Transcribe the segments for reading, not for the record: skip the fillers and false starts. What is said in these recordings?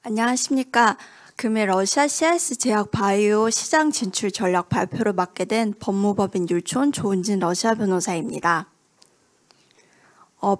안녕하십니까. 금일 러시아 CIS 제약 바이오 시장 진출 전략 발표를 맡게 된 법무법인 율촌 조은진 러시아 변호사입니다.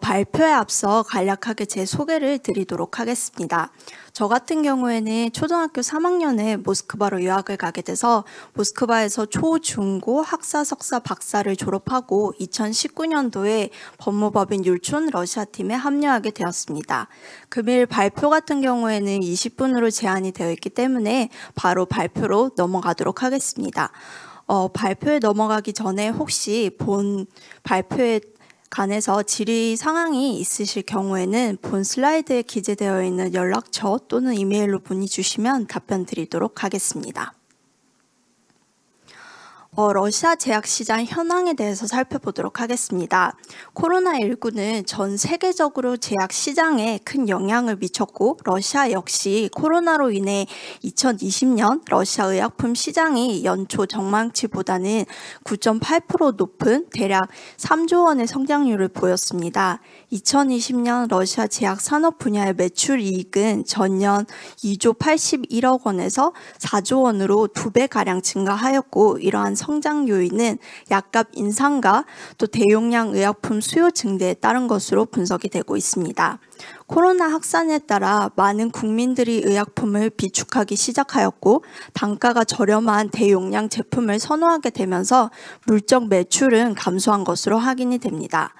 발표에 앞서 간략하게 제 소개를 드리도록 하겠습니다. 저 같은 경우에는 초등학교 3학년에 모스크바로 유학을 가게 돼서 모스크바에서 초, 중, 고, 학사, 석사, 박사를 졸업하고 2019년도에 법무법인 율촌 러시아 팀에 합류하게 되었습니다. 금일 발표 같은 경우에는 20분으로 제한이 되어 있기 때문에 바로 발표로 넘어가도록 하겠습니다. 발표에 넘어가기 전에 혹시 본 발표에 관해서 질의 상황이 있으실 경우에는 본 슬라이드에 기재되어 있는 연락처 또는 이메일로 문의 주시면 답변 드리도록 하겠습니다. 러시아 제약 시장 현황에 대해서 살펴보도록 하겠습니다. 코로나19는 전 세계적으로 제약 시장에 큰 영향을 미쳤고 러시아 역시 코로나로 인해 2020년 러시아 의약품 시장이 연초 전망치보다는 9.8% 높은 대략 3조 원의 성장률을 보였습니다. 2020년 러시아 제약 산업 분야의 매출 이익은 전년 2조 81억 원에서 4조 원으로 2배가량 증가하였고 이러한 성장 요인은 약값 인상과 또 대용량 의약품 수요 증대에 따른 것으로 분석이 되고 있습니다. 코로나 확산에 따라 많은 국민들이 의약품을 비축하기 시작하였고 단가가 저렴한 대용량 제품을 선호하게 되면서 물적 매출은 감소한 것으로 확인이 됩니다.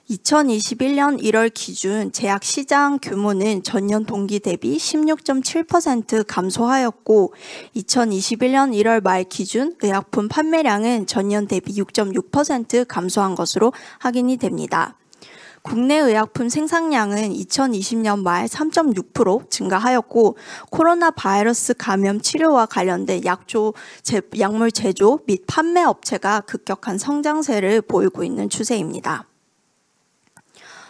2021년 1월 기준 제약 시장 규모는 전년 동기 대비 16.7% 감소하였고 2021년 1월 말 기준 의약품 판매량은 전년 대비 6.6% 감소한 것으로 확인이 됩니다. 국내 의약품 생산량은 2020년 말 3.6% 증가하였고 코로나 바이러스 감염 치료와 관련된 약물 제조 및 판매 업체가 급격한 성장세를 보이고 있는 추세입니다.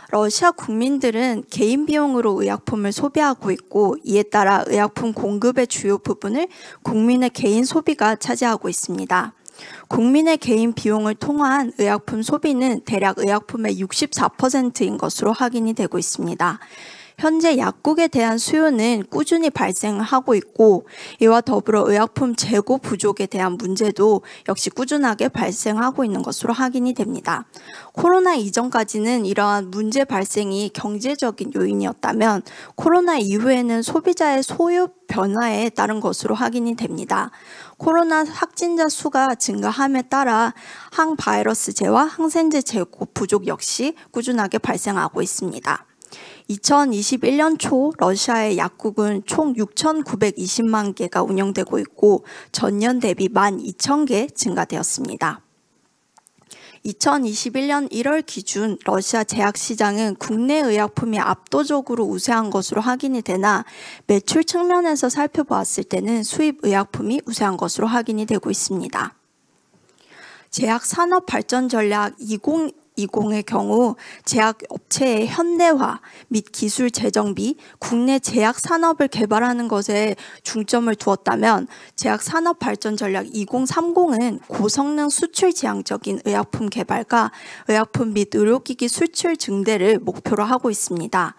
러시아 국민들은 개인 비용으로 의약품을 소비하고 있고 이에 따라 의약품 공급의 주요 부분을 국민의 개인 소비가 차지하고 있습니다. 국민의 개인 비용을 통한 의약품 소비는 대략 의약품의 64%인 것으로 확인이 되고 있습니다. 현재 약국에 대한 수요는 꾸준히 발생하고 있고 이와 더불어 의약품 재고 부족에 대한 문제도 역시 꾸준하게 발생하고 있는 것으로 확인이 됩니다. 코로나 이전까지는 이러한 문제 발생이 경제적인 요인이었다면 코로나 이후에는 소비자의 소요 변화에 따른 것으로 확인이 됩니다. 코로나 확진자 수가 증가함에 따라 항바이러스제와 항생제 재고 부족 역시 꾸준하게 발생하고 있습니다. 2021년 초 러시아의 약국은 총 6,920만 개가 운영되고 있고 전년 대비 12,000개 증가되었습니다. 2021년 1월 기준 러시아 제약 시장은 국내 의약품이 압도적으로 우세한 것으로 확인이 되나 매출 측면에서 살펴보았을 때는 수입 의약품이 우세한 것으로 확인이 되고 있습니다. 제약 산업 발전 전략 2020의 경우 제약 업체의 현대화 및 기술 재정비, 국내 제약 산업을 개발하는 것에 중점을 두었다면 제약 산업 발전 전략 2030은 고성능 수출 지향적인 의약품 개발과 의약품 및 의료기기 수출 증대를 목표로 하고 있습니다.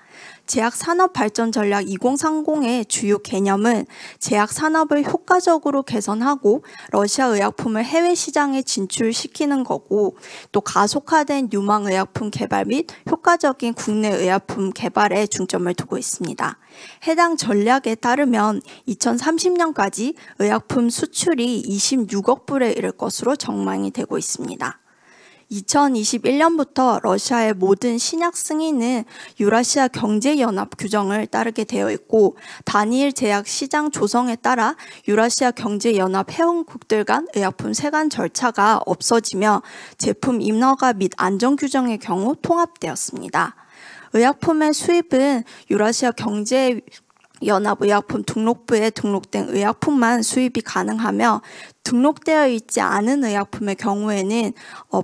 제약 산업 발전 전략 2030의 주요 개념은 제약 산업을 효과적으로 개선하고 러시아 의약품을 해외 시장에 진출시키는 거고 또 가속화된 유망 의약품 개발 및 효과적인 국내 의약품 개발에 중점을 두고 있습니다. 해당 전략에 따르면 2030년까지 의약품 수출이 26억 불에 이를 것으로 전망이 되고 있습니다. 2021년부터 러시아의 모든 신약 승인은 유라시아 경제연합 규정을 따르게 되어 있고 단일 제약 시장 조성에 따라 유라시아 경제연합 회원국들 간 의약품 세관 절차가 없어지며 제품 인허가 및 안전 규정의 경우 통합되었습니다. 의약품의 수입은 유라시아 경제연합의약품 등록부에 등록된 의약품만 수입이 가능하며 등록되어 있지 않은 의약품의 경우에는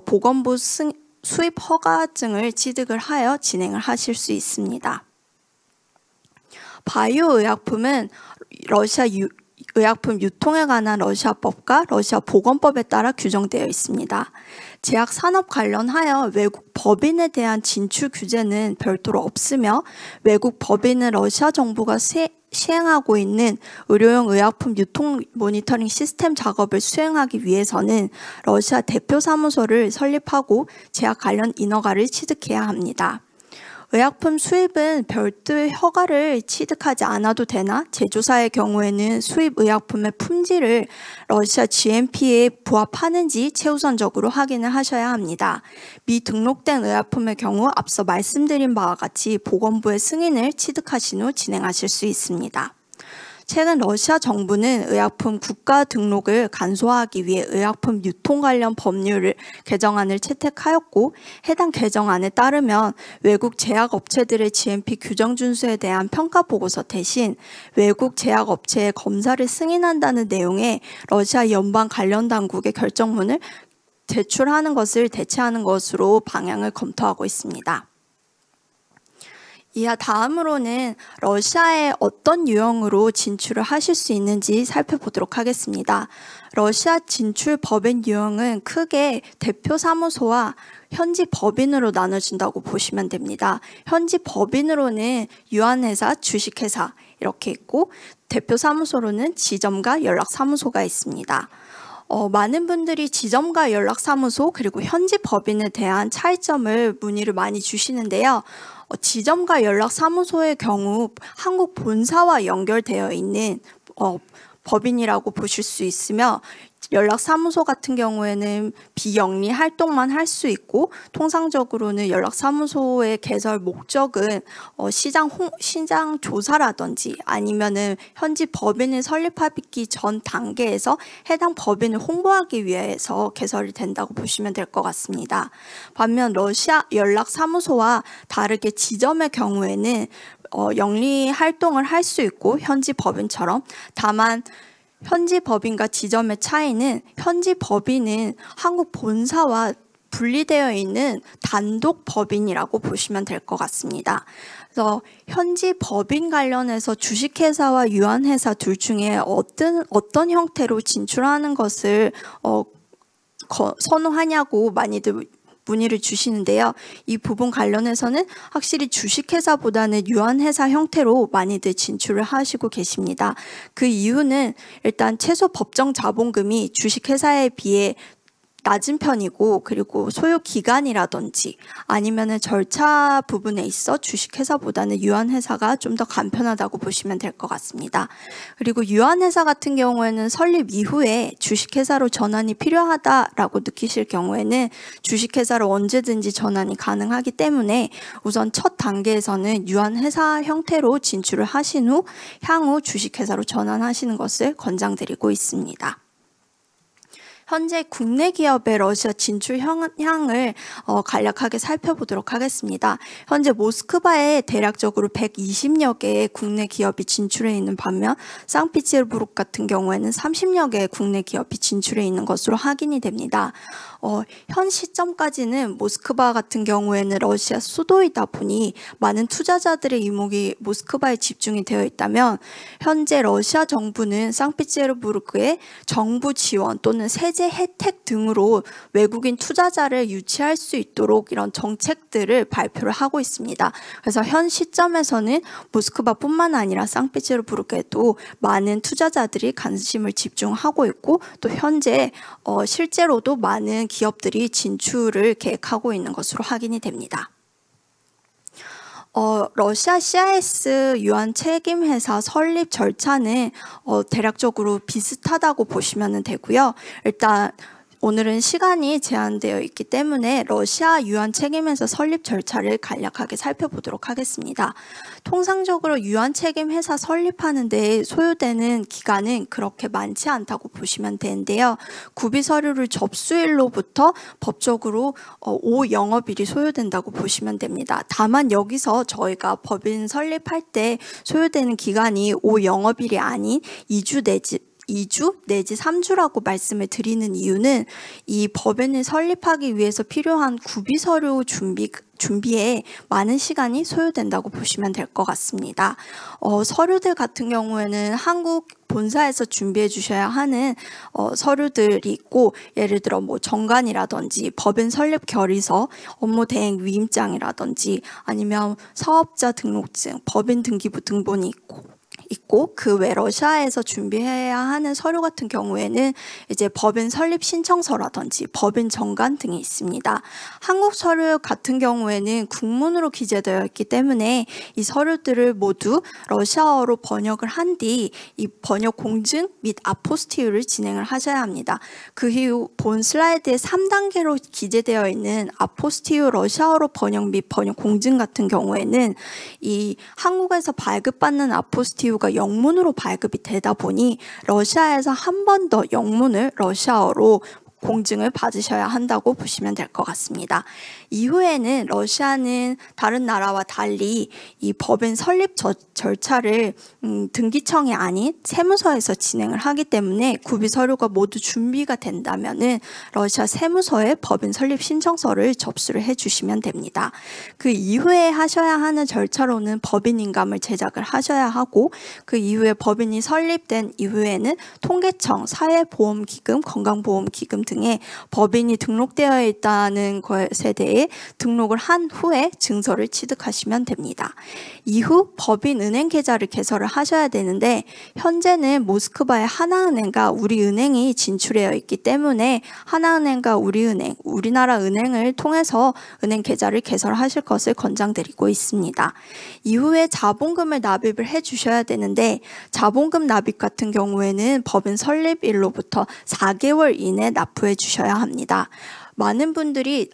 보건부 수입 허가증을 취득을 하여 진행을 하실 수 있습니다. 바이오 의약품은 러시아 의약품 유통에 관한 러시아법과 러시아 보건법에 따라 규정되어 있습니다. 제약 산업 관련하여 외국 법인에 대한 진출 규제는 별도로 없으며 외국 법인은 러시아 정부가 시행하고 있는 의료용 의약품 유통 모니터링 시스템 작업을 수행하기 위해서는 러시아 대표 사무소를 설립하고 제약 관련 인허가를 취득해야 합니다. 의약품 수입은 별도의 허가를 취득하지 않아도 되나 제조사의 경우에는 수입 의약품의 품질을 러시아 GMP에 부합하는지 최우선적으로 확인을 하셔야 합니다. 미등록된 의약품의 경우 앞서 말씀드린 바와 같이 보건부의 승인을 취득하신 후 진행하실 수 있습니다. 최근 러시아 정부는 의약품 국가 등록을 간소화하기 위해 의약품 유통 관련 법률을 개정안을 채택하였고 해당 개정안에 따르면 외국 제약업체들의 GMP 규정 준수에 대한 평가 보고서 대신 외국 제약업체의 검사를 승인한다는 내용의 러시아 연방 관련 당국의 결정문을 제출하는 것을 대체하는 것으로 방향을 검토하고 있습니다. 이하 다음으로는 러시아에 어떤 유형으로 진출을 하실 수 있는지 살펴보도록 하겠습니다. 러시아 진출 법인 유형은 크게 대표 사무소와 현지 법인으로 나눠진다고 보시면 됩니다. 현지 법인으로는 유한회사, 주식회사 이렇게 있고 대표 사무소로는 지점과 연락사무소가 있습니다. 많은 분들이 지점과 연락사무소 그리고 현지 법인에 대한 차이점을 문의를 많이 주시는데요. 지점과 연락사무소의 경우 한국 본사와 연결되어 있는 법인이라고 보실 수 있으며 연락사무소 같은 경우에는 비영리 활동만 할 수 있고 통상적으로는 연락사무소의 개설 목적은 시장 조사라든지 아니면은 현지 법인을 설립하기 전 단계에서 해당 법인을 홍보하기 위해서 개설이 된다고 보시면 될 것 같습니다. 반면 러시아 연락사무소와 다르게 지점의 경우에는 영리 활동을 할 수 있고 현지 법인처럼 다만 현지 법인과 지점의 차이는 현지 법인은 한국 본사와 분리되어 있는 단독 법인이라고 보시면 될 것 같습니다. 그래서 현지 법인 관련해서 주식회사와 유한회사 둘 중에 어떤 형태로 진출하는 것을 선호하냐고 많이들 문의를 주시는데요. 이 부분 관련해서는 확실히 주식회사보다는 유한회사 형태로 많이들 진출을 하시고 계십니다. 그 이유는 일단 최소 법정 자본금이 주식회사에 비해 낮은 편이고 그리고 소요 기간이라든지 아니면은 절차 부분에 있어 주식회사보다는 유한회사가 좀 더 간편하다고 보시면 될 것 같습니다. 그리고 유한회사 같은 경우에는 설립 이후에 주식회사로 전환이 필요하다라고 느끼실 경우에는 주식회사로 언제든지 전환이 가능하기 때문에 우선 첫 단계에서는 유한회사 형태로 진출을 하신 후 향후 주식회사로 전환하시는 것을 권장드리고 있습니다. 현재 국내 기업의 러시아 진출 형향을 간략하게 살펴보도록 하겠습니다. 현재 모스크바에 대략적으로 120여 개의 국내 기업이 진출해 있는 반면 상피테르부르크 같은 경우에는 30여 개의 국내 기업이 진출해 있는 것으로 확인이 됩니다. 현 시점까지는 모스크바 같은 경우에는 러시아 수도이다 보니 많은 투자자들의 이목이 모스크바에 집중이 되어 있다면 현재 러시아 정부는 상피테르부르크의 정부 지원 또는 세제 혜택 등으로 외국인 투자자를 유치할 수 있도록 이런 정책들을 발표를 하고 있습니다. 그래서 현 시점에서는 모스크바뿐만 아니라 상피테르부르크에도 많은 투자자들이 관심을 집중하고 있고 또 현재 실제로도 많은 기업들이 진출을 계획하고 있는 것으로 확인이 됩니다. 러시아 CIS 유한 책임회사 설립 절차는 대략적으로 비슷하다고 보시면 되고요. 일단 오늘은 시간이 제한되어 있기 때문에 러시아 유한 책임회사 설립 절차를 간략하게 살펴보도록 하겠습니다. 통상적으로 유한 책임회사 설립하는 데 소요되는 기간은 그렇게 많지 않다고 보시면 되는데요. 구비 서류를 접수일로부터 법적으로 5영업일이 소요된다고 보시면 됩니다. 다만 여기서 저희가 법인 설립할 때 소요되는 기간이 5영업일이 아닌 2주 내지 2주 내지 3주라고 말씀을 드리는 이유는 이 법인을 설립하기 위해서 필요한 구비 서류 준비에 많은 시간이 소요된다고 보시면 될 것 같습니다. 서류들 같은 경우에는 한국 본사에서 준비해 주셔야 하는 서류들이 있고, 예를 들어 뭐 정관이라든지 법인 설립 결의서, 업무 대행 위임장이라든지 아니면 사업자 등록증, 법인 등기부 등본이 있고 그 외 러시아에서 준비해야 하는 서류 같은 경우에는 이제 법인 설립 신청서라든지 법인 정관 등이 있습니다. 한국 서류 같은 경우에는 국문으로 기재되어 있기 때문에 이 서류들을 모두 러시아어로 번역을 한 뒤 이 번역 공증 및 아포스티유를 진행을 하셔야 합니다. 그 이후 본 슬라이드에 3단계로 기재되어 있는 아포스티유 러시아어로 번역 및 번역 공증 같은 경우에는 이 한국에서 발급받는 아포스티유가 영문으로 발급이 되다 보니 러시아에서 한 번 더 영문을 러시아어로 공증을 받으셔야 한다고 보시면 될 것 같습니다. 이후에는 러시아는 다른 나라와 달리 이 법인 설립 절차를 등기청이 아닌 세무서에서 진행을 하기 때문에 구비 서류가 모두 준비가 된다면은 러시아 세무서에 법인 설립 신청서를 접수를 해주시면 됩니다. 그 이후에 하셔야 하는 절차로는 법인인감을 제작을 하셔야 하고, 그 이후에 법인이 설립된 이후에는 통계청, 사회보험기금, 건강보험기금 등의 법인이 등록되어 있다는 것에 대해 등록을 한 후에 증서를 취득하시면 됩니다. 이후 법인 은행 계좌를 개설을 하셔야 되는데, 현재는 모스크바의 하나은행과 우리은행이 진출되어 있기 때문에 하나은행과 우리은행, 우리나라 은행을 통해서 은행 계좌를 개설하실 것을 권장드리고 있습니다. 이후에 자본금을 납입을 해주셔야 되는데, 자본금 납입 같은 경우에는 법인 설립일로부터 4개월 이내 납부해 주셔야 합니다. 많은 분들이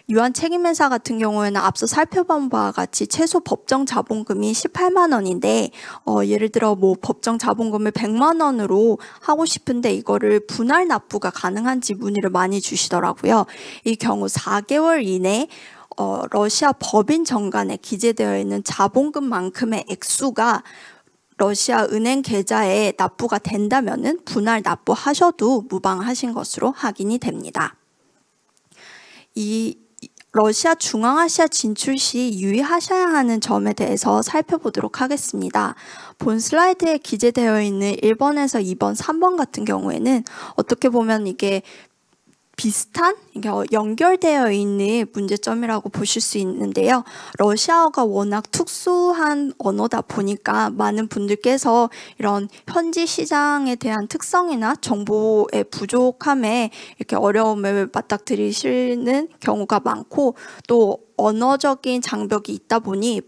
유한 책임회사 같은 경우에는 앞서 살펴본 바와 같이 최소 법정 자본금이 18만 원인데 예를 들어 뭐 법정 자본금을 100만 원으로 하고 싶은데 이거를 분할 납부가 가능한지 문의를 많이 주시더라고요. 이 경우 4개월 이내 러시아 법인 정관에 기재되어 있는 자본금만큼의 액수가 러시아 은행 계좌에 납부가 된다면은 분할 납부하셔도 무방하신 것으로 확인이 됩니다. 이 러시아 중앙아시아 진출 시 유의하셔야 하는 점에 대해서 살펴보도록 하겠습니다. 본 슬라이드에 기재되어 있는 1번에서 2번, 3번 같은 경우에는 어떻게 보면 이게 비슷한 연결되어 있는 문제점이라고 보실 수 있는데요. 러시아어가 워낙 특수한 언어다 보니까 많은 분들께서 이런 현지 시장에 대한 특성이나 정보의 부족함에 이렇게 어려움을 맞닥뜨리시는 경우가 많고, 또 언어적인 장벽이 있다 보니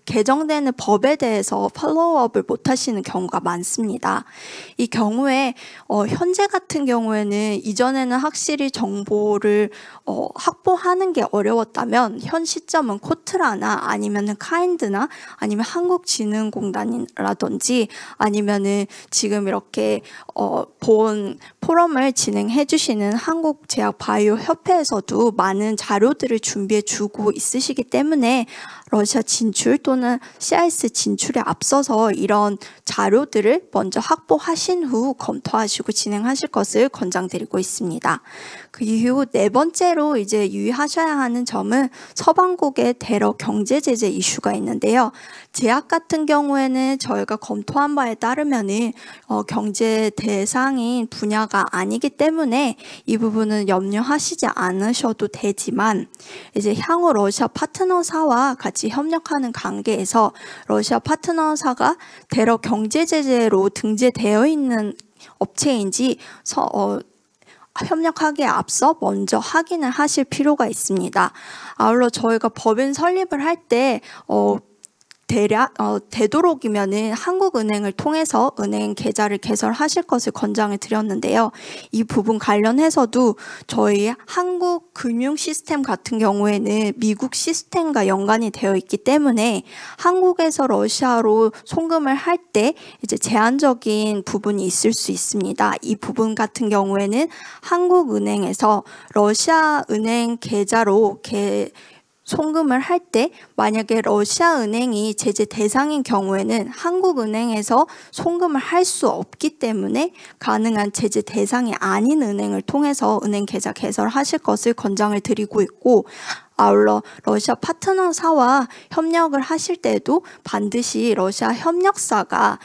개정되는 법에 대해서 팔로우업을 못 하시는 경우가 많습니다. 이 경우에 현재 같은 경우에는 이전에는 확실히 정보를 확보하는 게 어려웠다면 현 시점은 코트라나 아니면은 카인드나 아니면 한국진흥공단이라든지 아니면은 지금 이렇게 본 포럼을 진행해 주시는 한국제약바이오협회에서도 많은 자료들을 준비해 주고 있으시기 때문에 러시아 진출 또는 CIS 진출에 앞서서 이런 자료들을 먼저 확보하신 후 검토하시고 진행하실 것을 권장드리고 있습니다. 그 이후 네 번째로 이제 유의하셔야 하는 점은 서방국의 대러 경제 제재 이슈가 있는데요. 제약 같은 경우에는 저희가 검토한 바에 따르면은 경제 대상인 분야가 아니기 때문에 이 부분은 염려하시지 않으셔도 되지만, 이제 향후 러시아 파트너사와 같이 협력하는 관계에서 러시아 파트너사가 대러 경제 제재로 등재되어 있는 업체인지 협력하기에 앞서 먼저 확인을 하실 필요가 있습니다. 아울러 저희가 법인 설립을 할 때 되도록이면은 한국은행을 통해서 은행 계좌를 개설하실 것을 권장을 드렸는데요. 이 부분 관련해서도 저희 한국 금융 시스템 같은 경우에는 미국 시스템과 연관이 되어 있기 때문에 한국에서 러시아로 송금을 할 때 이제 제한적인 부분이 있을 수 있습니다. 이 부분 같은 경우에는 한국은행에서 러시아 은행 계좌로 송금을 할 때 만약에 러시아 은행이 제재 대상인 경우에는 한국 은행에서 송금을 할 수 없기 때문에 가능한 제재 대상이 아닌 은행을 통해서 은행 계좌 개설하실 것을 권장을 드리고 있고, 아울러 러시아 파트너사와 협력을 하실 때도 반드시 러시아 협력사가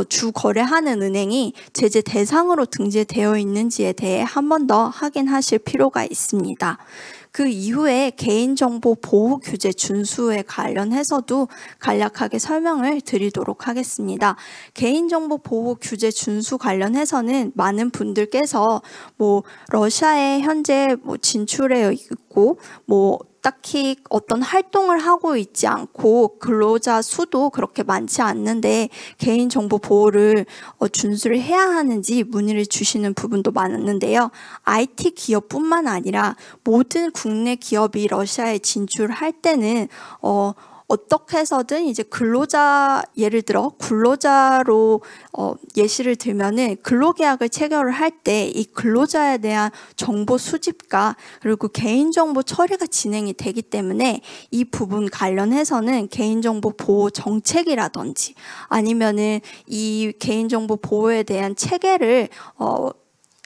주 거래하는 은행이 제재 대상으로 등재되어 있는지에 대해 한 번 더 확인하실 필요가 있습니다. 그 이후에 개인정보 보호 규제 준수에 관련해서도 간략하게 설명을 드리도록 하겠습니다. 개인정보 보호 규제 준수 관련해서는 많은 분들께서 러시아에 현재 진출해 있고 딱히 어떤 활동을 하고 있지 않고 근로자 수도 그렇게 많지 않는데 개인정보 보호를 준수를 해야 하는지 문의를 주시는 부분도 많았는데요. IT 기업뿐만 아니라 모든 국내 기업이 러시아에 진출할 때는 어떻게 해서든 이제 근로자, 예를 들어 근로자로 예시를 들면은 근로계약을 체결을 할 때 이 근로자에 대한 정보 수집과 그리고 개인정보 처리가 진행이 되기 때문에 이 부분 관련해서는 개인정보 보호 정책이라든지 아니면은 이 개인정보 보호에 대한 체계를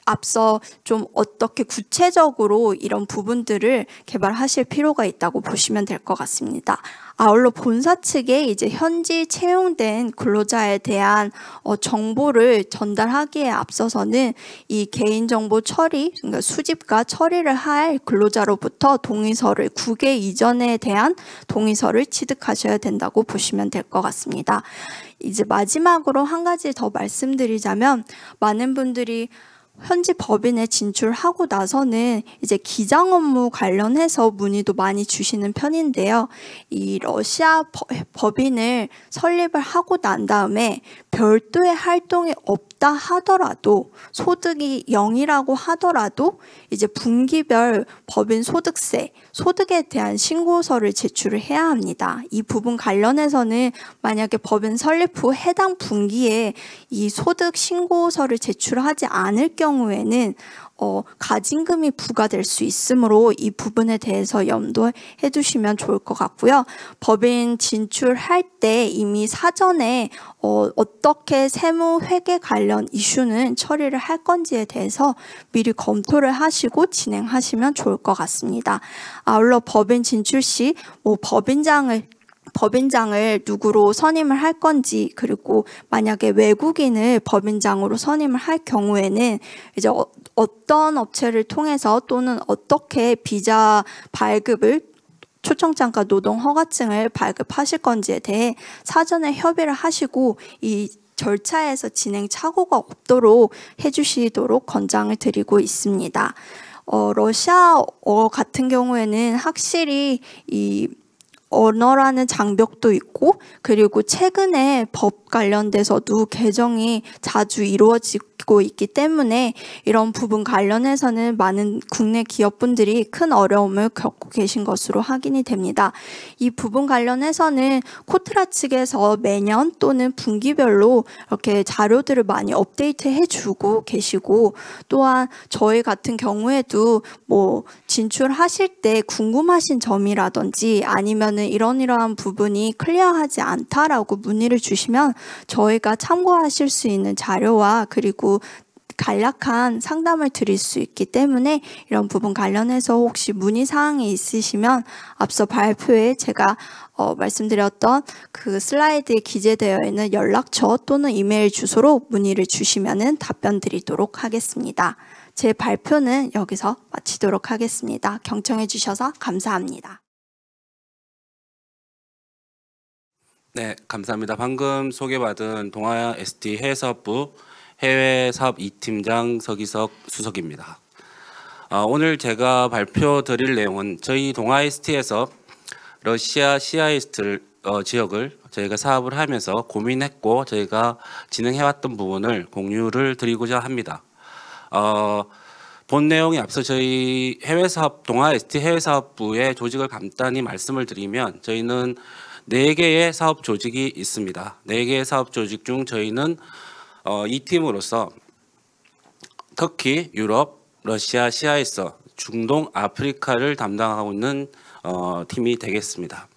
앞서 좀 어떻게 구체적으로 이런 부분들을 개발하실 필요가 있다고 보시면 될 것 같습니다. 아울러 본사 측에 이제 현지 채용된 근로자에 대한 정보를 전달하기에 앞서서는 이 개인정보 처리, 그러니까 수집과 처리를 할 근로자로부터 동의서를 국외 이전에 대한 동의서를 취득하셔야 된다고 보시면 될 것 같습니다. 이제 마지막으로 한 가지 더 말씀드리자면 많은 분들이 현지 법인에 진출하고 나서는 이제 기장 업무 관련해서 문의도 많이 주시는 편인데요. 이 러시아 법인을 설립을 하고 난 다음에 별도의 활동이 없다 하더라도 소득이 0이라고 하더라도 이제 분기별 법인 소득세, 소득에 대한 신고서를 제출을 해야 합니다. 이 부분 관련해서는 만약에 법인 설립 후 해당 분기에 이 소득 신고서를 제출하지 않을 경우에는 가징금이 부과될 수 있으므로 이 부분에 대해서 염두해 두시면 좋을 것 같고요. 법인 진출할 때 이미 사전에 어떻게 세무 회계 관련 이슈는 처리를 할 건지에 대해서 미리 검토를 하시고 진행하시면 좋을 것 같습니다. 아울러 법인 진출 시 법인장을 누구로 선임을 할 건지, 그리고 만약에 외국인을 법인장으로 선임을 할 경우에는 이제 어떤 업체를 통해서 또는 어떻게 비자 발급을 초청장과 노동허가증을 발급하실 건지에 대해 사전에 협의를 하시고 이 절차에서 진행 착오가 없도록 해주시도록 권장을 드리고 있습니다. 러시아어 같은 경우에는 확실히 이 언어라는 장벽도 있고, 그리고 최근에 법 관련돼서도 개정이 자주 이루어지고 있기 때문에 이런 부분 관련해서는 많은 국내 기업분들이 큰 어려움을 겪고 계신 것으로 확인이 됩니다. 이 부분 관련해서는 코트라 측에서 매년 또는 분기별로 이렇게 자료들을 많이 업데이트해 주고 계시고, 또한 저희 같은 경우에도 진출하실 때 궁금하신 점이라든지 아니면은 이러한 부분이 클리어하지 않다라고 문의를 주시면 저희가 참고하실 수 있는 자료와 그리고 간략한 상담을 드릴 수 있기 때문에 이런 부분 관련해서 혹시 문의사항이 있으시면 앞서 발표에 제가 말씀드렸던 그 슬라이드에 기재되어 있는 연락처 또는 이메일 주소로 문의를 주시면 답변 드리도록 하겠습니다. 제 발표는 여기서 마치도록 하겠습니다. 경청해 주셔서 감사합니다. 네, 감사합니다. 방금 소개받은 동아 ST 해외사업부 해외사업 2팀장 서기석 수석입니다. 오늘 제가 발표 드릴 내용은 저희 동아 ST에서 러시아 CIS 지역을 저희가 사업을 하면서 고민했고 저희가 진행해왔던 부분을 공유를 드리고자 합니다. 본 내용에 앞서 저희 해외사업 동아 ST 해외사업부의 조직을 간단히 말씀을 드리면 저희는 4개의 사업 조직이 있습니다. 4개의 사업 조직 중 저희는 이 팀으로서 터키, 유럽, 러시아, CIS 중동, 아프리카를 담당하고 있는 팀이 되겠습니다.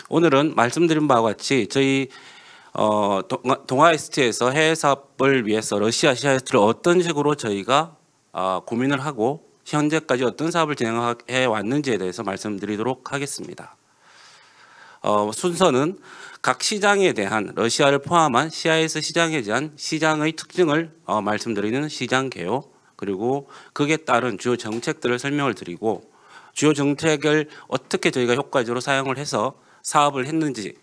오늘은 말씀드린 바와 같이 저희 동아 ST에서 해외 사업을 위해서 러시아 CIS를 어떤 식으로 저희가 고민을 하고 현재까지 어떤 사업을 진행해 왔는지에 대해서 말씀드리도록 하겠습니다. 순서는 각 시장에 대한 러시아를 포함한 CIS 시장에 대한 시장의 특징을 말씀드리는 시장 개요, 그리고 그에 따른 주요 정책들을 설명을 드리고 주요 정책을 어떻게 저희가 효과적으로 사용을 해서 사업을 했는지에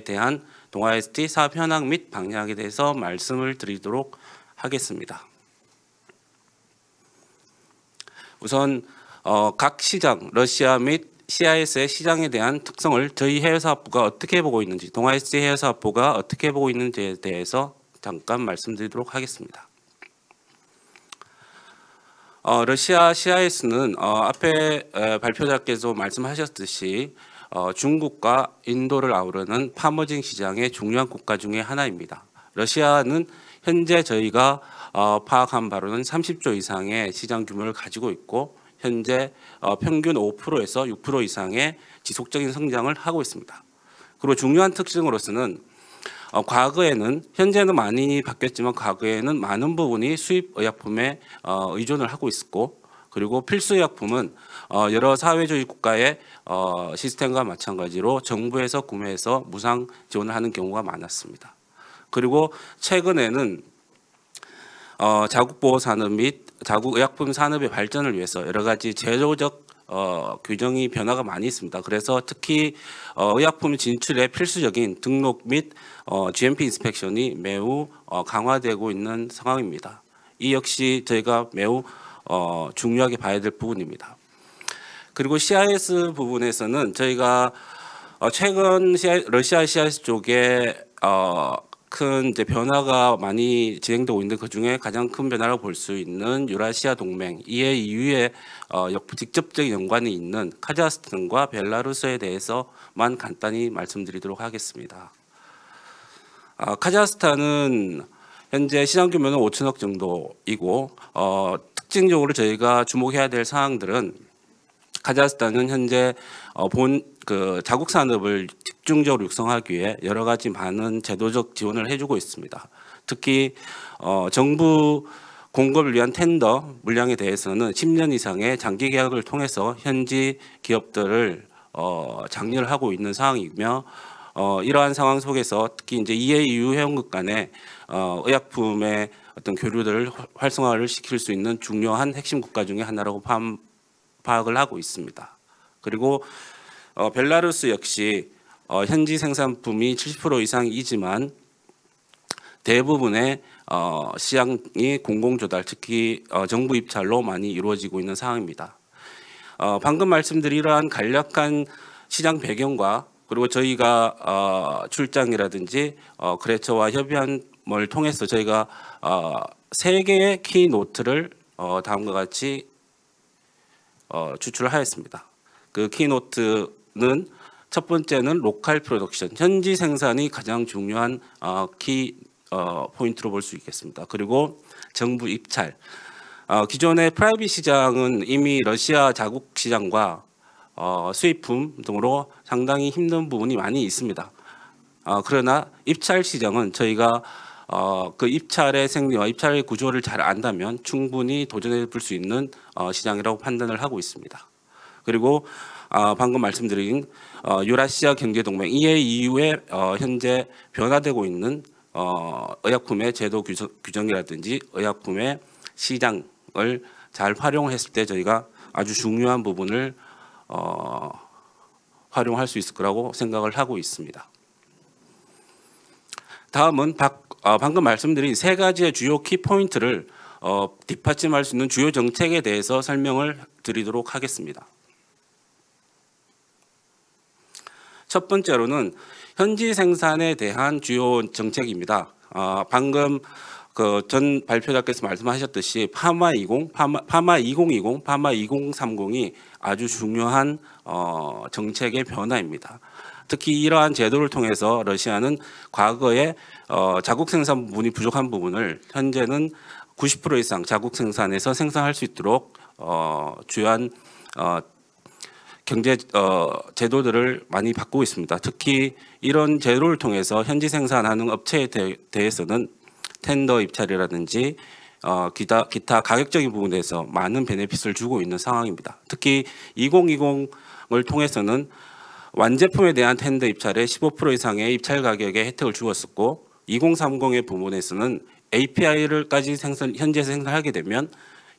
대한 동아 ST 사업 현황 및 방향에 대해서 말씀을 드리도록 하겠습니다. 우선 각 시장, 러시아 및 CIS의 시장에 대한 특성을 저희 해외사업부가 어떻게 보고 있는지, 동아 ST 해외사업부가 어떻게 보고 있는지에 대해서 잠깐 말씀드리도록 하겠습니다. 러시아 CIS는 앞에 발표자께서 말씀하셨듯이 중국과 인도를 아우르는 파머징 시장의 중요한 국가 중에 하나입니다. 러시아는 현재 저희가 파악한 바로는 30조 이상의 시장 규모를 가지고 있고 현재 평균 5%에서 6% 이상의 지속적인 성장을 하고 있습니다. 그리고 중요한 특징으로서는 과거에는, 현재는 많이 바뀌었지만 과거에는 많은 부분이 수입 의약품에 의존을 하고 있었고, 그리고 필수 의약품은 여러 사회주의 국가의 시스템과 마찬가지로 정부에서 구매해서 무상 지원을 하는 경우가 많았습니다. 그리고 최근에는 자국보호 산업 및 자국의약품 산업의 발전을 위해서 여러 가지 제도적 규정이 변화가 많이 있습니다. 그래서 특히 의약품 진출에 필수적인 등록 및 GMP 인스펙션이 매우 강화되고 있는 상황입니다. 이 역시 저희가 매우 중요하게 봐야 될 부분입니다. 그리고 CIS 부분에서는 저희가 최근 러시아 CIS 쪽에 큰 이제 변화가 많이 진행되고 있는데 그 중에 가장 큰 변화라고 볼 수 있는 유라시아 동맹, 이에 이후에 직접적인 연관이 있는 카자흐스탄과 벨라루스에 대해서만 간단히 말씀드리도록 하겠습니다. 카자흐스탄은 현재 시장 규모는 5천억 정도이고 특징적으로 저희가 주목해야 될 사항들은 카자흐스탄은 현재 자국 산업을 집중적으로 육성하기 위해 여러 가지 많은 제도적 지원을 해주고 있습니다. 특히 정부 공급을 위한 텐더 물량에 대해서는 10년 이상의 장기 계약을 통해서 현지 기업들을 장려를 하고 있는 상황이며 이러한 상황 속에서 특히 이제 EAU 회원국 간의 의약품의 어떤 교류들을 활성화를 시킬 수 있는 중요한 핵심 국가 중에 하나라고 파악을 하고 있습니다. 그리고 벨라루스 역시 현지 생산품이 70% 이상이지만 대부분의 시장이 공공조달, 특히 정부 입찰로 많이 이루어지고 있는 상황입니다. 방금 말씀드린 이러한 간략한 시장 배경과 그리고 저희가 출장이라든지 그레처와 협의함을 통해서 저희가 3개의 키노트를 다음과 같이 추출하였습니다. 그 키노트는 첫 번째는 로컬 프로덕션, 현지 생산이 가장 중요한 키 포인트로 볼 수 있겠습니다. 그리고 정부 입찰, 기존의 프라이빗 시장은 이미 러시아 자국 시장과 수입품 등으로 상당히 힘든 부분이 많이 있습니다. 그러나 입찰 시장은 저희가 그 입찰의 생리와 입찰의 구조를 잘 안다면 충분히 도전해 볼 수 있는 시장이라고 판단을 하고 있습니다. 그리고 방금 말씀드린 유라시아 경제동맹 EAU에 현재 변화되고 있는 의약품의 제도 규정이라든지 의약품의 시장을 잘 활용했을 때 저희가 아주 중요한 부분을 활용할 수 있을 거라고 생각을 하고 있습니다. 다음은 방금 말씀드린 3가지의 주요 키포인트를 뒷받침할 수 있는 주요 정책에 대해서 설명을 드리도록 하겠습니다. 첫 번째로는 현지 생산에 대한 주요 정책입니다. 방금 그 전 발표자께서 말씀하셨듯이 파마 2020, 파마 2030이 아주 중요한 정책의 변화입니다. 특히 이러한 제도를 통해서 러시아는 과거에 자국 생산 부분이 부족한 부분을 현재는 90% 이상 자국 생산에서 생산할 수 있도록 주요한 경제 제도들을 많이 바꾸고 있습니다. 특히 이런 제도를 통해서 현지 생산하는 업체에 대해서는 텐더 입찰이라든지 기타 가격적인 부분에서 많은 베네핏을 주고 있는 상황입니다. 특히 2020을 통해서는 완제품에 대한 텐더 입찰에 15% 이상의 입찰 가격의 혜택을 주었었고 2030의 부분에서는 API를까지 현지에서 생산하게 되면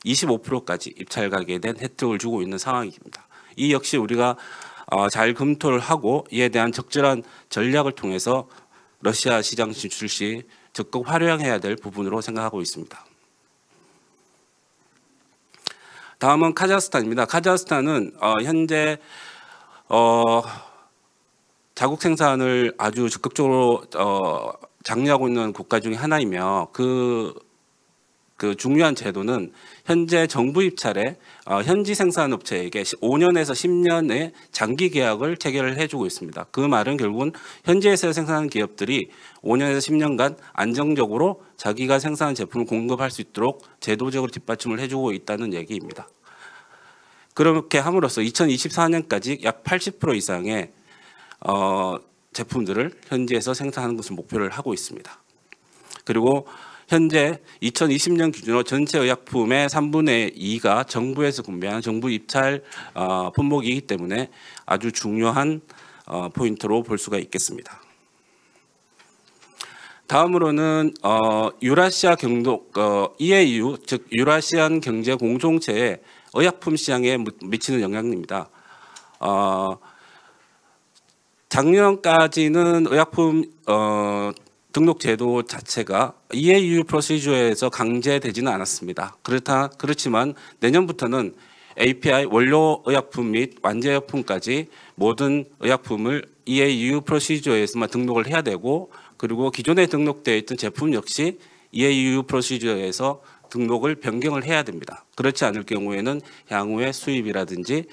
25%까지 입찰 가격에 대한 혜택을 주고 있는 상황입니다. 이 역시 우리가 잘 검토를 하고 이에 대한 적절한 전략을 통해서 러시아 시장 진출 시 적극 활용해야 될 부분으로 생각하고 있습니다. 다음은 카자흐스탄입니다. 카자흐스탄은 현재 자국 생산을 아주 적극적으로 장려하고 있는 국가 중에 하나이며 그 중요한 제도는 현재 정부 입찰에 현지 생산 업체에게 5년에서 10년의 장기 계약을 체결을 해주고 있습니다. 그 말은 결국은 현지에서 생산하는 기업들이 5년에서 10년간 안정적으로 자기가 생산한 제품을 공급할 수 있도록 제도적으로 뒷받침을 해주고 있다는 얘기입니다. 그렇게 함으로써 2024년까지 약 80% 이상의 제품들을 현지에서 생산하는 것을 목표를 하고 있습니다. 그리고 현재 2020년 기준으로 전체 의약품의 3분의 2가 정부에서 구매한 정부 입찰 품목이기 때문에 아주 중요한 포인트로 볼 수가 있겠습니다. 다음으로는 유라시아 경동 EAU 즉 유라시안 경제 공동체의 의약품 시장에 미치는 영향입니다. 작년까지는 의약품 등록 제도 자체가 EAU 프로시저에서 강제되지는 않았습니다. 그렇지만 내년부터는 API 원료 의약품 및 완제 의약품까지 모든 의약품을 EAU 프로시저에서만 등록을 해야 되고 그리고 기존에 등록되어 있던 제품 역시 EAU 프로시저에서 등록을 변경을 해야 됩니다. 그렇지 않을 경우에는 향후에 수입이라든지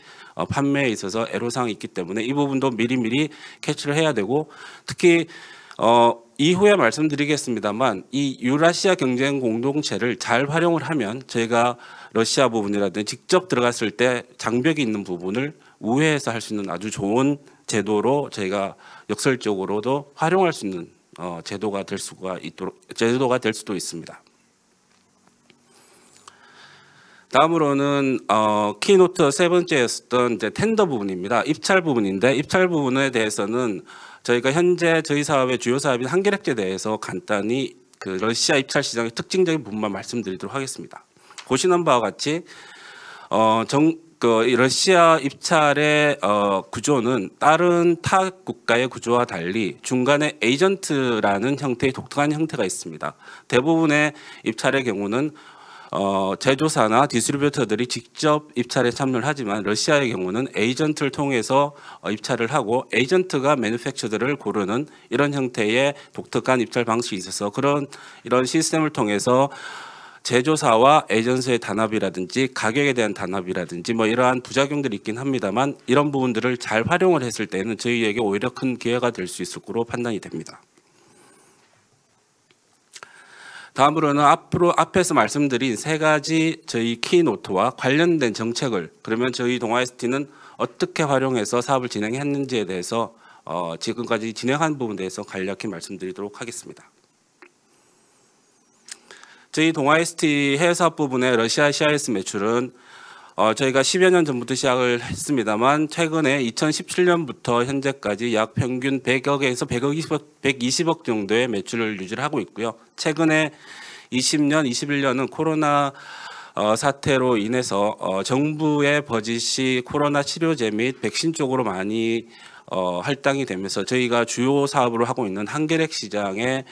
판매에 있어서 애로사항이 있기 때문에 이 부분도 미리미리 캐치를 해야 되고 특히 이후에 말씀드리겠습니다만 이 유라시아 경쟁 공동체를 잘 활용을 하면 저희가 러시아 부분이라든지 직접 들어갔을 때 장벽이 있는 부분을 우회해서 할 수 있는 아주 좋은 제도로 저희가 역설적으로도 활용할 수 있는 제도가 될 수도 있습니다. 다음으로는 키노트 세 번째였던 이제 텐더 부분입니다. 입찰 부분인데 입찰 부분에 대해서는 저희가 현재 저희 사업의 주요 사업인 한계렉제에 대해서 간단히 그 러시아 입찰 시장의 특징적인 부분만 말씀드리도록 하겠습니다. 보시는 바와 같이 러시아 입찰의 구조는 다른 타 국가의 구조와 달리 중간에 에이전트라는 형태의 독특한 형태가 있습니다. 대부분의 입찰의 경우는 제조사나 디스트리뷰터들이 직접 입찰에 참여를 하지만 러시아의 경우는 에이전트를 통해서 입찰을 하고 에이전트가 매니팩처들을 고르는 이런 형태의 독특한 입찰 방식이 있어서 이런 시스템을 통해서 제조사와 에이전트의 단합이라든지 가격에 대한 단합이라든지 뭐 이러한 부작용들이 있긴 합니다만 이런 부분들을 잘 활용을 했을 때는 저희에게 오히려 큰 기회가 될 수 있을 것으로 판단이 됩니다. 다음으로는 앞에서 말씀드린 세 가지 저희 키노트와 관련된 정책을 그러면 저희 동아ST는 어떻게 활용해서 사업을 진행했는지에 대해서 지금까지 진행한 부분에 대해서 간략히 말씀드리도록 하겠습니다. 저희 동아ST 해외 사업 부분의 러시아 CIS 매출은 저희가 10여 년 전부터 시작을 했습니다만 최근에 2017년부터 현재까지 약 평균 100억에서 120억 정도의 매출을 유지를 하고 있고요. 최근에 20년, 21년은 코로나 사태로 인해서 정부의 버짓이 코로나 치료제 및 백신 쪽으로 많이 할당이 되면서 저희가 주요 사업으로 하고 있는 한계렉 시장에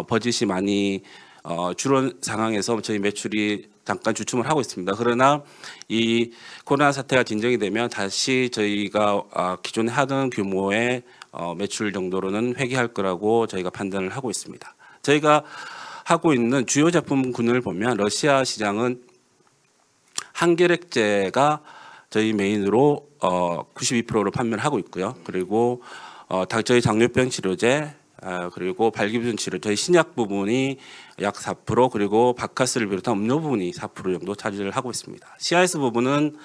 버짓이 많이 줄은 상황에서 저희 매출이 잠깐 주춤을 하고 있습니다. 그러나 이 코로나 사태가 진정이 되면 다시 저희가 기존에 하던 규모의 매출 정도로는 회귀할 거라고 저희가 판단을 하고 있습니다. 저희가 하고 있는 주요 제품군을 보면 러시아 시장은 한계렉제가 저희 메인으로 92%로 판매를 하고 있고요. 그리고 저희 당뇨병 치료제, 그리고 발기부전 치료 저희 신약 부분이 약 4% 그리고 바카스를 비롯한 음료 부분이 4% 정도 차지를 하고 있습니다. CIS 부분은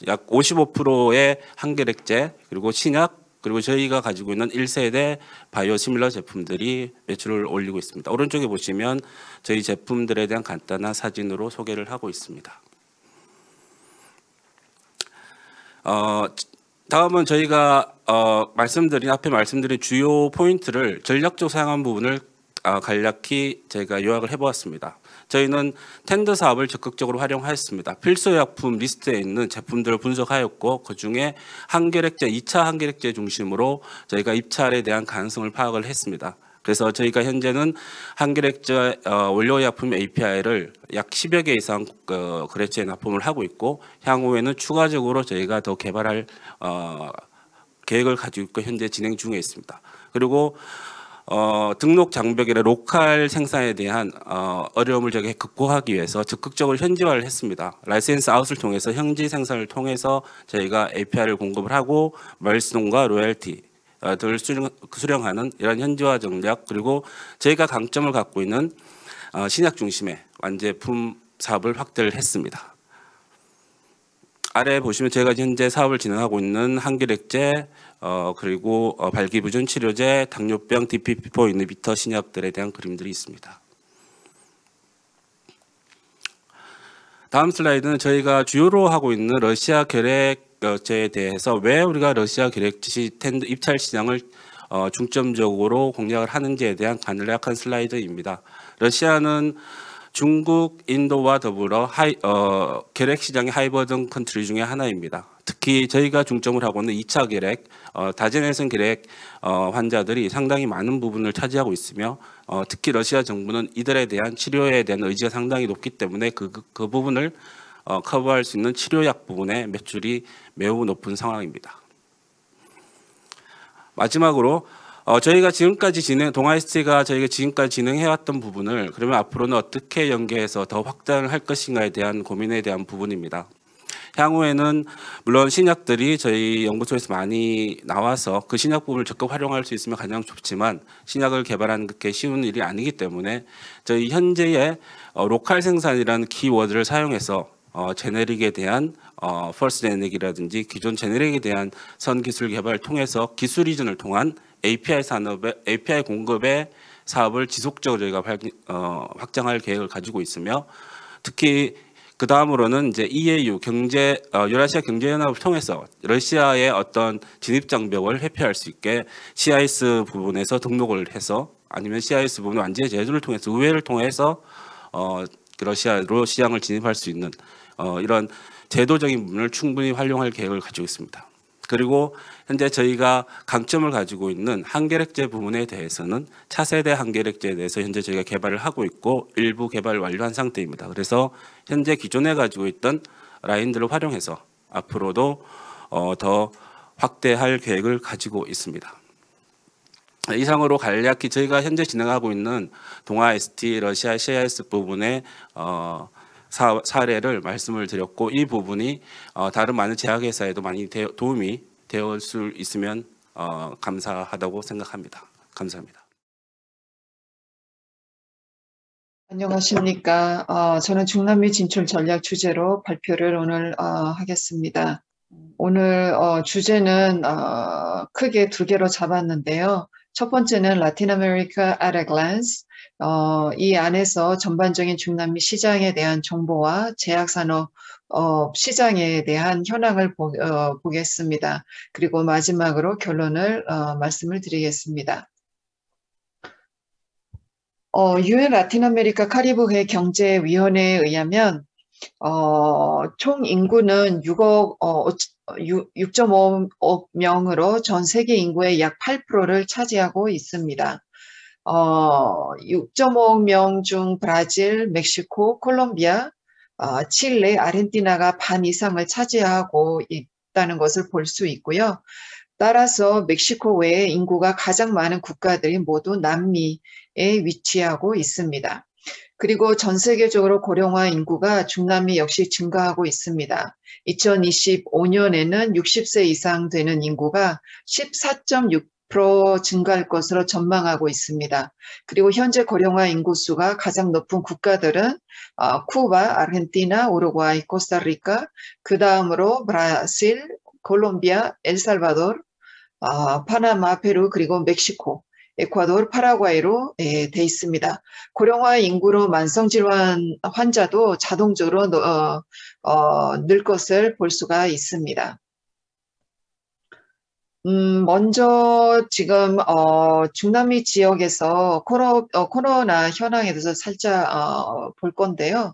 약 55%의 한계렉제 그리고 신약 그리고 저희가 가지고 있는 1세대 바이오시밀러 제품들이 매출을 올리고 있습니다. 오른쪽에 보시면 저희 제품들에 대한 간단한 사진으로 소개를 하고 있습니다. 다음은 저희가 앞에 말씀드린 주요 포인트를 전략적으로 사용한 부분을 간략히 저희가 요약을 해보았습니다. 저희는 텐더 사업을 적극적으로 활용하였습니다. 필수의약품 리스트에 있는 제품들을 분석하였고 그중에 한계렉제, 2차 한계렉제 중심으로 저희가 입찰에 대한 가능성을 파악을 했습니다. 그래서 저희가 현재는 한계렉제 원료의약품 API를 약 10여 개 이상 거래처에 납품을 하고 있고 향후에는 추가적으로 저희가 더 개발할 계획을 가지고 있고 현재 진행 중에 있습니다. 그리고 등록 장벽이나 로컬 생산에 대한 어려움을 저희가 극복하기 위해서 적극적으로 현지화를 했습니다. 라이센스 아웃을 통해서 현지 생산을 통해서 저희가 API를 공급을 하고 마일스톤과 로열티 들 수령하는 이런 현지화 전략 그리고 저희가 강점을 갖고 있는 신약 중심의 완제품 사업을 확대를 했습니다. 아래 보시면 제가 현재 사업을 진행하고 있는 한계렉제 그리고 발기부전 치료제, 당뇨병, DPP4 이니비터 신약들에 대한 그림들이 있습니다. 다음 슬라이드는 저희가 주요로 하고 있는 러시아 결핵제에 대해서 왜 우리가 러시아 결핵제 입찰 시장을 중점적으로 공략을 하는지에 대한 간략한 슬라이드입니다. 러시아는 중국, 인도와 더불어 결핵 시장의 하이버든 컨트리 중에 하나입니다. 특히 저희가 중점을 하고 있는 2차 결핵, 다제내성 결핵 환자들이 상당히 많은 부분을 차지하고 있으며 특히 러시아 정부는 이들에 대한 치료에 대한 의지가 상당히 높기 때문에 그 부분을 커버할 수 있는 치료약 부분의 매출이 매우 높은 상황입니다. 마지막으로 저희가 지금까지 동아이스티가 저희가 지금까지 진행해왔던 부분을 그러면 앞으로는 어떻게 연계해서 더 확장을 할 것인가에 대한 고민에 대한 부분입니다. 향후에는 물론 신약들이 저희 연구소에서 많이 나와서 그 신약 부분을 적극 활용할 수 있으면 가장 좋지만 신약을 개발하는 게 쉬운 일이 아니기 때문에 저희 현재의 로컬 생산이라는 키워드를 사용해서 제네릭에 대한 퍼스트 제네릭이라든지 기존 제네릭에 대한 선 기술 개발을 통해서 기술 이전을 통한 API 산업의 API 공급의 사업을 지속적으로 저희가 확장할 계획을 가지고 있으며 특히 그 다음으로는 이제 EAU 유라시아 경제연합을 통해서 러시아의 어떤 진입 장벽을 회피할 수 있게 CIS 부분에서 등록을 해서 아니면 CIS 부분 완제 제도를 통해서 의회를 통해서 러시아로 시장을 진입할 수 있는 이런 제도적인 부분을 충분히 활용할 계획을 가지고 있습니다. 그리고 현재 저희가 강점을 가지고 있는 한계렉제 부분에 대해서는 차세대 한계렉제에 대해서 현재 저희가 개발을 하고 있고 일부 개발 완료한 상태입니다. 그래서 현재 기존에 가지고 있던 라인들을 활용해서 앞으로도 더 확대할 계획을 가지고 있습니다. 이상으로 간략히 저희가 현재 진행하고 있는 동아 ST 러시아 CIS 부분의 사례를 말씀을 드렸고 이 부분이 다른 많은 제약회사에도 많이 도움이 되어 수 있으면 감사하다고 생각합니다. 감사합니다. 안녕하십니까. 저는 중남미 진출 전략 주제로 발표를 오늘 하겠습니다. 오늘 주제는 크게 두 개로 잡았는데요. 첫 번째는 라틴 아메리카 at a glance, 이 안에서 전반적인 중남미 시장에 대한 정보와 제약산업 시장에 대한 현황을 보겠습니다. 그리고 마지막으로 결론을 말씀을 드리겠습니다. UN 라틴 아메리카 카리브해 경제위원회에 의하면 총 인구는 6.5억 명으로 전 세계 인구의 약 8%를 차지하고 있습니다. 6.5억 명 중 브라질, 멕시코, 콜롬비아, 칠레, 아르헨티나가 반 이상을 차지하고 있다는 것을 볼 수 있고요. 따라서 멕시코 외에 인구가 가장 많은 국가들이 모두 남미에 위치하고 있습니다. 그리고 전 세계적으로 고령화 인구가 중남미 역시 증가하고 있습니다. 2025년에는 60세 이상 되는 인구가 14.6 증가할 것으로 전망하고 있습니다. 그리고 현재 고령화 인구수가 가장 높은 국가들은 쿠바, 아르헨티나, 우루과이, 코스타리카, 그 다음으로 브라질, 콜롬비아, 엘살바도르, 파나마, 페루, 그리고 멕시코, 에콰도르, 파라과이로 돼 있습니다. 고령화 인구로 만성질환 환자도 자동적으로 늘 것을 볼 수가 있습니다. 먼저 지금 중남미 지역에서 코로나 현황에 대해서 살짝 볼 건데요.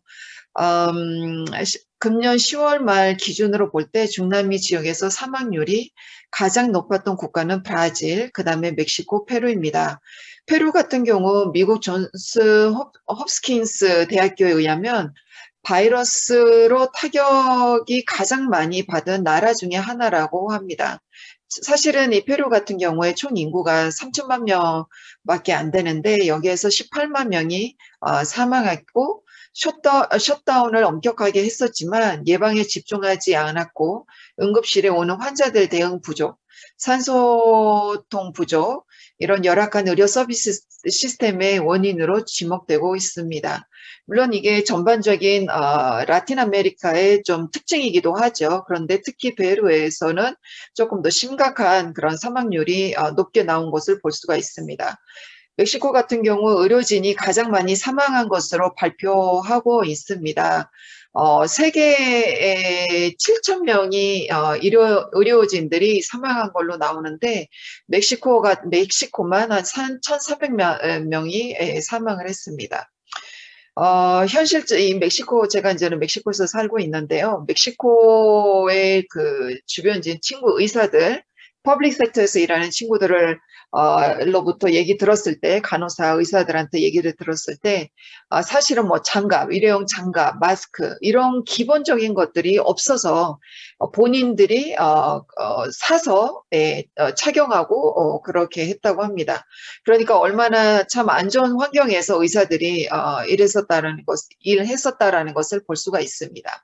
금년 10월 말 기준으로 볼 때 중남미 지역에서 사망률이 가장 높았던 국가는 브라질, 그 다음에 멕시코, 페루입니다. 페루 같은 경우 미국 존스 홉스킨스 대학교에 의하면 바이러스로 타격이 가장 많이 받은 나라 중에 하나라고 합니다. 사실은 이 페루 같은 경우에 총 인구가 3천만 명밖에 안 되는데 여기에서 18만 명이 사망했고 셧다운을 엄격하게 했었지만 예방에 집중하지 않았고 응급실에 오는 환자들 대응 부족, 산소통 부족, 이런 열악한 의료 서비스 시스템의 원인으로 지목되고 있습니다. 물론 이게 전반적인 라틴 아메리카의 좀 특징이기도 하죠. 그런데 특히 페루에서는 조금 더 심각한 그런 사망률이 높게 나온 것을 볼 수가 있습니다. 멕시코 같은 경우 의료진이 가장 많이 사망한 것으로 발표하고 있습니다. 세계에 7,000명이 의료진들이 사망한 걸로 나오는데 멕시코만 한 1,400명이 사망을 했습니다. 이 멕시코, 제가 이제는 멕시코에서 살고 있는데요. 멕시코의 그 주변진 친구 의사들, 퍼블릭 섹터에서 일하는 친구들을 로부터 얘기 들었을 때, 간호사 의사들한테 얘기를 들었을 때 사실은 뭐 장갑, 일회용 장갑, 마스크 이런 기본적인 것들이 없어서 본인들이 사서 착용하고 그렇게 했다고 합니다. 그러니까 얼마나 참 안 좋은 환경에서 의사들이 일했었다라는 것을 볼 수가 있습니다.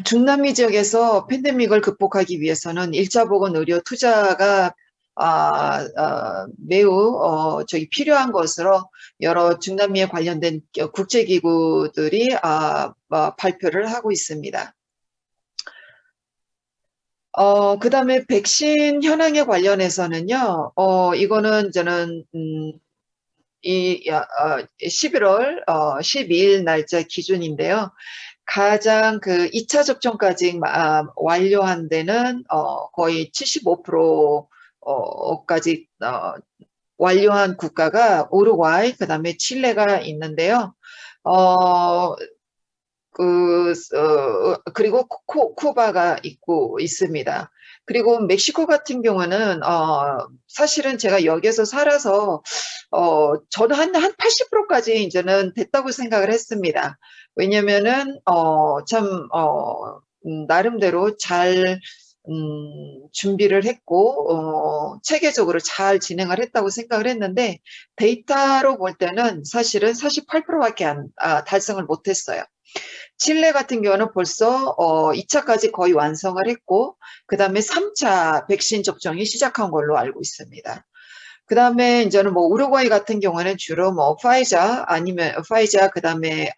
중남미 지역에서 팬데믹을 극복하기 위해서는 1차 보건 의료 투자가 매우 필요한 것으로 여러 중남미에 관련된 국제기구들이 발표를 하고 있습니다. 그 다음에 백신 현황에 관련해서는요, 이거는 저는 11월 12일 날짜 기준인데요. 가장 그 2차 접종까지 완료한 데는 거의 75%까지 완료한 국가가 우루과이, 그 다음에 칠레가 있는데요. 그리고 쿠바가 있습니다. 그리고 멕시코 같은 경우는 사실은 제가 여기에서 살아서 저는 한 80%까지 이제는 됐다고 생각을 했습니다. 왜냐면은 나름대로 잘 준비를 했고 체계적으로 잘 진행을 했다고 생각을 했는데 데이터로 볼 때는 사실은 48%밖에 달성을 못했어요. 칠레 같은 경우는 벌써 2차까지 거의 완성을 했고 그 다음에 3차 백신 접종이 시작한 걸로 알고 있습니다. 그 다음에 이제는 뭐 우루과이 같은 경우는 주로 뭐 파이자 그 다음에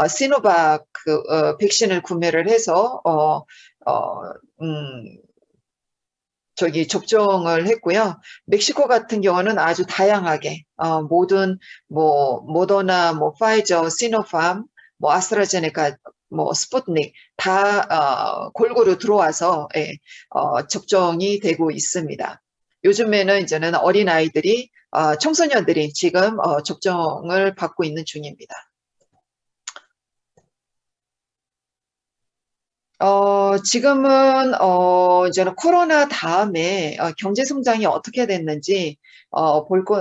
시노박 백신을 구매를 해서 접종을 했고요. 멕시코 같은 경우는 아주 다양하게 모든 뭐 모더나, 뭐 파이저, 시노팜, 뭐 아스트라제네카, 뭐 스푸트닉 다 골고루 들어와서 접종이 되고 있습니다. 요즘에는 이제는 어린아이들이 청소년들이 지금 접종을 받고 있는 중입니다. 지금은 이제는 코로나 다음에 경제 성장이 어떻게 됐는지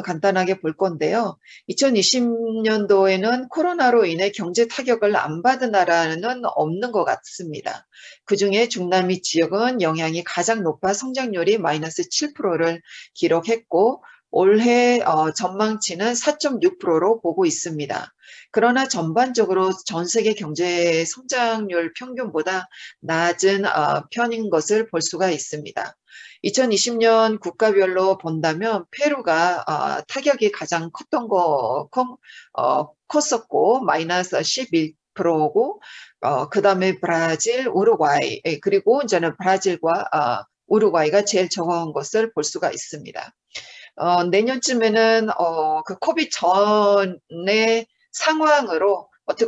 간단하게 볼 건데요. 2020년도에는 코로나로 인해 경제 타격을 안 받은 나라는 없는 것 같습니다. 그중에 중남미 지역은 영향이 가장 높아 성장률이 마이너스 7%를 기록했고 올해 전망치는 4.6%로 보고 있습니다. 그러나 전반적으로 전 세계 경제 성장률 평균보다 낮은 편인 것을 볼 수가 있습니다. 2020년 국가별로 본다면 페루가 타격이 가장 컸었고 마이너스 11%고 그 다음에 브라질, 우루과이 그리고 이제는 브라질과 우루과이가 제일 적은 것을 볼 수가 있습니다. 내년쯤에는 그 코비드 전의 상황으로 어떻게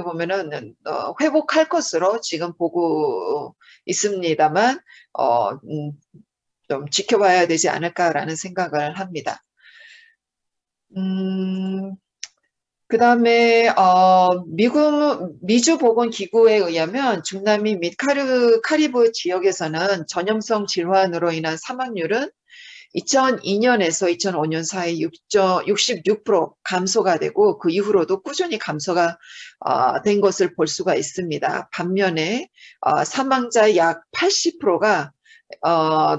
보면은 회복할 것으로 지금 보고 있습니다만 좀 지켜봐야 되지 않을까라는 생각을 합니다. 그 다음에 미주보건기구에 의하면 중남미 및 카리브 지역에서는 전염성 질환으로 인한 사망률은 2002년에서 2005년 사이 66% 감소가 되고 그 이후로도 꾸준히 감소가 된 것을 볼 수가 있습니다. 반면에 사망자의 약 80%가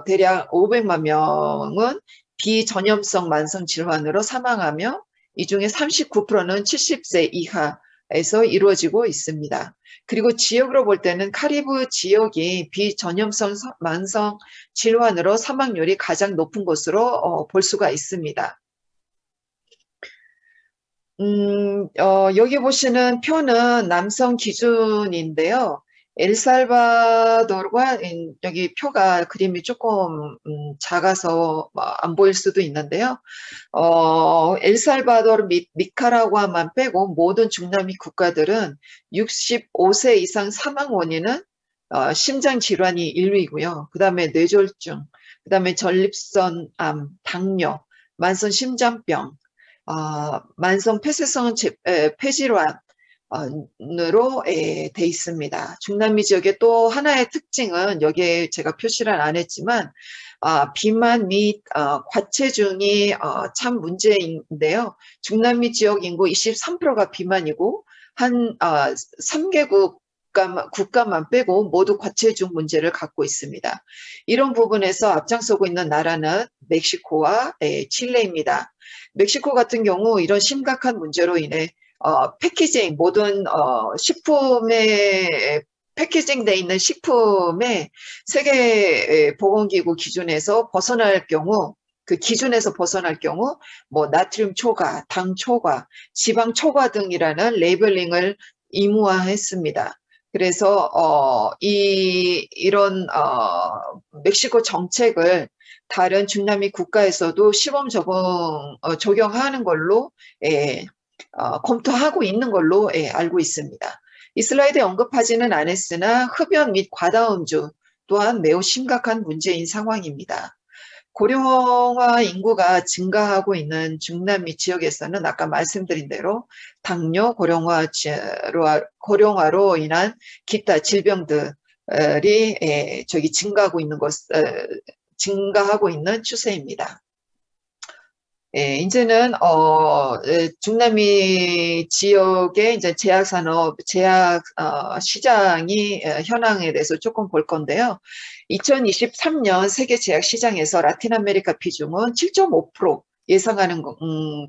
대략 500만 명은 비전염성 만성 질환으로 사망하며 이 중에 39%는 70세 이하에서 이루어지고 있습니다. 그리고 지역으로 볼 때는 카리브 지역이 비전염성 만성 질환으로 사망률이 가장 높은 곳으로 볼 수가 있습니다. 여기 보시는 표는 남성 기준인데요. 엘살바도르가 여기 표가 그림이 조금 작아서 안 보일 수도 있는데요. 엘살바도르 및 니카라과만 빼고 모든 중남미 국가들은 65세 이상 사망 원인은 심장 질환이 1위고요. 그 다음에 뇌졸중, 그 다음에 전립선암, 당뇨, 만성 심장병, 만성 폐쇄성 폐질환, 으로 돼 있습니다. 중남미 지역의 또 하나의 특징은 여기에 제가 표시를 안 했지만 비만 및 과체중이 참 문제인데요. 중남미 지역 인구 23%가 비만이고 한 3개국 국가만 빼고 모두 과체중 문제를 갖고 있습니다. 이런 부분에서 앞장서고 있는 나라는 멕시코와 칠레입니다. 멕시코 같은 경우 이런 심각한 문제로 인해 패키징, 모든 식품에 패키징돼 있는 식품에 세계보건기구 기준에서 벗어날 경우, 그 기준에서 벗어날 경우 뭐 나트륨 초과, 당 초과, 지방 초과 등이라는 레이블링을 의무화했습니다. 그래서 이런 멕시코 정책을 다른 중남미 국가에서도 시범 적용하는 걸로 검토하고 있는 걸로 알고 있습니다. 이 슬라이드에 언급하지는 않았으나 흡연 및 과다음주 또한 매우 심각한 문제인 상황입니다. 고령화 인구가 증가하고 있는 중남미 지역에서는 아까 말씀드린 대로 당뇨, 고령화로 인한 기타 질병들이 증가하고 있는 추세입니다. 이제는 중남미 지역의 이제 제약 시장이 현황에 대해서 조금 볼 건데요. 2023년 세계 제약 시장에서 라틴 아메리카 비중은 7.5% 예상하는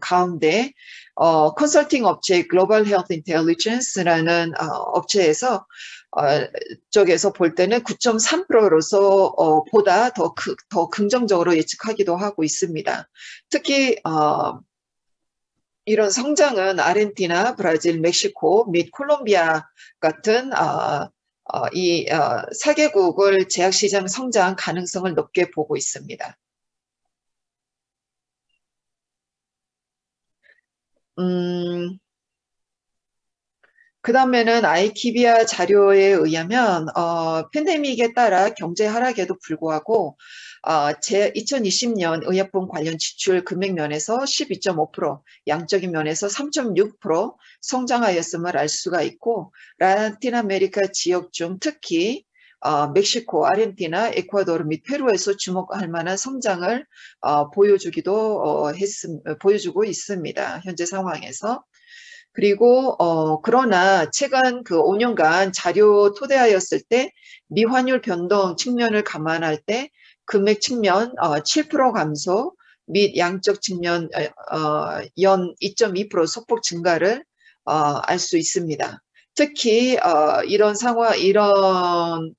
가운데 컨설팅 업체 글로벌 헬스 인텔리전스라는 업체에서 쪽에서 볼 때는 9.3%로서 보다 더 긍정적으로 예측하기도 하고 있습니다. 특히 이런 성장은 아르헨티나, 브라질, 멕시코 및 콜롬비아 같은 이 4개국을 제약시장 성장 가능성을 높게 보고 있습니다. 그 다음에는 아이키비아 자료에 의하면 팬데믹에 따라 경제 하락에도 불구하고 2020년 의약품 관련 지출 금액 면에서 12.5%, 양적인 면에서 3.6% 성장하였음을 알 수가 있고 라틴 아메리카 지역 중 특히 멕시코, 아르헨티나, 에콰도르 및 페루에서 주목할 만한 성장을 보여주고 있습니다. 현재 상황에서. 그리고 그러나 최근 그 5년간 자료 토대하였을 때 미환율 변동 측면을 감안할 때 금액 측면 7% 감소, 및 양적 측면 연 2.2% 소폭 증가를 알 수 있습니다. 특히 이런 상황, 이런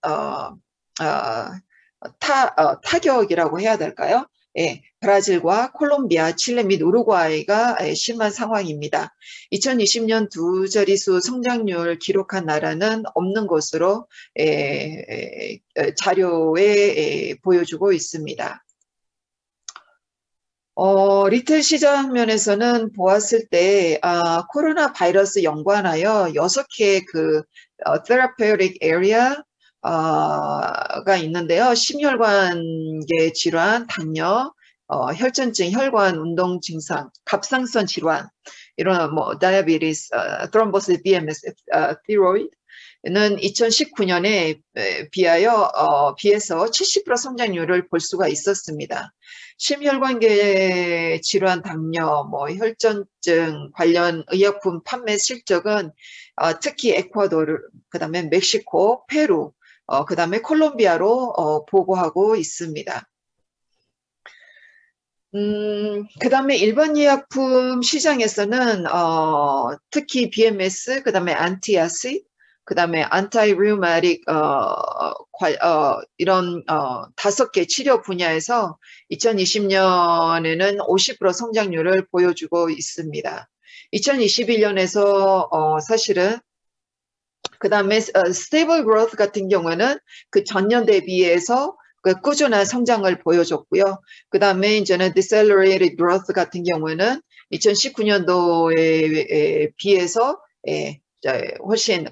타격이라고 해야 될까요? 예, 브라질과 콜롬비아, 칠레 및 우루과이가 심한 상황입니다. 2020년 두 자릿수 성장률 기록한 나라는 없는 것으로 자료에 보여주고 있습니다. 리테일 시장 면에서는 보았을 때 코로나 바이러스 연관하여 6개 그 therapeutic area 가 있는데요. 심혈관계 질환, 당뇨, 혈전증, 혈관 운동 증상, 갑상선 질환, 이런 뭐 diabetes, thrombosis, BMS, thyroid는 2019년에 비해서 70% 성장률을 볼 수가 있었습니다. 심혈관계 질환, 당뇨, 뭐 혈전증 관련 의약품 판매 실적은 특히 에콰도르, 그다음에 멕시코, 페루, 그다음에 콜롬비아로 보고하고 있습니다. 그다음에 일반 의약품 시장에서는 특히 BMS, 그다음에 안티아시드, 그다음에 안타이루마틱 이런 5개 치료 분야에서 2020년에는 50% 성장률을 보여주고 있습니다. 2021년에서 사실은 그다음에 스테이블 그로스 같은 경우는 그 전년 대비해서 그 꾸준한 성장을 보여줬고요. 그다음에 이제는 decelerated growth 같은 경우는 2019년도에 비해서 훨씬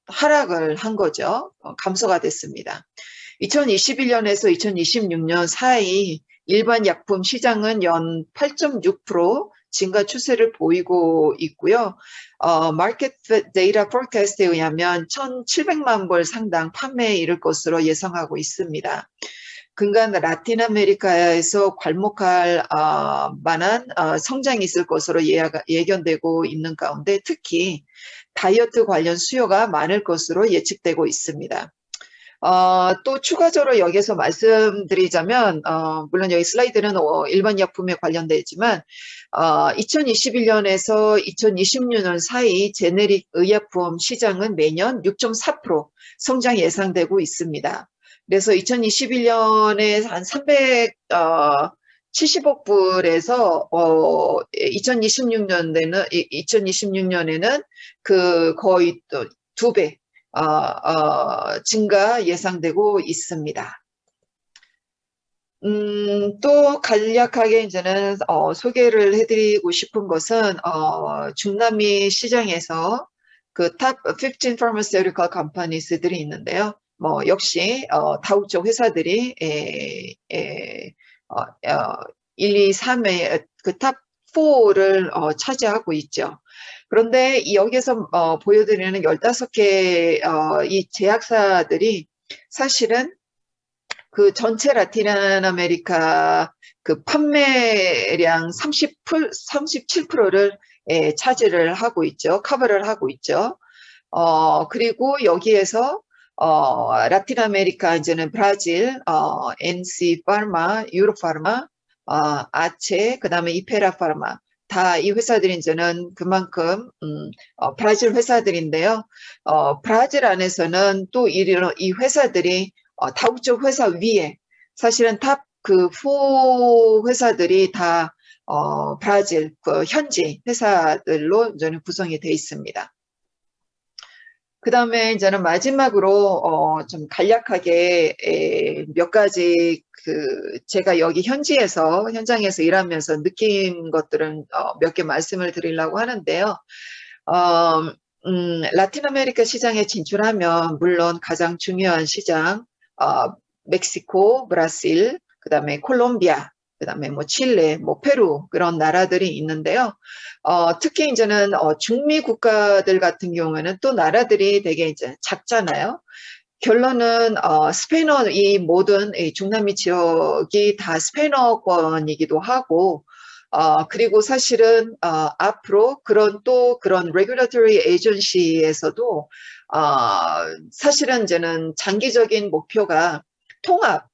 하락을 한 거죠. 감소가 됐습니다. 2021년에서 2026년 사이 일반 약품 시장은 연 8.6% 증가 추세를 보이고 있고요. 마켓 데이터 포캐스트에 의하면 1,700만 벌 상당 판매에 이를 것으로 예상하고 있습니다. 근간 라틴 아메리카에서 괄목할 만한 성장이 있을 것으로 예견되고 있는 가운데 특히 다이어트 관련 수요가 많을 것으로 예측되고 있습니다. 또 추가적으로 여기서 말씀드리자면 물론 여기 슬라이드는 일반 약품에 관련되지만 2021년에서 2026년 사이 제네릭 의약품 시장은 매년 6.4% 성장 예상되고 있습니다. 그래서 2021년에 한 370억 불에서 2026년에는 그 거의 또 2배 증가 예상되고 있습니다. 또 간략하게 이제는 소개를 해드리고 싶은 것은 중남미 시장에서 그 탑 15 pharmaceutical companies들이 있는데요. 뭐 역시 다우 쪽 회사들이 1, 2, 3의 그 탑 4를 차지하고 있죠. 그런데 여기서 보여드리는 15개 이 제약사들이 사실은 그 전체 라틴 아메리카 그 판매량 37%를 차지를 하고 있죠. 커버를 하고 있죠. 그리고 여기에서 라틴 아메리카 이제는 브라질, NC 파르마, 유로 파르마, 아체, 그다음에 이페라 파르마 다 이 회사들이 이제는 그만큼 브라질 회사들인데요. 브라질 안에서는 또 이 회사들이 다국 쪽 회사 위에 사실은 탑 그 4 회사들이 다 브라질 그 현지 회사들로 저는 구성이 되어 있습니다. 그 다음에 이제는 마지막으로 좀 간략하게 몇 가지 그 제가 여기 현장에서 일하면서 느낀 것들은 몇 개 말씀을 드리려고 하는데요. 라틴 아메리카 시장에 진출하면 물론 가장 중요한 시장 멕시코, 브라질, 그 다음에 콜롬비아, 그 다음에 뭐 칠레, 뭐 페루 그런 나라들이 있는데요. 특히 이제는 중미 국가들 같은 경우에는 또 나라들이 되게 이제 작잖아요. 결론은 스페인어 이 모든 이 중남미 지역이 다 스페인어권이기도 하고 그리고 사실은 앞으로 그런 regulatory agency에서도 사실은 이제는 장기적인 목표가 통합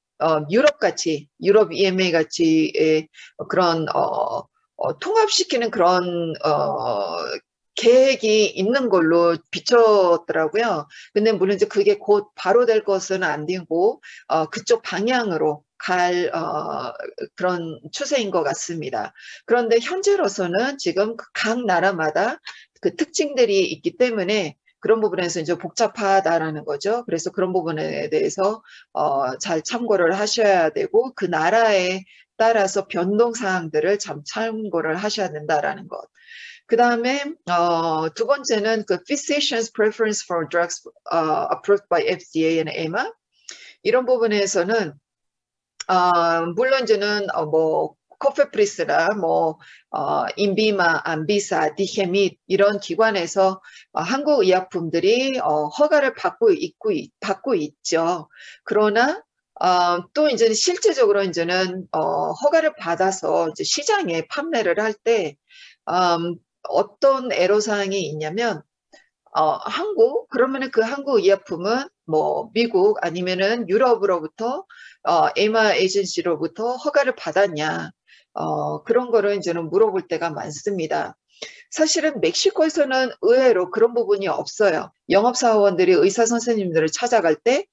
유럽 EMA 같이 그런 통합시키는 그런 계획이 있는 걸로 비쳤더라고요. 근데 물론 이제 그게 곧 바로 될 것은 안 되고 그쪽 방향으로 갈 그런 추세인 것 같습니다. 그런데 현재로서는 지금 각 나라마다 그 특징들이 있기 때문에 그런 부분에서 이제 복잡하다라는 거죠. 그래서 그런 부분에 대해서 잘 참고를 하셔야 되고 그 나라에 따라서 변동 사항들을 참 참고를 하셔야 된다라는 것. 그 다음에 두 번째는 그 Physicians Preference for Drugs approved by FDA and EMA 이런 부분에서는 물론 이제는 뭐 코페프리스나 뭐 인비마, 안비사, 디케밋 이런 기관에서 한국 의약품들이 허가를 받고 있죠. 그러나 또 이제는 실제적으로 이제는 허가를 받아서 이제 시장에 판매를 할 때 어떤 애로사항이 있냐면 한국 그러면은 그 한국 의약품은 뭐 미국 아니면은 유럽으로부터 에마 에이전시로부터 허가를 받았냐 그런 거를 이제는 물어볼 때가 많습니다. 사실은 멕시코에서는 의외로 그런 부분이 없어요. 영업사원들이 의사 선생님들을 찾아갈 때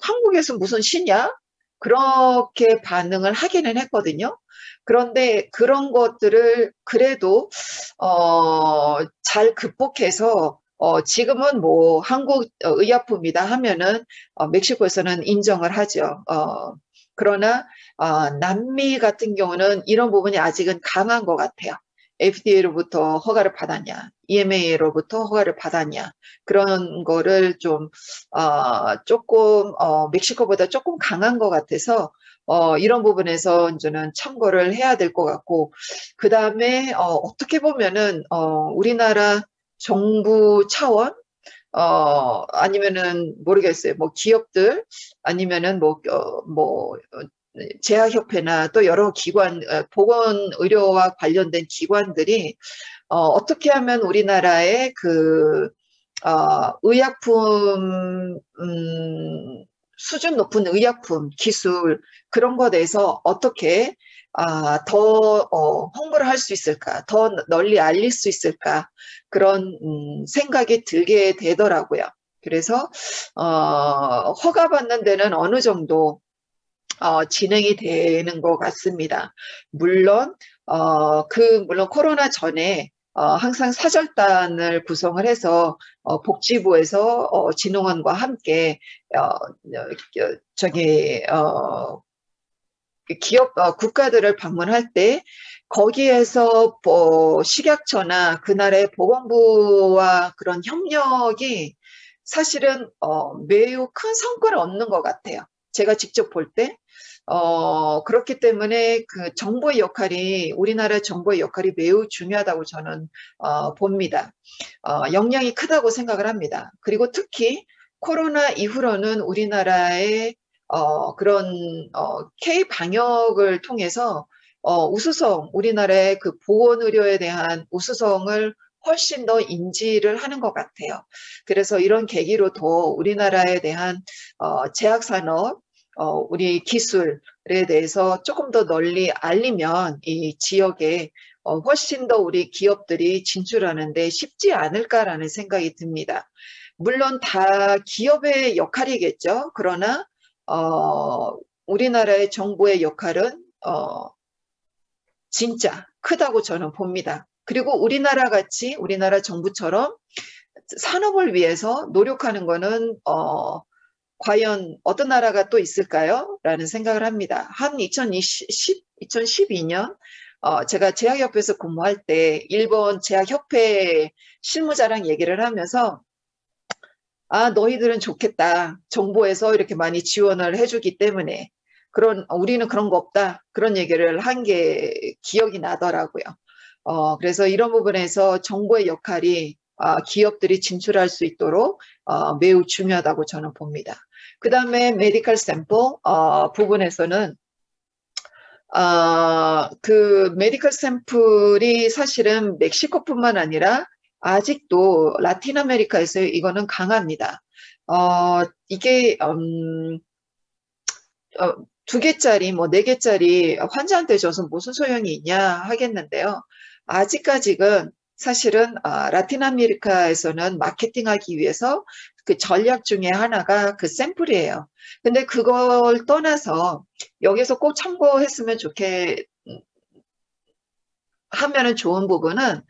한국에서 무슨 시냐? 그렇게 반응을 하기는 했거든요. 그런데 그런 것들을 그래도 잘 극복해서 지금은 뭐 한국 의약품이다 하면은 멕시코에서는 인정을 하죠. 그러나 남미 같은 경우는 이런 부분이 아직은 강한 것 같아요. FDA로부터 허가를 받았냐, EMA로부터 허가를 받았냐 그런 거를 좀 조금 멕시코보다 조금 강한 것 같아서 이런 부분에서 이제는 참고를 해야 될 것 같고 그 다음에 어떻게 보면은 우리나라 정부 차원 아니면은 모르겠어요. 뭐 기업들 아니면은 제약협회나 또 여러 기관, 보건의료와 관련된 기관들이 어떻게 하면 우리나라의 그 의약품 수준 높은 의약품 기술 그런 것에 대해서 어떻게 더 홍보를 할 수 있을까, 더 널리 알릴 수 있을까 그런 생각이 들게 되더라고요. 그래서 허가받는 데는 어느 정도 진행이 되는 것 같습니다. 물론 물론 코로나 전에 항상 사절단을 구성을 해서 복지부에서 진흥원과 함께 기업 국가들을 방문할 때 거기에서 식약처나 그날의 보건부와 그런 협력이 사실은 매우 큰 성과를 얻는 것 같아요. 제가 직접 볼 때 그렇기 때문에 그 정부의 역할이 우리나라 정부의 역할이 매우 중요하다고 저는 봅니다. 역량이 크다고 생각을 합니다. 그리고 특히 코로나 이후로는 우리나라의 그런 K 방역을 통해서 우수성 우리나라의 그 보건의료에 대한 우수성을 훨씬 더 인지를 하는 것 같아요. 그래서 이런 계기로 더 우리나라에 대한 제약산업 우리 기술에 대해서 조금 더 널리 알리면 이 지역에 훨씬 더 우리 기업들이 진출하는데 쉽지 않을까라는 생각이 듭니다. 물론 다 기업의 역할이겠죠. 그러나 우리나라의 정부의 역할은 진짜 크다고 저는 봅니다. 그리고 우리나라 같이 우리나라 정부처럼 산업을 위해서 노력하는 거는 과연 어떤 나라가 또 있을까요? 라는 생각을 합니다. 한 2012년 제가 제약협회에서 근무할 때 일본 제약협회 실무자랑 얘기를 하면서 너희들은 좋겠다. 정부에서 이렇게 많이 지원을 해주기 때문에 우리는 그런 거 없다. 그런 얘기를 한 게 기억이 나더라고요. 그래서 이런 부분에서 정부의 역할이 기업들이 진출할 수 있도록 매우 중요하다고 저는 봅니다. 그 다음에 메디컬 샘플 부분에서는 그 메디컬 샘플이 사실은 멕시코뿐만 아니라 아직도 라틴 아메리카에서 이거는 강합니다. 이게 2개짜리, 뭐 4개짜리 환자한테 줘서 무슨 소용이 있냐 하겠는데요. 아직까지는 사실은 라틴 아메리카에서는 마케팅하기 위해서 그 전략 중에 하나가 그 샘플이에요. 근데 그걸 떠나서 여기서 꼭 참고했으면 하면은 좋은 부분은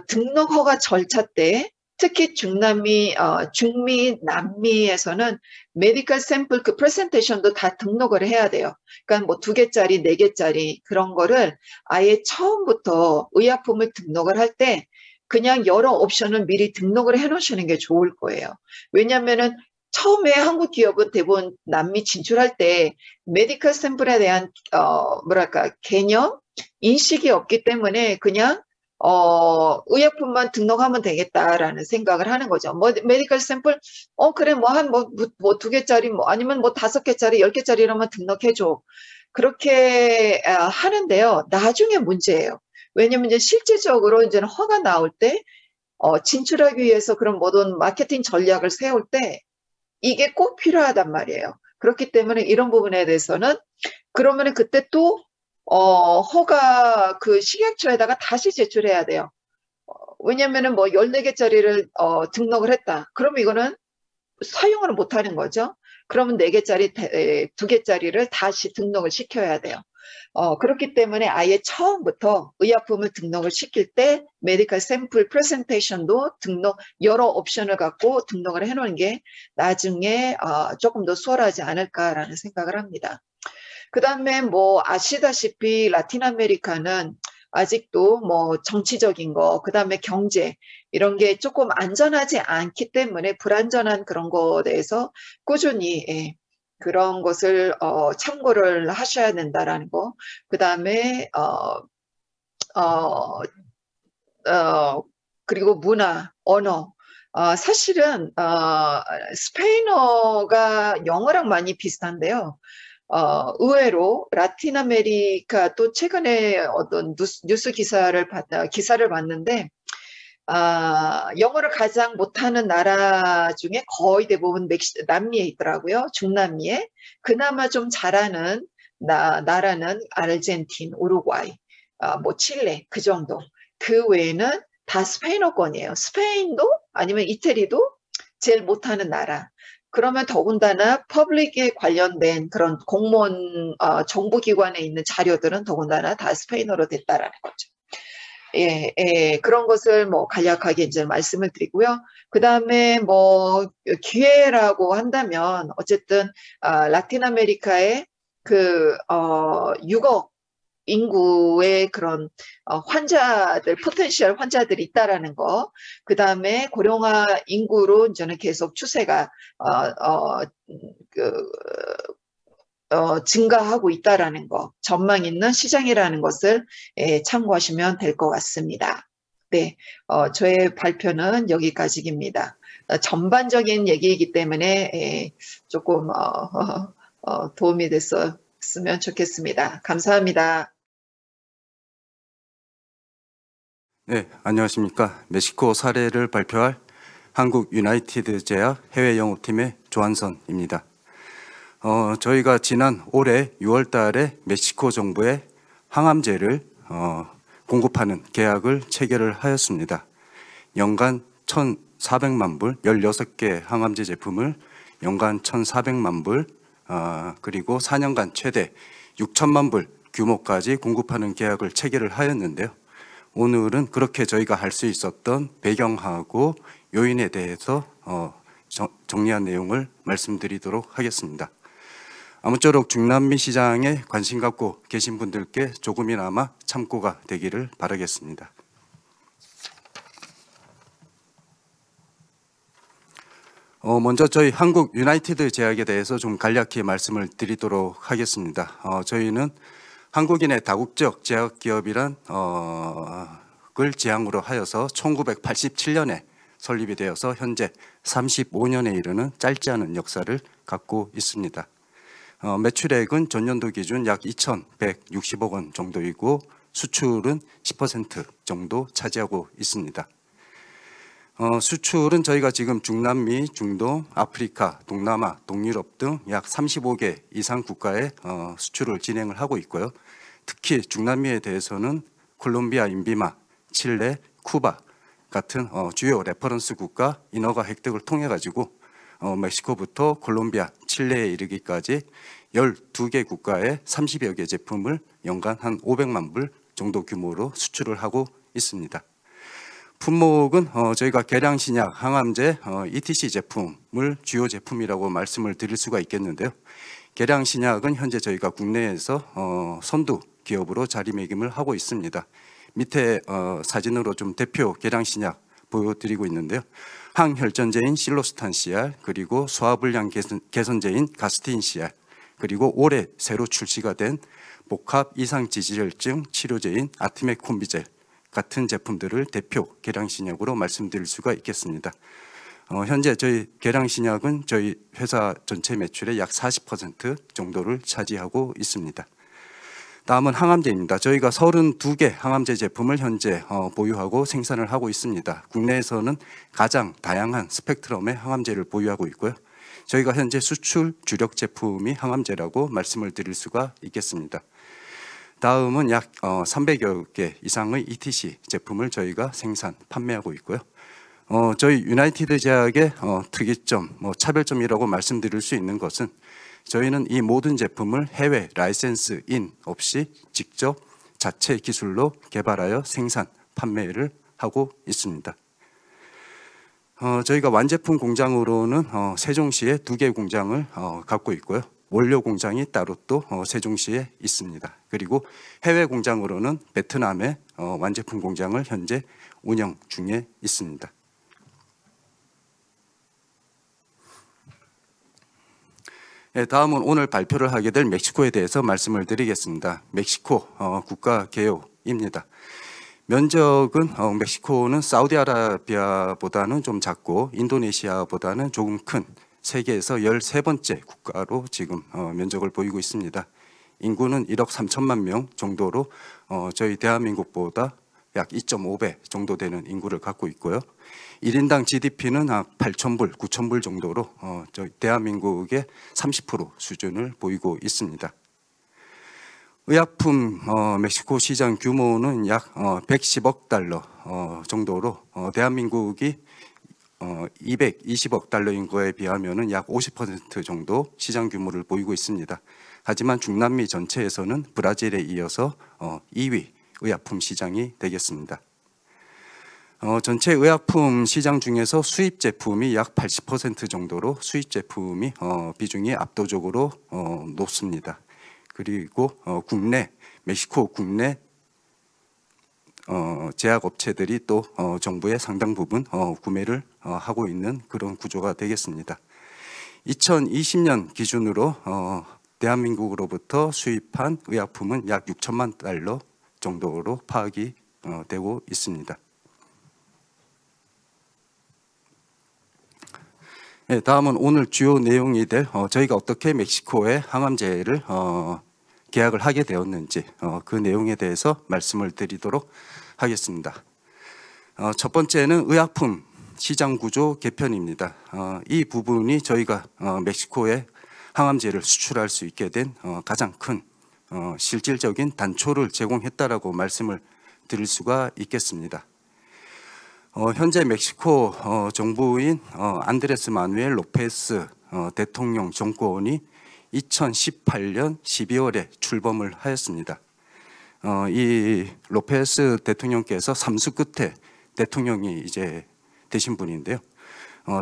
등록 허가 절차 때 특히 중미, 남미에서는 메디컬 샘플 그 프레젠테이션도 다 등록을 해야 돼요. 그러니까 뭐 2개짜리, 4개짜리 그런 거를 아예 처음부터 의약품을 등록을 할 때 그냥 여러 옵션을 미리 등록을 해 놓으시는 게 좋을 거예요. 왜냐면은 처음에 한국 기업은 대부분 남미 진출할 때 메디컬 샘플에 대한 개념, 인식이 없기 때문에 그냥 의약품만 등록하면 되겠다라는 생각을 하는 거죠. 뭐, 메디컬 샘플, 그래, 뭐, 2개짜리, 뭐, 아니면 뭐, 5개짜리, 10개짜리로만 등록해줘. 그렇게 하는데요. 나중에 문제예요. 왜냐면 이제 실질적으로 이제는 허가 나올 때, 진출하기 위해서 그런 모든 마케팅 전략을 세울 때, 이게 꼭 필요하단 말이에요. 그렇기 때문에 이런 부분에 대해서는, 그러면은 그때 또 허가 그 식약처에다가 다시 제출해야 돼요. 왜냐면은 뭐 14개짜리를 등록을 했다. 그럼 이거는 사용을 못 하는 거죠. 그러면 4개짜리, 2개짜리를 다시 등록을 시켜야 돼요. 그렇기 때문에 아예 처음부터 의약품을 등록을 시킬 때 메디컬 샘플 프레젠테이션도 여러 옵션을 갖고 등록을 해놓은 게 나중에 조금 더 수월하지 않을까라는 생각을 합니다. 그 다음에 뭐 아시다시피 라틴 아메리카는 아직도 뭐 정치적인 거, 그 다음에 경제 이런 게 조금 안전하지 않기 때문에 불안전한 그런 거에 대해서 꾸준히 그런 것을 참고를 하셔야 된다라는 거. 그 다음에 그리고 문화, 언어. 사실은 스페인어가 영어랑 많이 비슷한데요. 의외로 라틴 아메리카 또 최근에 어떤 뉴스 기사를 봤는데 영어를 가장 못하는 나라 중에 거의 대부분 남미에 있더라고요. 중남미에. 그나마 좀 잘하는 나라는 아르헨티나, 우루과이, 뭐 칠레 그 정도. 그 외에는 다 스페인어권이에요. 스페인도 아니면 이태리도 제일 못하는 나라. 그러면 더군다나 퍼블릭에 관련된 그런 공무원 정부기관에 있는 자료들은 더군다나 다 스페인어로 됐다라는 거죠. 그런 것을 뭐 간략하게 이제 말씀을 드리고요. 그 다음에 뭐 기회라고 한다면 어쨌든 라틴 아메리카의 그 6억 인구의 그런 포텐셜 환자들이 있다라는 거, 그 다음에 고령화 인구로 이제는 계속 추세가 증가하고 있다라는 거, 전망 있는 시장이라는 것을 참고하시면 될 것 같습니다. 네, 저의 발표는 여기까지입니다. 전반적인 얘기이기 때문에 조금 도움이 됐으면 좋겠습니다. 감사합니다. 네, 안녕하십니까. 멕시코 사례를 발표할 한국 유나이티드 제약 해외 영업팀의 조한선입니다. 저희가 지난 올해 6월 달에 멕시코 정부에 항암제를 공급하는 계약을 체결을 하였습니다. 연간 1,400만 불, 16개 항암제 제품을 연간 1,400만 불, 그리고 4년간 최대 6천만 불 규모까지 공급하는 계약을 체결을 하였는데요. 오늘은 그렇게 저희가 할 수 있었던 배경하고 요인에 대해서 정리한 내용을 말씀드리도록 하겠습니다. 아무쪼록 중남미 시장에 관심 갖고 계신 분들께 조금이나마 참고가 되기를 바라겠습니다. 먼저 저희 한국 유나이티드 제약에 대해서 좀 간략히 말씀을 드리도록 하겠습니다. 저희는 한국인의 다국적 제약 기업이란 을 지향으로 하여서 1987년에 설립이 되어서 현재 35년에 이르는 짧지 않은 역사를 갖고 있습니다. 매출액은 전년도 기준 약 2,160억 원 정도이고 수출은 10% 정도 차지하고 있습니다. 수출은 저희가 지금 중남미, 중동, 아프리카, 동남아, 동유럽 등 약 35개 이상 국가에 수출을 진행을 하고 있고요. 특히 중남미에 대해서는 콜롬비아, 인비마, 칠레, 쿠바 같은 주요 레퍼런스 국가 인허가 획득을 통해 가지고 멕시코부터 콜롬비아, 칠레에 이르기까지 12개 국가에 30여 개 제품을 연간 한 500만 불 정도 규모로 수출을 하고 있습니다. 품목은 저희가 계량신약, 항암제, ETC 제품을 주요 제품이라고 말씀을 드릴 수가 있겠는데요. 계량신약은 현재 저희가 국내에서 선두 기업으로 자리매김을 하고 있습니다. 밑에 사진으로 좀 대표 계량신약 보여드리고 있는데요. 항혈전제인 실로스탄 CR, 그리고 소화불량 개선제인 가스테인 CR, 그리고 올해 새로 출시가 된 복합 이상지질증 치료제인 아티메콤비젤 같은 제품들을 대표 계량신약으로 말씀드릴 수가 있겠습니다. 현재 저희 계량신약은 저희 회사 전체 매출의 약 40% 정도를 차지하고 있습니다. 다음은 항암제입니다. 저희가 32개 항암제 제품을 현재 보유하고 생산을 하고 있습니다. 국내에서는 가장 다양한 스펙트럼의 항암제를 보유하고 있고요. 저희가 현재 수출 주력 제품이 항암제라고 말씀을 드릴 수가 있겠습니다. 다음은 약 300여 개 이상의 ETC 제품을 저희가 생산, 판매하고 있고요. 저희 유나이티드 제약의 특이점, 차별점이라고 말씀드릴 수 있는 것은 저희는 이 모든 제품을 해외 라이센스인 없이 직접 자체 기술로 개발하여 생산, 판매를 하고 있습니다. 저희가 완제품 공장으로는 세종시에 2개 공장을 갖고 있고요. 원료 공장이 따로 또 세종시에 있습니다. 그리고 해외 공장으로는 베트남의 완제품 공장을 현재 운영 중에 있습니다. 네, 다음은 오늘 발표를 하게 될 멕시코에 대해서 말씀을 드리겠습니다. 멕시코 국가 개요입니다. 면적은 멕시코는 사우디아라비아보다는 좀 작고 인도네시아보다는 조금 큰 세계에서 13번째 국가로 지금 면적을 보이고 있습니다. 인구는 1억 3천만 명 정도로 저희 대한민국보다 약 2.5배 정도 되는 인구를 갖고 있고요. 1인당 GDP는 8,000불, 9,000불 정도로 저희 대한민국의 30% 수준을 보이고 있습니다. 의약품 멕시코 시장 규모는 약 110억 달러 정도로 대한민국이 220억 달러인 거에 비하면 약 50% 정도 시장 규모를 보이고 있습니다. 하지만 중남미 전체에서는 브라질에 이어서 2위 의약품 시장이 되겠습니다. 전체 의약품 시장 중에서 수입 제품이 약 80% 정도로 수입 제품이 비중이 압도적으로 높습니다. 그리고 멕시코 국내 제약업체들이 또 정부의 상당 부분 구매를 하고 있는 그런 구조가 되겠습니다. 2020년 기준으로 대한민국으로부터 수입한 의약품은 약 6천만 달러 정도로 파악이 되고 있습니다. 네, 다음은 오늘 주요 내용이 될 저희가 어떻게 멕시코에 항암제를 계약을 하게 되었는지 그 내용에 대해서 말씀을 드리도록 하겠습니다. 첫 번째는 의약품 시장 구조 개편입니다. 이 부분이 저희가 멕시코에 항암제를 수출할 수 있게 된 가장 큰 실질적인 단초를 제공했다라고 말씀을 드릴 수가 있겠습니다. 현재 멕시코 정부인 안드레스 마누엘 로페스 대통령 정권이 2018년 12월에 출범을 하였습니다. 이 로페스 대통령께서 3수 끝에 대통령이 이제 되신 분인데요.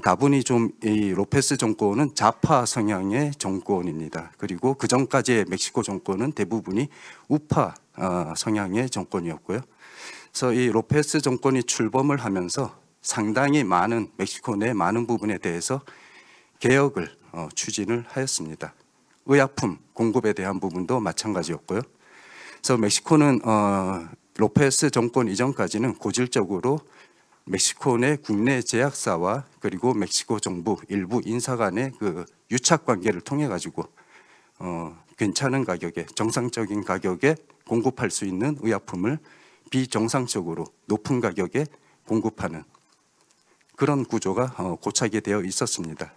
다분히 좀 이 로페스 정권은 좌파 성향의 정권입니다. 그리고 그 전까지의 멕시코 정권은 대부분이 우파 성향의 정권이었고요. 그래서 이 로페스 정권이 출범을 하면서 상당히 많은 멕시코 내 많은 부분에 대해서 개혁을 추진을 하였습니다. 의약품 공급에 대한 부분도 마찬가지였고요. 그래서 멕시코는 로페스 정권 이전까지는 고질적으로 멕시코 내 국내 제약사와 그리고 멕시코 정부 일부 인사 간의 그 유착 관계를 통해 가지고 괜찮은 가격에 정상적인 가격에 공급할 수 있는 의약품을 비정상적으로 높은 가격에 공급하는 그런 구조가 고착이 되어 있었습니다.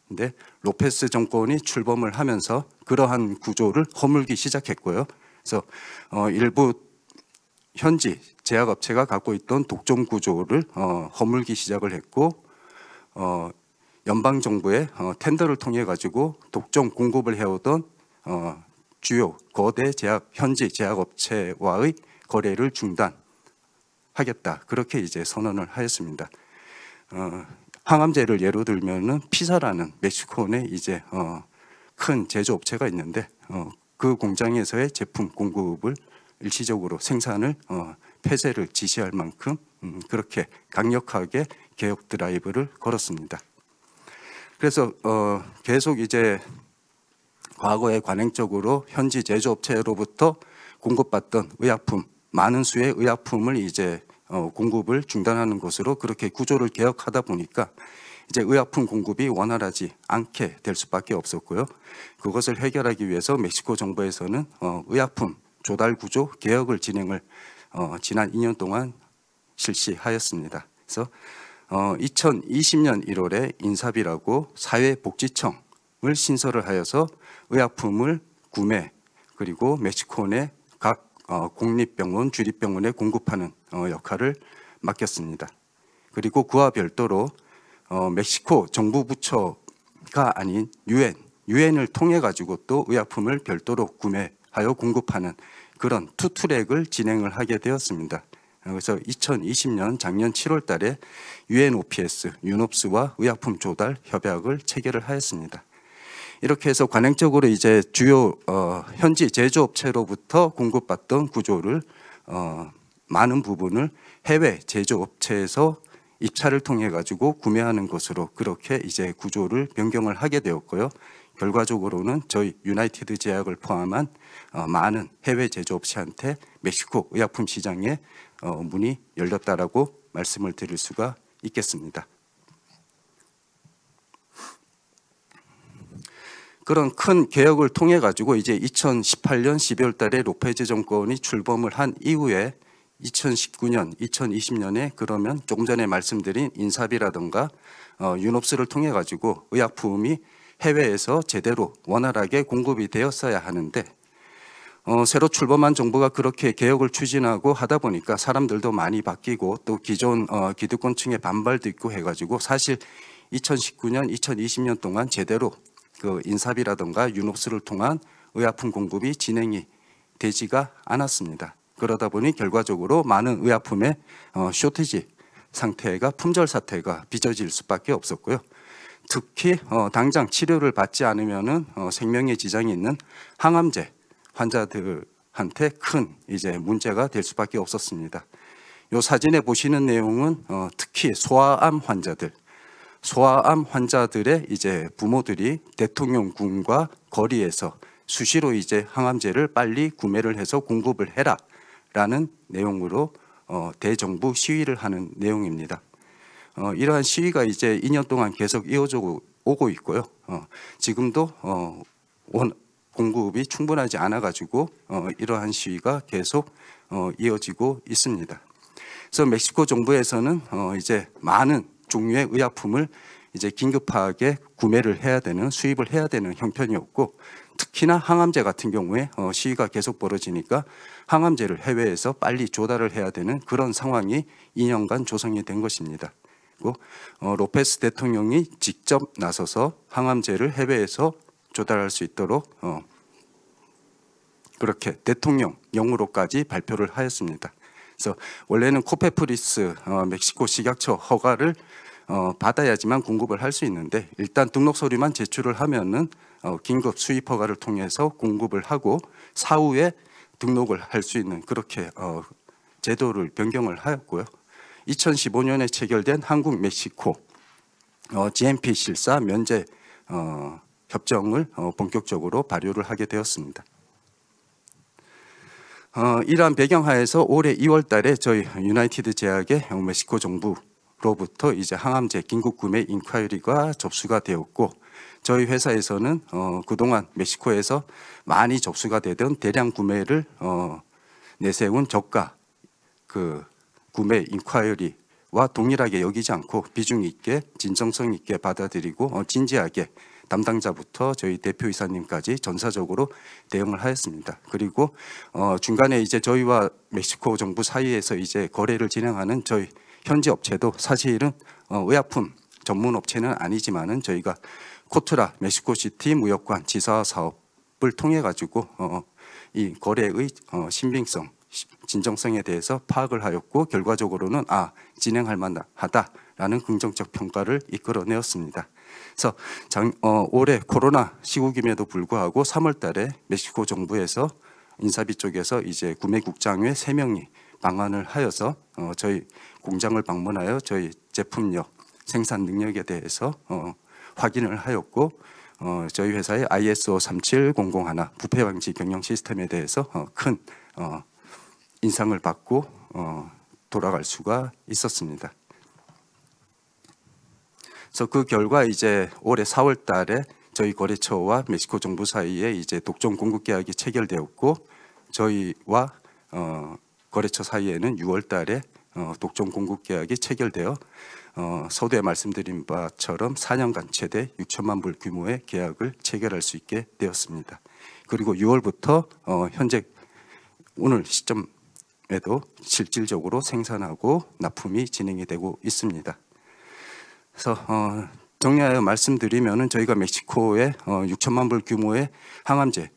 근데 로페스 정권이 출범을 하면서 그러한 구조를 허물기 시작했고요. 그래서 일부 현지 제약업체가 갖고 있던 독점 구조를 허물기 시작을 했고, 연방 정부의 텐더를 통해 가지고 독점 공급을 해오던 주요 거대 현지 제약업체와의 거래를 중단하겠다, 그렇게 이제 선언을 하였습니다. 항암제를 예로 들면은 피사라는 멕시코 내 이제 큰 제조업체가 있는데 그 공장에서의 제품 공급을 일시적으로 생산을 폐쇄를 지시할 만큼 그렇게 강력하게 개혁 드라이브를 걸었습니다. 그래서 계속 이제 과거에 관행적으로 현지 제조업체로부터 공급받던 의약품, 많은 수의 의약품을 이제 공급을 중단하는 것으로 그렇게 구조를 개혁하다 보니까 이제 의약품 공급이 원활하지 않게 될 수밖에 없었고요. 그것을 해결하기 위해서 멕시코 정부에서는 의약품 조달 구조 개혁을 진행을 지난 2년 동안 실시하였습니다. 그래서 2020년 1월에 인사비라고 사회복지청을 신설을 하여서 의약품을 구매 그리고 멕시코 내 각 공립병원, 주립병원에 공급하는 역할을 맡겼습니다. 그리고 그와 별도로 멕시코 정부 부처가 아닌 유엔을 통해 가지고 또 의약품을 별도로 구매하여 공급하는 그런 투트랙을 진행을 하게 되었습니다. 그래서 2020년 작년 7월 달에 UNOPS, 유놉스와 의약품 조달 협약을 체결을 하였습니다. 이렇게 해서 관행적으로 이제 주요 현지 제조업체로부터 공급받던 구조를 많은 부분을 해외 제조업체에서 입찰을 통해 가지고 구매하는 것으로 그렇게 이제 구조를 변경을 하게 되었고요. 결과적으로는 저희 유나이티드 제약을 포함한 많은 해외 제조업체한테 멕시코 의약품 시장에 문이 열렸다라고 말씀을 드릴 수가 있겠습니다. 그런 큰 개혁을 통해 가지고 이제 2018년 12월 달에 로페즈 정권이 출범을 한 이후에 2019년, 2020년에 그러면 조금 전에 말씀드린 인사비라든가 유놉스를 통해 가지고 의약품이 해외에서 제대로 원활하게 공급이 되었어야 하는데 새로 출범한 정부가 그렇게 개혁을 추진하고 하다 보니까 사람들도 많이 바뀌고 또 기존 기득권층의 반발도 있고 해가지고 사실 2019년, 2020년 동안 제대로 그 인사비라든가 유놉스를 통한 의약품 공급이 진행이 되지가 않았습니다. 그러다 보니 결과적으로 많은 의약품의 쇼티지 상태가 품절 사태가 빚어질 수밖에 없었고요. 특히 당장 치료를 받지 않으면은 생명에 지장이 있는 항암제 환자들한테 큰 이제 문제가 될 수밖에 없었습니다. 이 사진에 보시는 내용은 특히 소아암 환자들의 이제 부모들이 대통령궁과 거리에서 수시로 이제 항암제를 빨리 구매를 해서 공급을 해라라는 내용으로 대정부 시위를 하는 내용입니다. 이러한 시위가 이제 2년 동안 계속 이어져 오고 있고요. 지금도 공급이 충분하지 않아 가지고 이러한 시위가 계속 이어지고 있습니다. 그래서 멕시코 정부에서는 이제 많은 종류의 의약품을 이제 긴급하게 구매를 해야 되는, 수입을 해야 되는 형편이었고, 특히나 항암제 같은 경우에 시위가 계속 벌어지니까 항암제를 해외에서 빨리 조달을 해야 되는 그런 상황이 2년간 조성이 된 것입니다. 그리고 로페스 대통령이 직접 나서서 항암제를 해외에서 조달할 수 있도록 그렇게 대통령령으로까지 발표를 하였습니다. 그래서 원래는 코페프리스 멕시코 식약처 허가를 받아야지만 공급을 할 수 있는데 일단 등록 서류만 제출을 하면은 긴급 수입 허가를 통해서 공급을 하고 사후에 등록을 할 수 있는 그렇게 제도를 변경을 하였고요. 2015년에 체결된 한국 멕시코 GMP 실사 면제 협정을 본격적으로 발효를 하게 되었습니다. 이러한 배경하에서 올해 2월 달에 저희 유나이티드 제약의 멕시코 정부로부터 이제 항암제 긴급 구매 인콰이리가 접수가 되었고, 저희 회사에서는 그동안 멕시코에서 많이 접수가 되던 대량 구매를 내세운 저가 그 구매 인콰이리와 저희와 동일하게 여기지 않고 비중 있게 진정성 있게 받아들이고 진지하게 담당자부터 저희 대표이사님까지 전사적으로 대응을 하였습니다. 그리고 중간에 이제 저희와 멕시코 정부 사이에서 이제 거래를 진행하는 저희 현지 업체도 사실은 의약품 전문 업체는 아니지만은 저희가 코트라 멕시코시티 무역관 지사 사업을 통해 가지고 이 거래의 신빙성, 진정성에 대해서 파악을 하였고 결과적으로는 진행할 만하다라는 긍정적 평가를 이끌어내었습니다. 그래서 올해 코로나 시국임에도 불구하고 3월 달에 멕시코 정부에서 인사비 쪽에서 이제 구매국장회 3명이 방한을 하여서 저희 공장을 방문하여 저희 제품력, 생산 능력에 대해서 확인을 하였고 저희 회사의 ISO 37001 부패 방지 경영 시스템에 대해서 큰 인상을 받고 돌아갈 수가 있었습니다. 그래서 그 결과 이제 올해 4월 달에 저희 거래처와 멕시코 정부 사이에 이제 독점 공급 계약이 체결되었고 저희와 거래처 사이에는 6월 달에 독점 공급 계약이 체결되어 서두에 말씀드린 바처럼 4년간 최대 6천만 불 규모의 계약을 체결할 수 있게 되었습니다. 그리고 6월부터 현재 오늘 시점에도 실질적으로 생산하고 납품이 진행이 되고 있습니다. 그래서 정리하여 말씀드리면은 저희가 멕시코에 6천만 불 규모의 항암제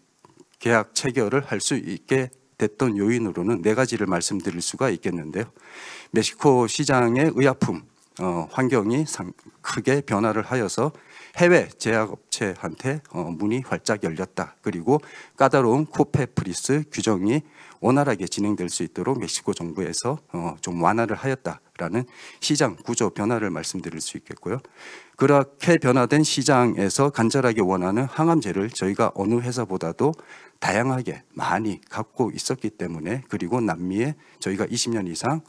계약 체결을 할 수 있게 됐던 요인으로는 4가지를 말씀드릴 수가 있겠는데요. 멕시코 시장의 의약품 환경이 크게 변화를 하여서 해외 제약업체한테 문이 활짝 열렸다. 그리고 까다로운 코페프리스 규정이 원활하게 진행될 수 있도록 멕시코 정부에서 좀 완화를 하였다라는 시장 구조 변화를 말씀드릴 수 있겠고요. 그렇게 변화된 시장에서 간절하게 원하는 항암제를 저희가 어느 회사보다도 다양하게 많이 갖고 있었기 때문에 그리고 남미에 저희가 20년 이상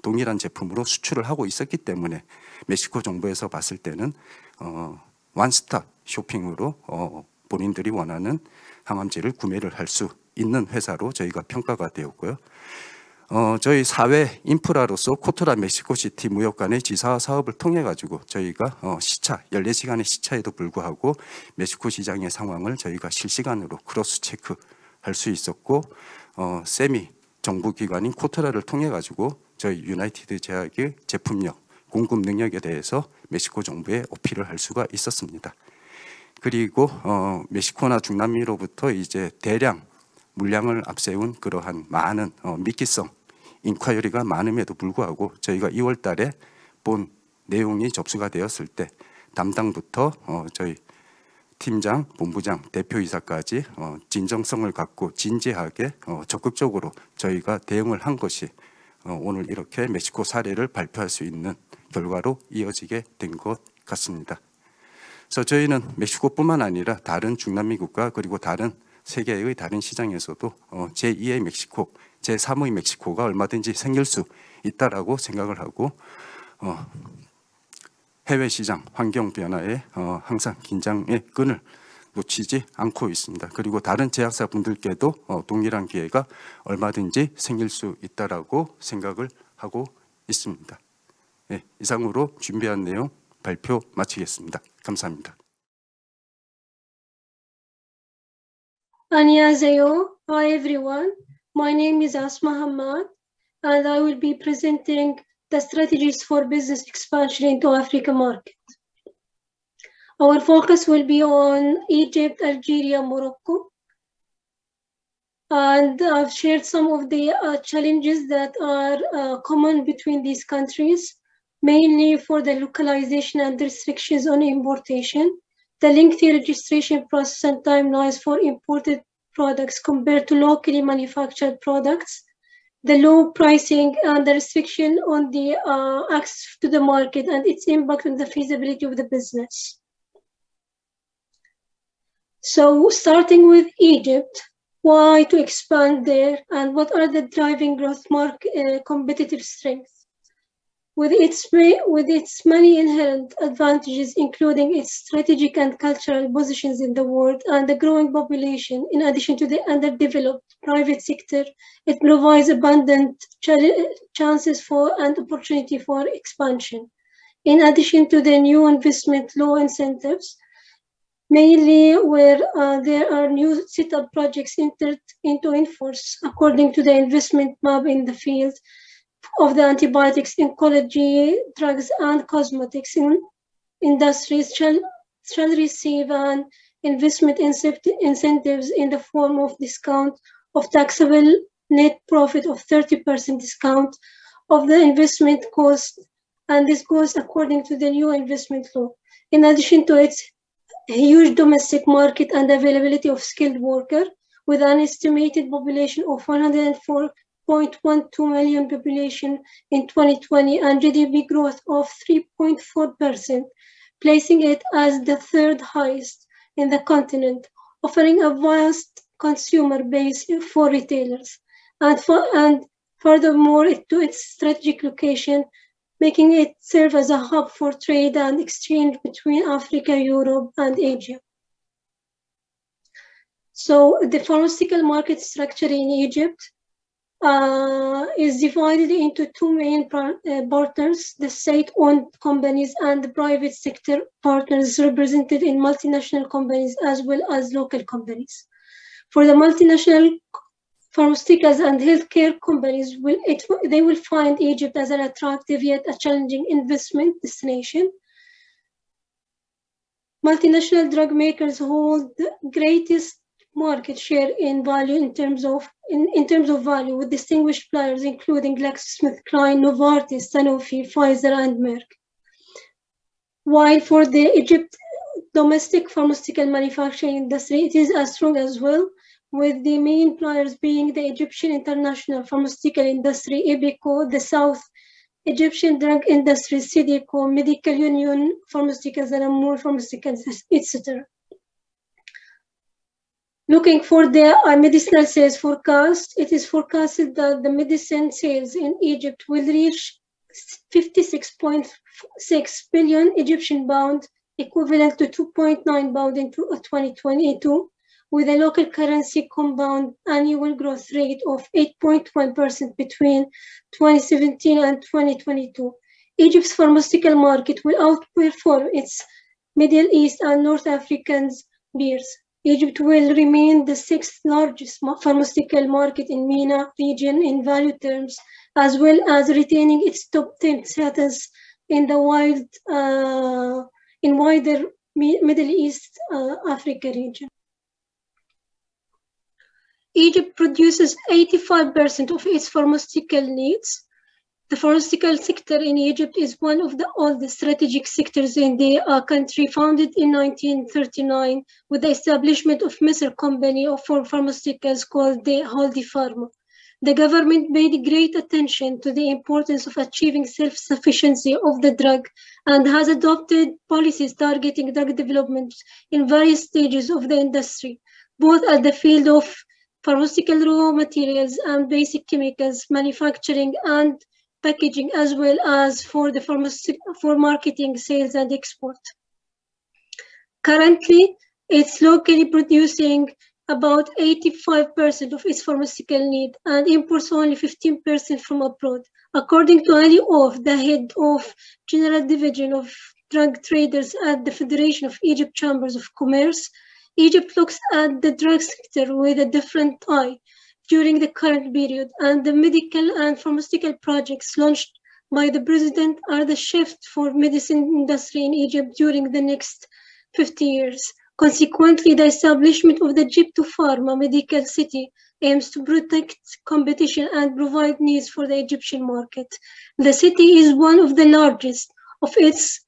동일한 제품으로 수출을 하고 있었기 때문에 멕시코 정부에서 봤을 때는 원스톱 쇼핑으로 본인들이 원하는 항암제를 구매를 할 수 있는 회사로 저희가 평가가 되었고요. 저희 사회 인프라로서 코트라 멕시코시티 무역관의 지사 사업을 통해 가지고 저희가 시차 14시간의 시차에도 불구하고 멕시코 시장의 상황을 저희가 실시간으로 크로스 체크할 수 있었고 세미 정부 기관인 코트라를 통해 가지고 저희 유나이티드 제약의 제품력, 공급 능력에 대해서 멕시코 정부에 어필을 할 수가 있었습니다. 그리고 멕시코나 중남미로부터 이제 대량 물량을 앞세운 그러한 많은 미끼성 인콰이어리가 많음에도 불구하고 저희가 2월 달에 본 내용이 접수가 되었을 때 담당부터 저희 팀장, 본부장, 대표이사까지 진정성을 갖고 진지하게 적극적으로 저희가 대응을 한 것이 오늘 이렇게 멕시코 사례를 발표할 수 있는 결과로 이어지게 된 것 같습니다. 그래서 저희는 멕시코뿐만 아니라 다른 중남미 국가 그리고 다른 세계의 다른 시장에서도 제2의 멕시코, 제3의 멕시코가 얼마든지 생길 수 있다라고 생각을 하고 해외 시장 환경 변화에 항상 긴장의 끈을 놓치지 않고 있습니다. 그리고 다른 제약사 분들께도 동일한 기회가 얼마든지 생길 수 있다라고 생각을 하고 있습니다. 네, 이상으로 준비한 내용 발표 마치겠습니다. 감사합니다. 안녕하세요. Hi everyone. My name is Asma Hamad and I will be presenting the strategies for business expansion into Africa market. Our focus will be on Egypt, Algeria, Morocco. And I've shared some of the challenges that are common between these countries, mainly for the localization and restrictions on importation, the lengthy registration process and timelines for imported products compared to locally manufactured products, the low pricing and the restriction on the access to the market and its impact on the feasibility of the business. So starting with Egypt, why to expand there and what are the driving growth market competitive strengths? With its many inherent advantages, including its strategic and cultural positions in the world and the growing population, in addition to the underdeveloped private sector, it provides abundant chances for and opportunity for expansion. In addition to the new investment law incentives, mainly where there are new setup projects entered into force, according to the investment map in the field of the antibiotics, oncology, drugs, and cosmetics industries shall receive an investment incentives in the form of discount of taxable net profit of 30% discount of the investment cost, and this goes according to the new investment law. In addition to its huge domestic market and availability of skilled workers, with an estimated population of 104.12 million population in 2020 and GDP growth of 3.4%, placing it as the third highest in the continent, offering a vast consumer base for retailers, and furthermore to its strategic location, making it serve as a hub for trade and exchange between Africa, Europe, and Asia. So the pharmaceutical market structure in Egypt is divided into two main partners, the state-owned companies and the private sector partners represented in multinational companies as well as local companies. For the multinational pharmaceuticals and healthcare companies, they will find Egypt as an attractive yet a challenging investment destination. Multinational drug makers hold the greatest market share in value in terms of value, with distinguished players including GlaxoSmithKline, Novartis, Sanofi, Pfizer, and Merck. While for the Egypt domestic pharmaceutical manufacturing industry, it is as strong as well, with the main players being the Egyptian International Pharmaceutical Industry, EBICO, the South Egyptian Drug Industry, SIDECO, Medical Union Pharmaceuticals, and Amur Pharmaceuticals, etc. Looking for the medicinal sales forecast, it is forecasted that the medicine sales in Egypt will reach 56.6 billion Egyptian pound, equivalent to 2.9 pound in 2022, with a local currency compound annual growth rate of 8.1% between 2017 and 2022. Egypt's pharmaceutical market will outperform its Middle East and North African peers. Egypt will remain the sixth largest pharmaceutical market in MENA region in value terms, as well as retaining its top 10 status in the wider Middle East Africa region. Egypt produces 85% of its pharmaceutical needs. The pharmaceutical sector in Egypt is one of the oldest strategic sectors in the country, founded in 1939 with the establishment of Misr Company for Pharmaceuticals called the Haldi Pharma. The government paid great attention to the importance of achieving self-sufficiency of the drug and has adopted policies targeting drug development in various stages of the industry, both at the field of pharmaceutical raw materials and basic chemicals, manufacturing and packaging, as well as for marketing, sales, and export. Currently, it's locally producing about 85% of its pharmaceutical need and imports only 15% from abroad. According to Ali Ouf, the head of General Division of Drug Traders at the Federation of Egypt Chambers of Commerce, Egypt looks at the drug sector with a different eye during the current period, and the medical and pharmaceutical projects launched by the president are the shift for medicine industry in Egypt during the next 50 years. Consequently, the establishment of the Egypto Pharma Medical City aims to protect competition and provide needs for the Egyptian market. The city is one of the largest of its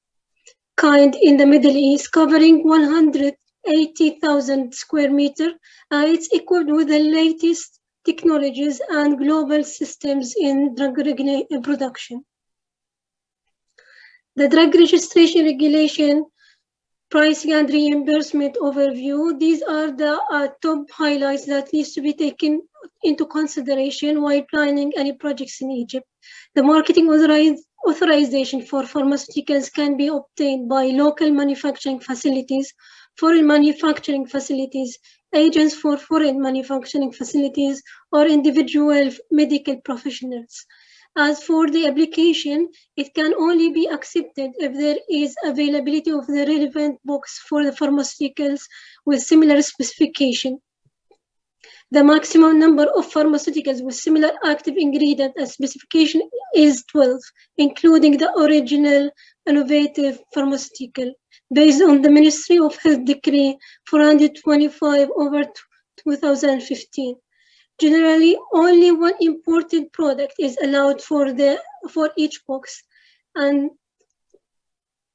kind in the Middle East, covering 180,000 square meters, and it's equipped with the latest technologies and global systems in drug production. The drug registration regulation, pricing and reimbursement overview. These are the top highlights that needs to be taken into consideration while planning any projects in Egypt. The marketing authorization for pharmaceuticals can be obtained by local manufacturing facilities, foreign manufacturing facilities, agents for foreign manufacturing facilities, or individual medical professionals. As for the application, it can only be accepted if there is availability of the relevant box for the pharmaceuticals with similar specification. The maximum number of pharmaceuticals with similar active ingredient and specification is 12, including the original innovative pharmaceutical, based on the Ministry of Health Decree 425/2015. Generally, only one imported product is allowed for each box, and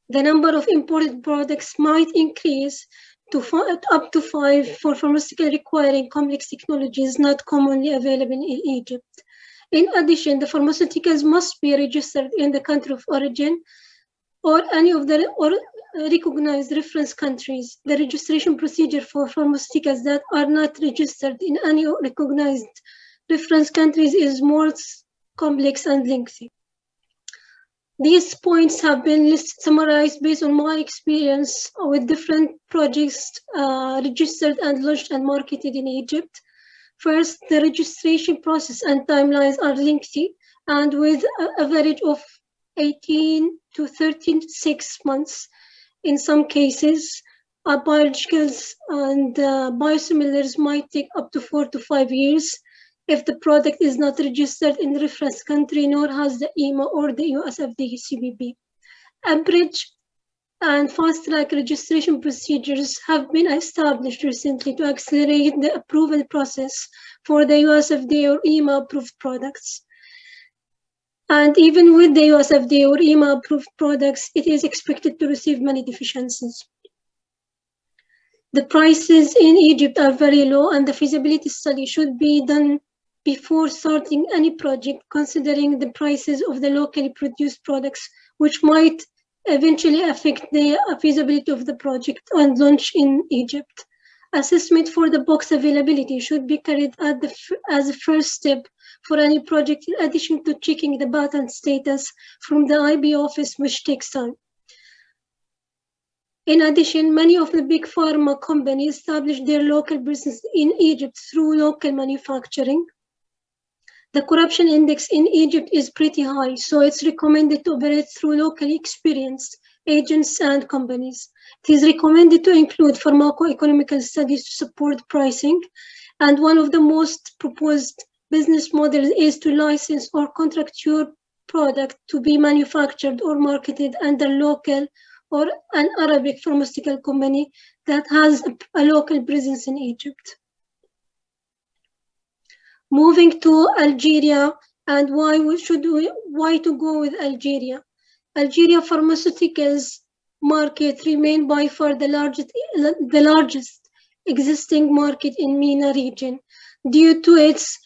the number of imported products might increase to up to 5 for pharmaceuticals requiring complex technologies not commonly available in Egypt. In addition, the pharmaceuticals must be registered in the country of origin or any of the recognized reference countries. The registration procedure for pharmaceuticals that are not registered in any recognized reference countries is more complex and lengthy. These points have been summarized based on my experience with different projects registered and launched and marketed in Egypt. First, the registration process and timelines are lengthy and with an average of 18 to 36 months. In some cases, biologicals and biosimilars might take up to 4 to 5 years if the product is not registered in the reference country nor has the EMA or the US FDA CBP. Abridged and fast-track registration procedures have been established recently to accelerate the approval process for the US FDA or EMA approved products. And even with the US FDA or EMA approved products, it is expected to receive many deficiencies. The prices in Egypt are very low, and the feasibility study should be done before starting any project, considering the prices of the locally produced products, which might eventually affect the feasibility of the project and launch in Egypt. Assessment for the box availability should be carried out as a first step for any project, in addition to checking the patent status from the IB office, which takes time. In addition, many of the big pharma companies establish their local business in Egypt through local manufacturing. The corruption index in Egypt is pretty high, so it's recommended to operate through locally experienced agents and companies. It is recommended to include pharmacoeconomical studies to support pricing, and one of the most proposed business models is to license or contract your product to be manufactured or marketed under local or an Arabic pharmaceutical company that has a local presence in Egypt. Moving to Algeria, and why to go with Algeria? Algeria pharmaceuticals market remain by far the largest existing market in MENA region due to its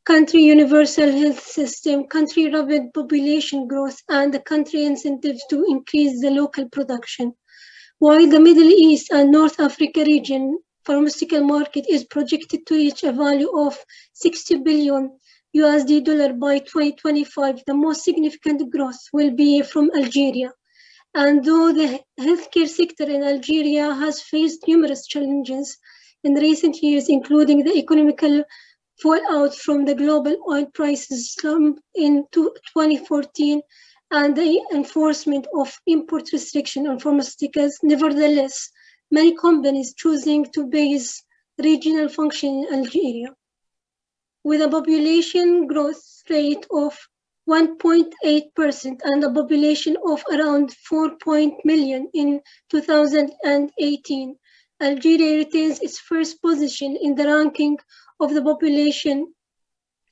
country universal health system, country rapid population growth, and the country incentives to increase the local production. While the Middle East and North Africa region pharmaceutical market is projected to reach a value of $60 billion by 2025, the most significant growth will be from Algeria. And though the healthcare sector in Algeria has faced numerous challenges in recent years, including the economical fallout from the global oil prices slump in 2014 and the enforcement of import restriction on pharmaceuticals, nevertheless, many companies choosing to base regional function in Algeria. With a population growth rate of 1.8% and a population of around 4 million in 2018, Algeria retains its first position in the ranking of the population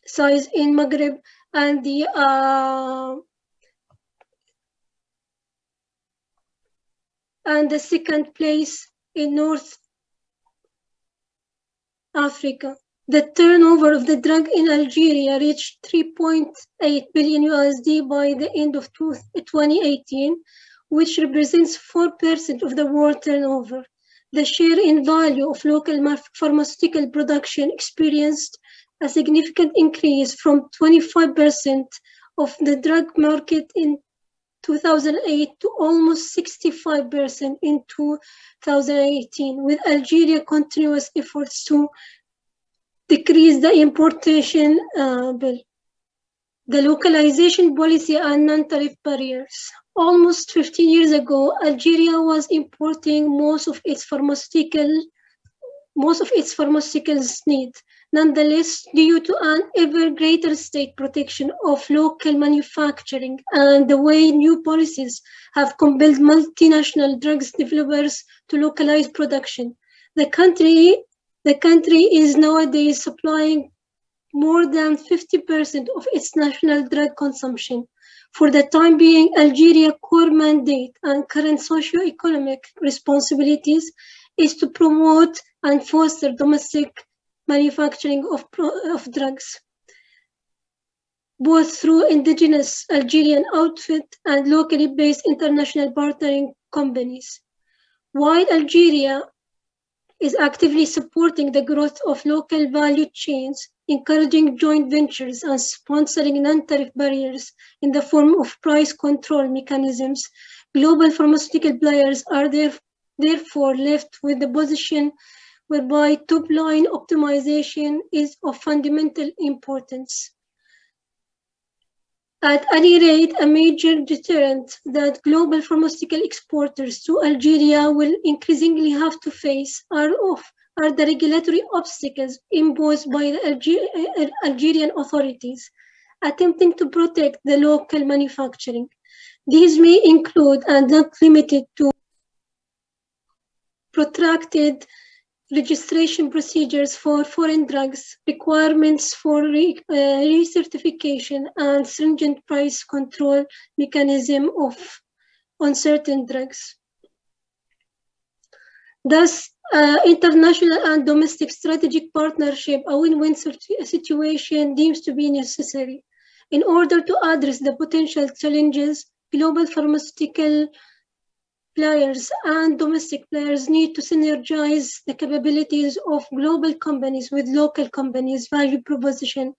size in Maghreb and the second place in North Africa. The turnover of the drug in Algeria reached $3.8 billion by the end of 2018, which represents 4% of the world turnover. The share in value of local pharmaceutical production experienced a significant increase from 25% of the drug market in 2008 to almost 65% in 2018, with Algeria's continuous efforts to decrease the importation bill. The localization policy and non-tariff barriers. Almost 15 years ago, Algeria was importing most of its pharmaceuticals needs. Nonetheless, due to an ever greater state protection of local manufacturing and the way new policies have compelled multinational drugs developers to localize production, the country is nowadays supplying more than 50% of its national drug consumption. For the time being, Algeria's core mandate and current socio-economic responsibilities is to promote and foster domestic manufacturing of drugs, both through indigenous Algerian outfit and locally based international partnering companies. While Algeria is actively supporting the growth of local value chains, encouraging joint ventures and sponsoring non-tariff barriers in the form of price control mechanisms, global pharmaceutical players are therefore left with the position whereby top-line optimization is of fundamental importance. At any rate, a major deterrent that global pharmaceutical exporters to Algeria will increasingly have to face are the regulatory obstacles imposed by the Algerian authorities, attempting to protect the local manufacturing. These may include, and not limited to, protracted registration procedures for foreign drugs, requirements for recertification, and stringent price control mechanism on certain drugs. Thus, international and domestic strategic partnership, a win-win situation, deems to be necessary. In order to address the potential challenges, global pharmaceutical players and domestic players need to synergize the capabilities of global companies with local companies' value proposition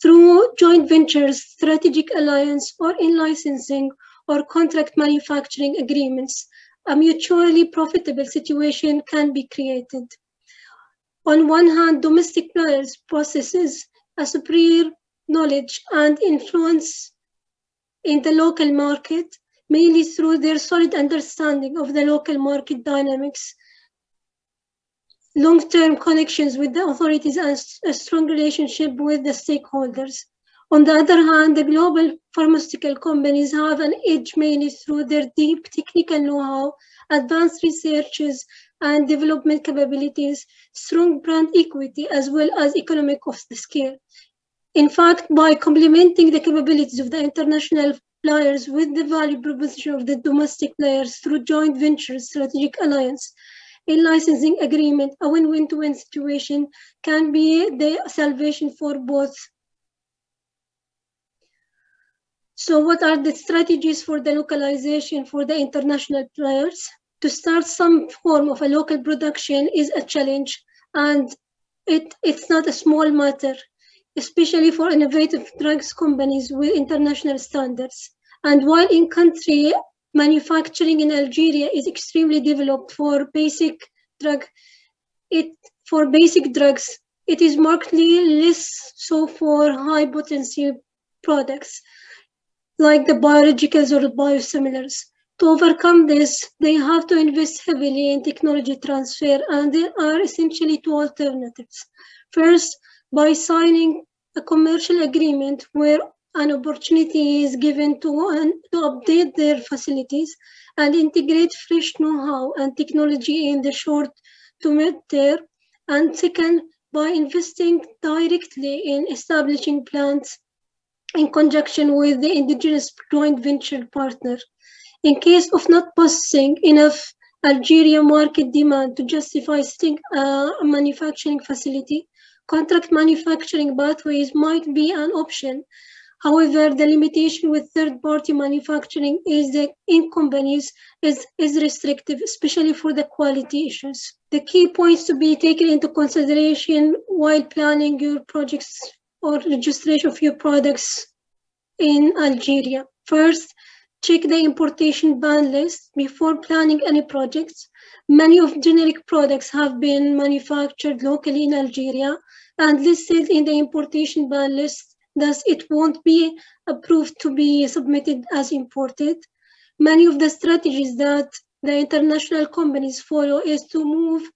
through joint ventures, strategic alliance, or in-licensing or contract manufacturing agreements. A mutually profitable situation can be created. On one hand, domestic players possess a superior knowledge and influence in the local market, mainly through their solid understanding of the local market dynamics, long-term connections with the authorities, and a strong relationship with the stakeholders. On the other hand, the global pharmaceutical companies have an edge mainly through their deep technical know-how, advanced researches and development capabilities, strong brand equity, as well as economic of the scale. In fact, by complementing the capabilities of the international players with the value proposition of the domestic players through joint ventures, strategic alliance, in licensing agreement, a win-win-to-win situation can be the salvation for both. So what are the strategies for the localization for the international players? To start some form of a local production is a challenge, and it's not a small matter, especially for innovative drugs companies with international standards. And while in-country manufacturing in Algeria is extremely developed for basic drugs, it is markedly less so for high-potency products like the biologicals or the biosimilars. To overcome this, they have to invest heavily in technology transfer, and there are essentially two alternatives. First, by signing a commercial agreement where an opportunity is given to update their facilities and integrate fresh know-how and technology in the short to mid-term. And second, by investing directly in establishing plants in conjunction with the indigenous joint venture partner. In case of not possessing enough Algerian market demand to justify setting a manufacturing facility, contract manufacturing pathways might be an option. However, the limitation with third-party manufacturing in companies is restrictive, especially for the quality issues. The key points to be taken into consideration while planning your projects or registration of your products in Algeria. First, check the importation ban list before planning any projects. Many of generic products have been manufactured locally in Algeria and listed in the importation ban list, thus it won't be approved to be submitted as imported. Many of the strategies that the international companies follow is to move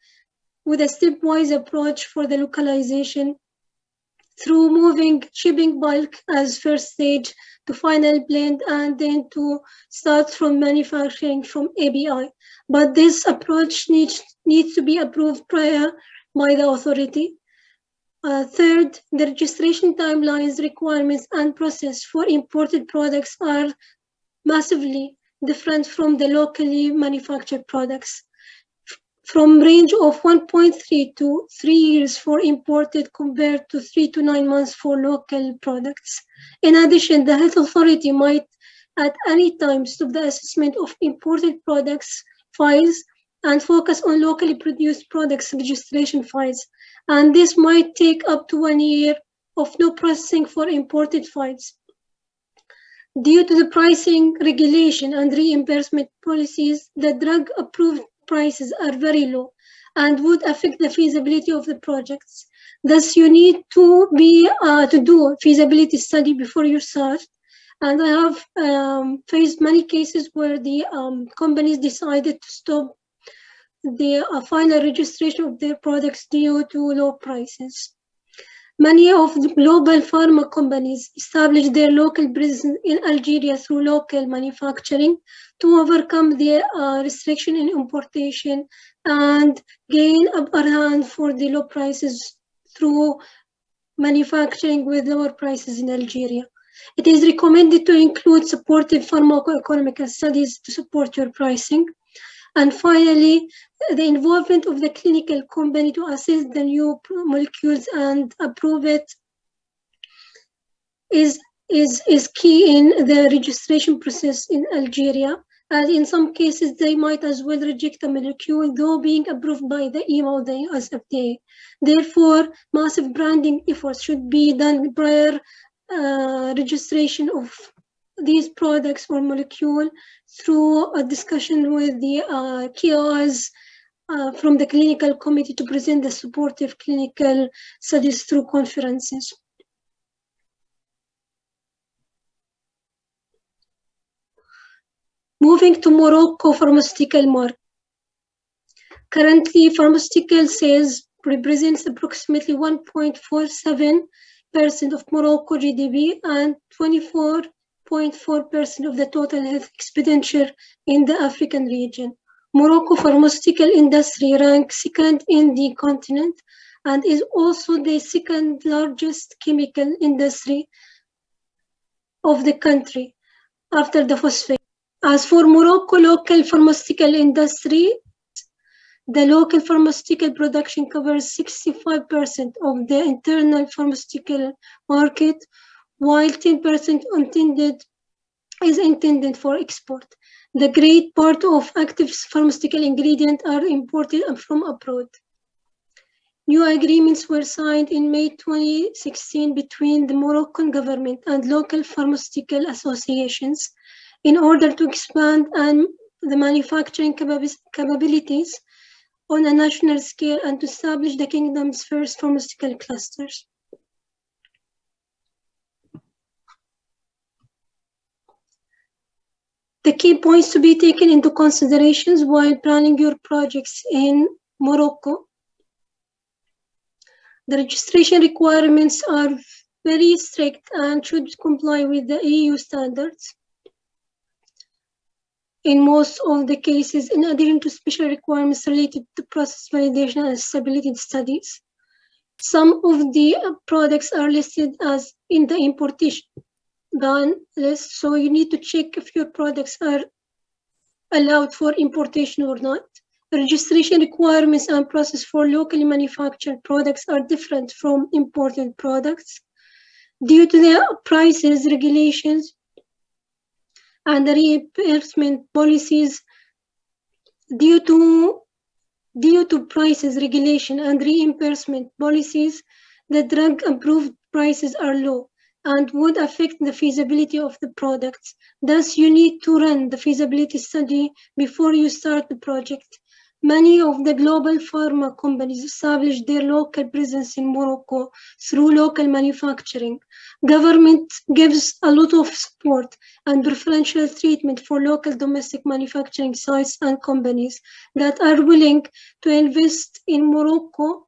with a stepwise approach for the localization through moving shipping bulk as first stage to final blend and then to start from manufacturing from API. But this approach needs to be approved prior by the authority. Third, the registration timelines, requirements, and process for imported products are massively different from the locally manufactured products, from range of 1.3 to 3 years for imported compared to 3 to 9 months for local products. In addition, the health authority might at any time stop the assessment of imported products files and focus on locally produced products registration files. And this might take up to 1 year of no processing for imported files. Due to the pricing regulation and reimbursement policies, the drug-approved prices are very low and would affect the feasibility of the projects. Thus, you need to do a feasibility study before you start. And I have faced many cases where the companies decided to stop the final registration of their products due to low prices. Many of the global pharma companies established their local presence in Algeria through local manufacturing to overcome the restriction in importation and gain upper hand for the low prices through manufacturing with lower prices in Algeria. It is recommended to include supportive pharmacoeconomic studies to support your pricing. And finally, the involvement of the clinical company to assess the new molecules and approve it is key in the registration process in Algeria. And in some cases, they might as well reject a molecule, though being approved by the EMA or the FDA. Therefore, massive branding efforts should be done prior registration of these products or molecule through a discussion with the KOLs from the clinical committee to present the supportive clinical studies through conferences. Moving to Morocco pharmaceutical market. Currently, pharmaceutical sales represents approximately 1.47% of Morocco GDP and 24.4% of the total health expenditure in the African region. Morocco pharmaceutical industry ranks second in the continent and is also the second largest chemical industry of the country after the phosphate. As for Morocco local pharmaceutical industry, the local pharmaceutical production covers 65% of the internal pharmaceutical market, while 10% is intended for export. The great part of active pharmaceutical ingredients are imported from abroad. New agreements were signed in May 2016 between the Moroccan government and local pharmaceutical associations in order to expand the manufacturing capabilities on a national scale and to establish the kingdom's first pharmaceutical clusters. The key points to be taken into considerations while planning your projects in Morocco. The registration requirements are very strict and should comply with the EU standards. In most of the cases, in addition to special requirements related to process validation and stability studies, some of the products are listed as in the importation ban list, so you need to check if your products are allowed for importation or not. Registration requirements and process for locally manufactured products are different from imported products. Due to the prices, regulations, and the reimbursement policies, due to prices, regulation, and reimbursement policies, the drug-approved prices are low. and would affect the feasibility of the products. Thus, you need to run the feasibility study before you start the project. Many of the global pharma companies established their local presence in Morocco through local manufacturing. Government gives a lot of support and preferential treatment for local domestic manufacturing sites and companies that are willing to invest in Morocco.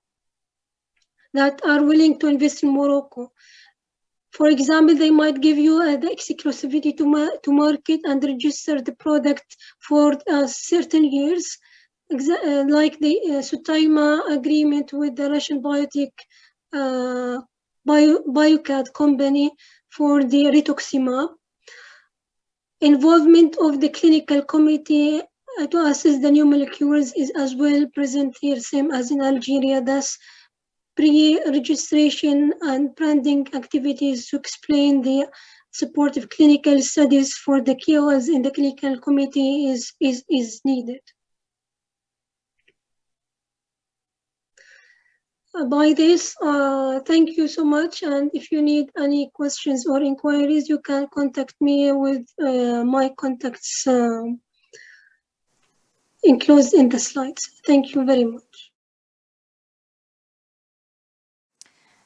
For example, they might give you the exclusivity to market and register the product for certain years, like the Sutaima agreement with the Russian biotech Biocad company for the rituximab. Involvement of the clinical committee to assess the new molecules is as well present here, same as in Algeria. Thus, pre-registration and branding activities to explain the supportive clinical studies for the KOLs in the clinical committee is needed. By this, thank you so much. And if you need any questions or inquiries, you can contact me with my contacts enclosed in the slides. Thank you very much.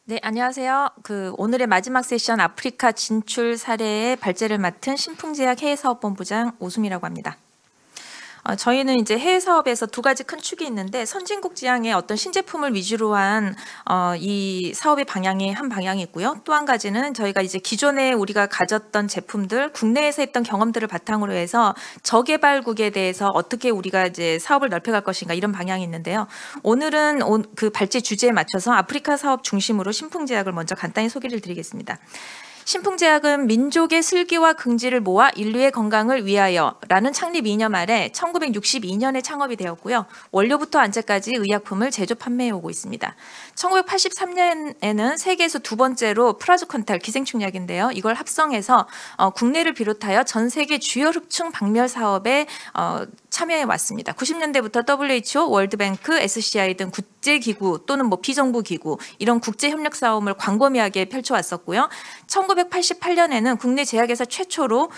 네, 안녕하세요. 오늘의 마지막 세션 아프리카 진출 사례의 발제를 맡은 신풍제약 해외사업본부장 오수미라고 합니다. 저희는 이제 해외 사업에서 두 가지 큰 축이 있는데 선진국 지향의 어떤 신제품을 위주로 한 이 사업의 방향이 한 방향이 있고요. 또 한 가지는 저희가 이제 기존에 우리가 가졌던 제품들, 국내에서 했던 경험들을 바탕으로 해서 저개발국에 대해서 어떻게 우리가 이제 사업을 넓혀갈 것인가 이런 방향이 있는데요. 오늘은 그 발제 주제에 맞춰서 아프리카 사업 중심으로 신풍제약을 먼저 간단히 소개를 드리겠습니다. 신풍제약은 민족의 슬기와 긍지를 모아 인류의 건강을 위하여라는 창립 이념 아래 1962년에 창업이 되었고요. 원료부터 안제까지 의약품을 제조 판매해 오고 있습니다. 1983년에는 세계에서 두 번째로 프라즈컨탈 기생충약인데요. 이걸 합성해서 국내를 비롯하여 전 세계 주요 흡충 박멸 사업에 참여해 왔습니다. 90년대부터 WHO, 월드뱅크, SCI 등 국제기구 또는 비정부 기구 이런 국제 협력 사업을 광범위하게 펼쳐왔었고요. 1988년에는 국내 제약회사 최초로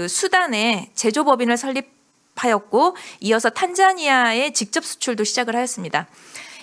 수단에 제조법인을 설립하였고 이어서 탄자니아에 직접 수출도 시작을 하였습니다.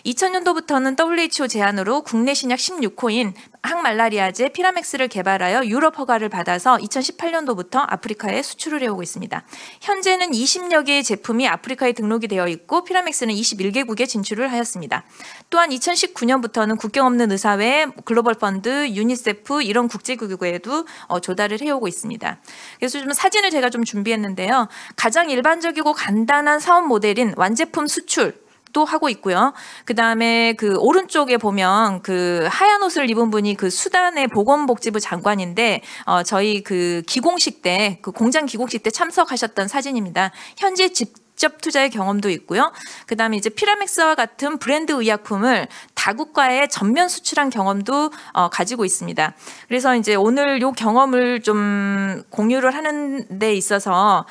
2000년도부터는 WHO 제안으로 국내 신약 16호인 항말라리아제 피라맥스를 개발하여 유럽 허가를 받아서 2018년도부터 아프리카에 수출을 해오고 있습니다. 현재는 20여 개의 제품이 아프리카에 등록이 되어 있고 피라맥스는 21개국에 진출을 하였습니다. 또한 2019년부터는 국경 없는 의사회, 글로벌 펀드, 유니세프 이런 국제기구에도 조달을 해오고 있습니다. 그래서 좀 사진을 제가 좀 준비했는데요. 가장 일반적이고 간단한 사업 모델인 완제품 수출 또 하고 있고요. 그다음에 오른쪽에 보면 하얀 옷을 입은 분이 수단의 보건복지부 장관인데 저희 기공식 때 공장 기공식 때 참석하셨던 사진입니다. 현재 직접 투자의 경험도 있고요. 그다음에 이제 피라맥스와 같은 브랜드 의약품을 다국가에 전면 수출한 경험도 가지고 있습니다. 그래서 이제 오늘 요 경험을 좀 공유를 하는 데 있어서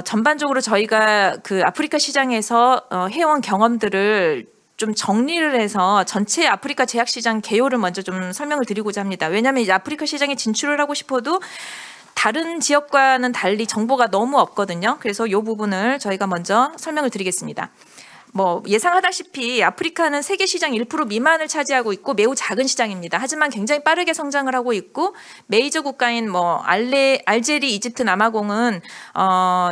전반적으로 저희가 아프리카 시장에서 해온 경험들을 좀 정리를 해서 전체 아프리카 제약 시장 개요를 먼저 좀 설명을 드리고자 합니다. 왜냐하면 이제 아프리카 시장에 진출을 하고 싶어도 다른 지역과는 달리 정보가 너무 없거든요. 그래서 이 부분을 저희가 먼저 설명을 드리겠습니다. 예상하다시피 아프리카는 세계 시장 1% 미만을 차지하고 있고 매우 작은 시장입니다. 하지만 굉장히 빠르게 성장을 하고 있고 메이저 국가인 알제리, 이집트, 남아공은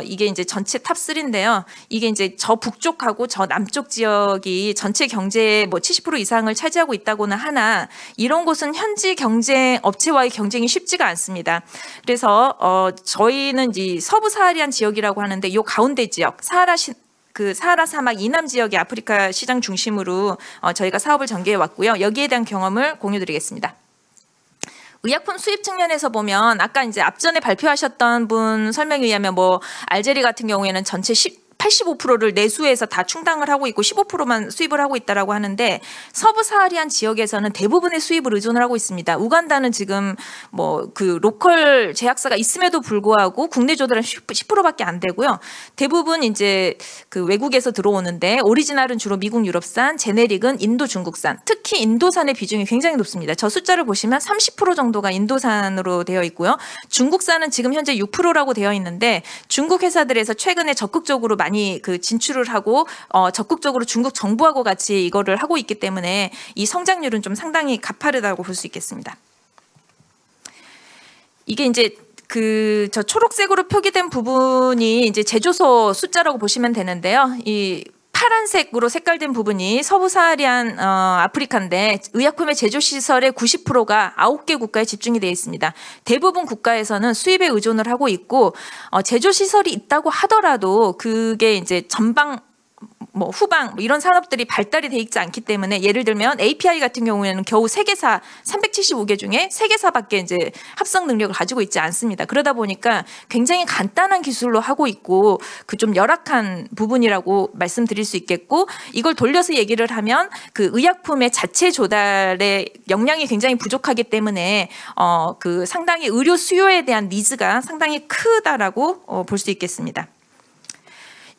이게 이제 전체 탑 3인데요. 이게 이제 저 북쪽하고 저 남쪽 지역이 전체 경제의 70% 이상을 차지하고 있다고는 하나 이런 곳은 현지 경쟁 업체와의 경쟁이 쉽지가 않습니다. 그래서 저희는 이 서부 사하리안 지역이라고 하는데 이 가운데 지역 사하라 사막 이남 지역의 아프리카 시장 중심으로 저희가 사업을 전개해 왔고요. 여기에 대한 경험을 공유드리겠습니다. 의약품 수입 측면에서 보면 아까 이제 앞전에 발표하셨던 분 설명에 의하면 알제리 같은 경우에는 전체 85%를 내수에서 다 충당을 하고 있고 15%만 수입을 하고 있다라고 하는데 서부 사하리안 지역에서는 대부분의 수입을 의존을 하고 있습니다. 우간다는 지금 뭐 그 로컬 제약사가 있음에도 불구하고 국내 조달은 10%밖에 안 되고요. 대부분 이제 그 외국에서 들어오는데 오리지널은 주로 미국, 유럽산, 제네릭은 인도, 중국산. 특히 인도산의 비중이 굉장히 높습니다. 저 숫자를 보시면 30% 정도가 인도산으로 되어 있고요. 중국산은 지금 현재 6%라고 되어 있는데 중국 회사들에서 최근에 적극적으로 많이 그 진출을 하고 적극적으로 중국 정부하고 같이 이거를 하고 있기 때문에 이 성장률은 좀 상당히 가파르다고 볼 수 있겠습니다. 이게 이제 그 저 초록색으로 표기된 부분이 이제 제조소 숫자라고 보시면 되는데요. 이 파란색으로 색깔된 부분이 서부 사하리안 아프리카인데 의약품의 제조 시설의 90%가 9개 국가에 집중이 되어 있습니다. 대부분 국가에서는 수입에 의존을 하고 있고 제조 시설이 있다고 하더라도 그게 이제 전방 뭐 후방 뭐 이런 산업들이 발달이 돼 있지 않기 때문에 예를 들면 API 같은 경우에는 겨우 3개사 375개 중에 3개사밖에 이제 합성 능력을 가지고 있지 않습니다. 그러다 보니까 굉장히 간단한 기술로 하고 있고 그 좀 열악한 부분이라고 말씀드릴 수 있겠고 이걸 돌려서 얘기를 하면 그 의약품의 자체 조달의 역량이 굉장히 부족하기 때문에 그 상당히 의료 수요에 대한 니즈가 상당히 크다라고 볼 수 있겠습니다.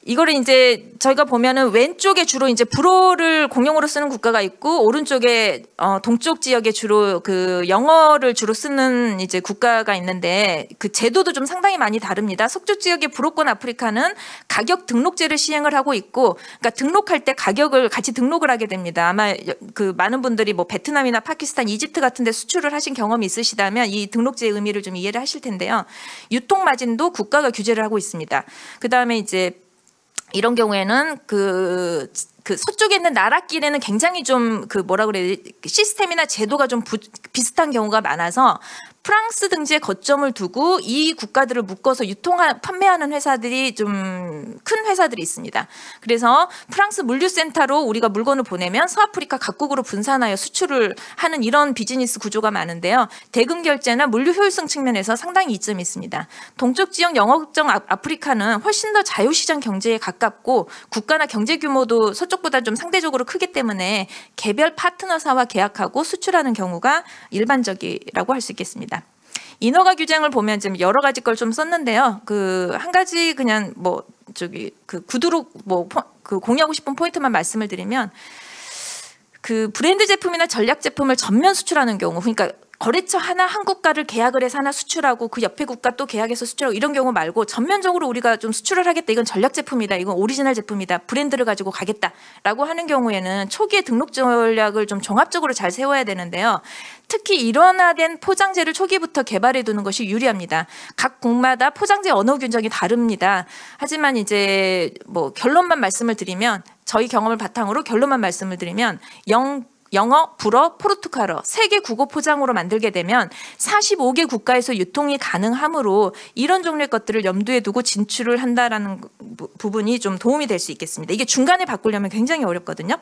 이거를 이제 저희가 보면은 왼쪽에 주로 이제 불어를 공용어로 쓰는 국가가 있고 오른쪽에 동쪽 지역에 주로 그 영어를 주로 쓰는 이제 국가가 있는데 그 제도도 좀 상당히 많이 다릅니다. 서쪽 지역의 불어권 아프리카는 가격 등록제를 시행을 하고 있고, 그러니까 등록할 때 가격을 같이 등록을 하게 됩니다. 아마 그 많은 분들이 뭐 베트남이나 파키스탄, 이집트 같은데 수출을 하신 경험이 있으시다면 이 등록제의 의미를 좀 이해를 하실 텐데요. 유통 마진도 국가가 규제를 하고 있습니다. 그 다음에 이제 이런 경우에는 그 서쪽에 있는 나라끼리는 굉장히 좀 그 뭐라 그래야 되지 시스템이나 제도가 좀 비슷한 경우가 많아서 프랑스 등지에 거점을 두고 이 국가들을 묶어서 판매하는 회사들이 좀 큰 회사들이 있습니다. 그래서 프랑스 물류센터로 우리가 물건을 보내면 서아프리카 각국으로 분산하여 수출을 하는 이런 비즈니스 구조가 많은데요. 대금 결제나 물류 효율성 측면에서 상당히 이점이 있습니다. 동쪽 지역 영어국적 아프리카는 훨씬 더 자유시장 경제에 가깝고 국가나 경제 규모도 서쪽보다 좀 상대적으로 크기 때문에 개별 파트너사와 계약하고 수출하는 경우가 일반적이라고 할 수 있겠습니다. 인허가 규정을 보면 지금 여러 가지 걸 좀 썼는데요. 그 한 가지 그냥 뭐 저기 그 구두로 뭐 그 공유하고 싶은 포인트만 말씀을 드리면 그 브랜드 제품이나 전략 제품을 전면 수출하는 경우, 그러니까 거래처 하나 한 국가를 계약을 해서 하나 수출하고 그 옆에 국가 또 계약해서 수출하고 이런 경우 말고 전면적으로 우리가 좀 수출을 하겠다. 이건 전략 제품이다. 이건 오리지널 제품이다. 브랜드를 가지고 가겠다라고 하는 경우에는 초기에 등록 전략을 좀 종합적으로 잘 세워야 되는데요. 특히 일원화된 포장재를 초기부터 개발해 두는 것이 유리합니다. 각 국마다 포장재 언어 규정이 다릅니다. 하지만 이제 뭐 결론만 말씀을 드리면 저희 경험을 바탕으로 결론만 말씀을 드리면 영어, 불어, 포르투갈어 3개 국어 포장으로 만들게 되면 45개 국가에서 유통이 가능하므로 이런 종류의 것들을 염두에 두고 진출을 한다라는 부분이 좀 도움이 될 수 있겠습니다. 이게 중간에 바꾸려면 굉장히 어렵거든요.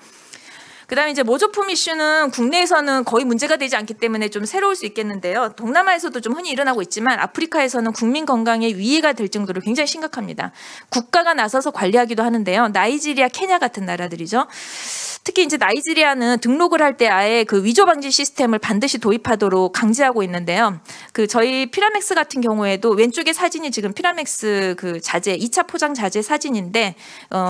그다음에 이제 모조품 이슈는 국내에서는 거의 문제가 되지 않기 때문에 좀 새로울 수 있겠는데요. 동남아에서도 좀 흔히 일어나고 있지만 아프리카에서는 국민 건강에 위해가 될 정도로 굉장히 심각합니다. 국가가 나서서 관리하기도 하는데요. 나이지리아, 케냐 같은 나라들이죠. 특히 이제 나이지리아는 등록을 할 때 아예 그 위조 방지 시스템을 반드시 도입하도록 강제하고 있는데요. 그 저희 피라맥스 같은 경우에도 왼쪽에 사진이 지금 피라맥스 그 자재 2차 포장 자재 사진인데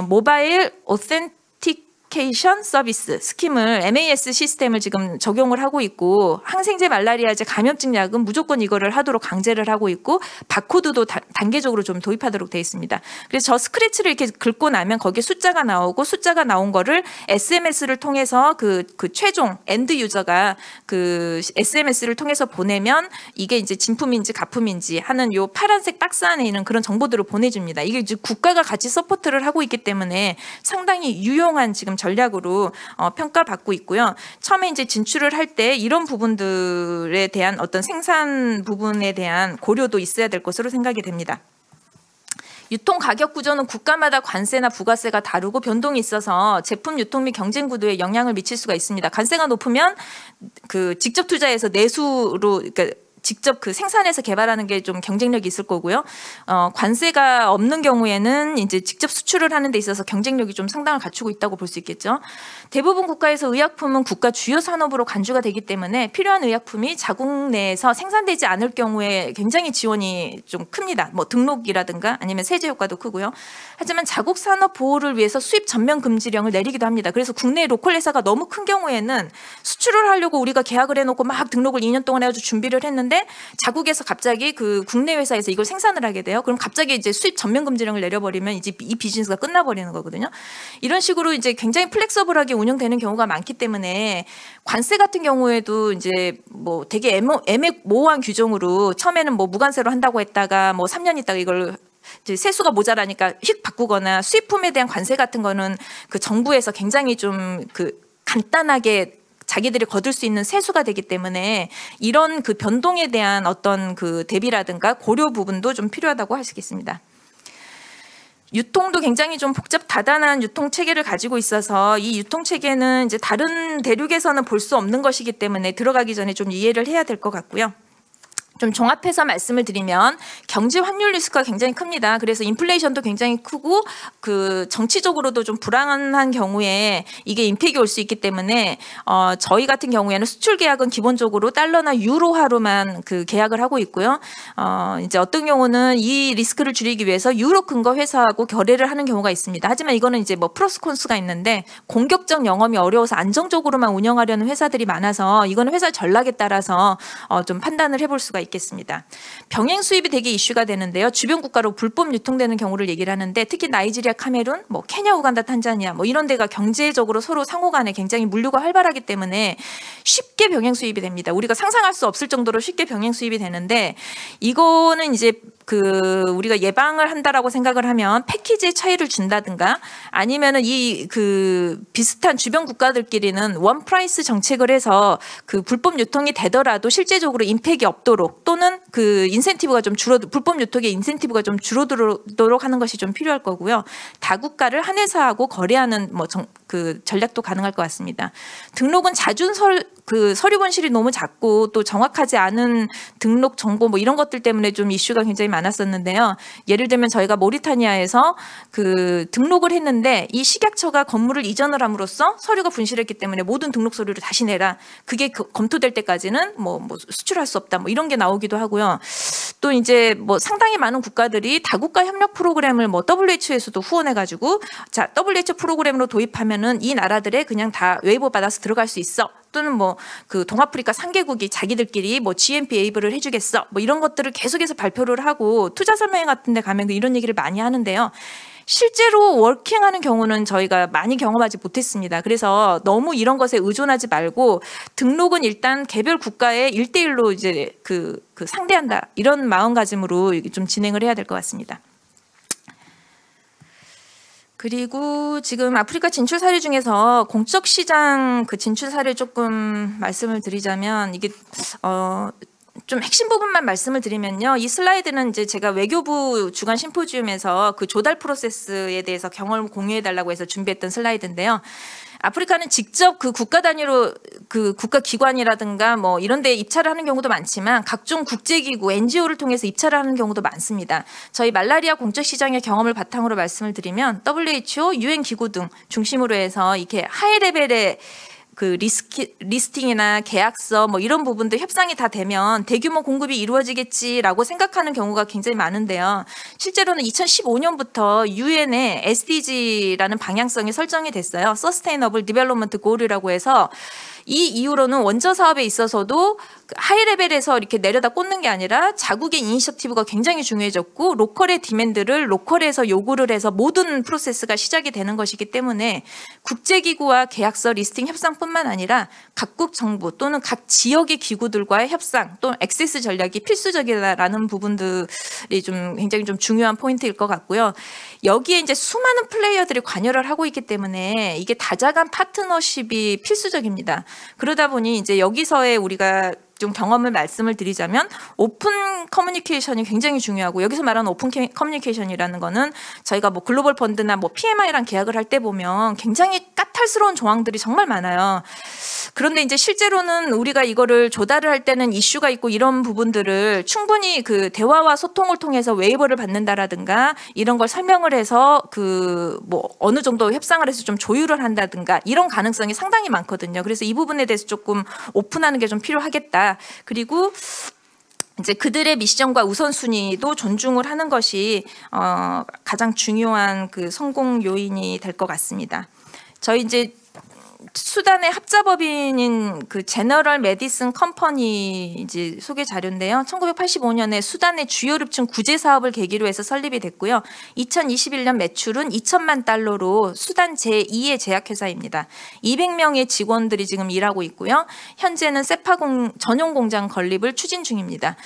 모바일 오센티케이션 서비스 스킴을 MAS 시스템을 지금 적용을 하고 있고 항생제 말라리아제 감염증 약은 무조건 이거를 하도록 강제를 하고 있고 바코드도 단계적으로 좀 도입하도록 되어 있습니다. 그래서 저 스크래치를 이렇게 긁고 나면 거기에 숫자가 나오고 숫자가 나온 거를 SMS를 통해서 그 최종 엔드 유저가 그 SMS를 통해서 보내면 이게 이제 진품인지 가품인지 하는 요 파란색 박스 안에 있는 그런 정보들을 보내줍니다. 이게 이제 국가가 같이 서포트를 하고 있기 때문에 상당히 유용한 지금 전략으로 평가받고 있고요. 처음에 이제 진출을 할 때 이런 부분들에 대한 어떤 생산 부분에 대한 고려도 있어야 될 것으로 생각이 됩니다. 유통 가격 구조는 국가마다 관세나 부가세가 다르고 변동이 있어서 제품 유통 및 경쟁 구도에 영향을 미칠 수가 있습니다. 관세가 높으면 그 직접 투자해서 내수로 그러니까 직접 그 생산해서 개발하는 게 좀 경쟁력이 있을 거고요. 관세가 없는 경우에는 이제 직접 수출을 하는 데 있어서 경쟁력이 좀 상당을 갖추고 있다고 볼 수 있겠죠. 대부분 국가에서 의약품은 국가 주요 산업으로 간주가 되기 때문에 필요한 의약품이 자국 내에서 생산되지 않을 경우에 굉장히 지원이 좀 큽니다. 뭐 등록이라든가 아니면 세제 효과도 크고요. 하지만 자국 산업 보호를 위해서 수입 전면 금지령을 내리기도 합니다. 그래서 국내 로컬 회사가 너무 큰 경우에는 수출을 하려고 우리가 계약을 해놓고 막 등록을 2년 동안 해가지고 준비를 했는데 자국에서 갑자기 그 국내 회사에서 이걸 생산을 하게 돼요. 그럼 갑자기 이제 수입 전면 금지령을 내려버리면 이제 이 비즈니스가 끝나버리는 거거든요. 이런 식으로 이제 굉장히 플렉서블하게 운영되는 경우가 많기 때문에 관세 같은 경우에도 이제 뭐 되게 애매모호한 규정으로 처음에는 뭐 무관세로 한다고 했다가 뭐 3년 있다가 이걸 이제 세수가 모자라니까 휙 바꾸거나 수입품에 대한 관세 같은 거는 그 정부에서 굉장히 좀 그 간단하게 자기들이 거둘 수 있는 세수가 되기 때문에 이런 그 변동에 대한 어떤 그 대비라든가 고려 부분도 좀 필요하다고 할 수 있겠습니다. 유통도 굉장히 좀 다단한 유통 체계를 가지고 있어서 이 유통 체계는 이제 다른 대륙에서는 볼 수 없는 것이기 때문에 들어가기 전에 좀 이해를 해야 될 것 같고요. 좀 종합해서 말씀을 드리면 경제 환율 리스크가 굉장히 큽니다. 그래서 인플레이션도 굉장히 크고 그 정치적으로도 좀 불안한 경우에 이게 임팩이 올 수 있기 때문에 저희 같은 경우에는 수출 계약은 기본적으로 달러나 유로화로만 그 계약을 하고 있고요. 이제 어떤 경우는 이 리스크를 줄이기 위해서 유로 근거 회사하고 거래를 하는 경우가 있습니다. 하지만 이거는 이제 뭐 플러스 콘수가 있는데 공격적 영업이 어려워서 안정적으로만 운영하려는 회사들이 많아서 이거는 회사 전략에 따라서 좀 판단을 해볼 수가 있겠습니다. 병행 수입이 되게 이슈가 되는데요. 주변 국가로 불법 유통되는 경우를 얘기를 하는데 특히 나이지리아, 카메룬, 뭐 케냐, 우간다, 탄자니아 뭐 이런 데가 경제적으로 서로 상호간에 굉장히 물류가 활발하기 때문에 쉽게 병행 수입이 됩니다. 우리가 상상할 수 없을 정도로 쉽게 병행 수입이 되는데 이거는 이제 그 우리가 예방을 한다라고 생각을 하면 패키지의 차이를 준다든가 아니면은 이 그 비슷한 주변 국가들끼리는 원 프라이스 정책을 해서 그 불법 유통이 되더라도 실제적으로 임팩이 없도록 또는 그 인센티브가 좀 불법 유통의 인센티브가 좀 줄어들도록 하는 것이 좀 필요할 거고요. 다국가를 한 회사하고 거래하는 뭐 그 전략도 가능할 것 같습니다. 등록은 그 서류 번실이 너무 작고 또 정확하지 않은 등록 정보 뭐 이런 것들 때문에 좀 이슈가 굉장히 많았었는데요. 예를 들면 저희가 모리타니아에서 그 등록을 했는데 이 식약처가 건물을 이전을 함으로써 서류가 분실했기 때문에 모든 등록 서류를 다시 내라. 그게 검토될 때까지는 뭐 수출할 수 없다. 뭐 이런 게 나오기도 하고요. 또 이제 뭐 상당히 많은 국가들이 다국가 협력 프로그램을 뭐 WHO에서도 후원해가지고 자 WHO 프로그램으로 도입하면은 이 나라들에 그냥 다 웨이버 받아서 들어갈 수 있어. 또는 뭐 그 동아프리카 3개국이 자기들끼리 뭐 GMP 웨이브를 해주겠어. 뭐 이런 것들을 계속해서 발표를 하고 투자 설명회 같은 데 가면 이런 얘기를 많이 하는데요. 실제로 워킹하는 경우는 저희가 많이 경험하지 못했습니다. 그래서 너무 이런 것에 의존하지 말고 등록은 일단 개별 국가의 1대1로 이제 그 상대한다. 이런 마음가짐으로 좀 진행을 해야 될 것 같습니다. 그리고 지금 아프리카 진출 사례 중에서 공적 시장 그 진출 사례 조금 말씀을 드리자면 이게 좀 핵심 부분만 말씀을 드리면요. 이 슬라이드는 이제 제가 외교부 주간 심포지움에서 그 조달 프로세스에 대해서 경험을 공유해 달라고 해서 준비했던 슬라이드인데요. 아프리카는 직접 그 국가 단위로 그 국가 기관이라든가 뭐 이런 데 입찰을 하는 경우도 많지만 각종 국제기구, NGO를 통해서 입찰을 하는 경우도 많습니다. 저희 말라리아 공적 시장의 경험을 바탕으로 말씀을 드리면 WHO, UN 기구 등 중심으로 해서 이렇게 하이 레벨의 그 리스팅이나 계약서 뭐 이런 부분들 협상이 다 되면 대규모 공급이 이루어지겠지라고 생각하는 경우가 굉장히 많은데요. 실제로는 2015년부터 UN의 SDG라는 방향성이 설정이 됐어요. Sustainable Development Goal이라고 해서 이 이후로는 원저 사업에 있어서도 하이 레벨에서 이렇게 내려다 꽂는 게 아니라 자국의 이니셔티브가 굉장히 중요해졌고 로컬의 디맨드를 로컬에서 요구를 해서 모든 프로세스가 시작이 되는 것이기 때문에 국제기구와 계약서 리스팅 협상뿐만 아니라 각국 정부 또는 각 지역의 기구들과의 협상 또는 액세스 전략이 필수적이다라는 부분들이 좀 굉장히 좀 중요한 포인트일 것 같고요. 여기에 이제 수많은 플레이어들이 관여를 하고 있기 때문에 이게 다자간 파트너십이 필수적입니다. 그러다 보니 이제 여기서의 우리가 좀 경험을 말씀을 드리자면 오픈 커뮤니케이션이 굉장히 중요하고 여기서 말하는 오픈 커뮤니케이션이라는 거는 저희가 뭐 글로벌 펀드나 뭐 PMI랑 계약을 할 때 보면 굉장히 까탈스러운 조항들이 정말 많아요. 그런데 이제 실제로는 우리가 이거를 조달을 할 때는 이슈가 있고 이런 부분들을 충분히 그 대화와 소통을 통해서 웨이버를 받는다라든가 이런 걸 설명을 해서 그 뭐 어느 정도 협상을 해서 좀 조율을 한다든가 이런 가능성이 상당히 많거든요. 그래서 이 부분에 대해서 조금 오픈하는 게 좀 필요하겠다. 그리고 이제 그들의 미션과 우선순위도 존중을 하는 것이 가장 중요한 그 성공 요인이 될 것 같습니다. 저희 이제 수단의 합자법인인 그 제너럴 메디슨 컴퍼니 이제 소개 자료인데요. 1985년에 수단의 주요립층 구제 사업을 계기로 해서 설립이 됐고요. 2021년 매출은 2천만 달러로 수단 제2의 제약회사입니다. 200명의 직원들이 지금 일하고 있고요. 현재는 세파 전용 공장 건립을 추진 중입니다.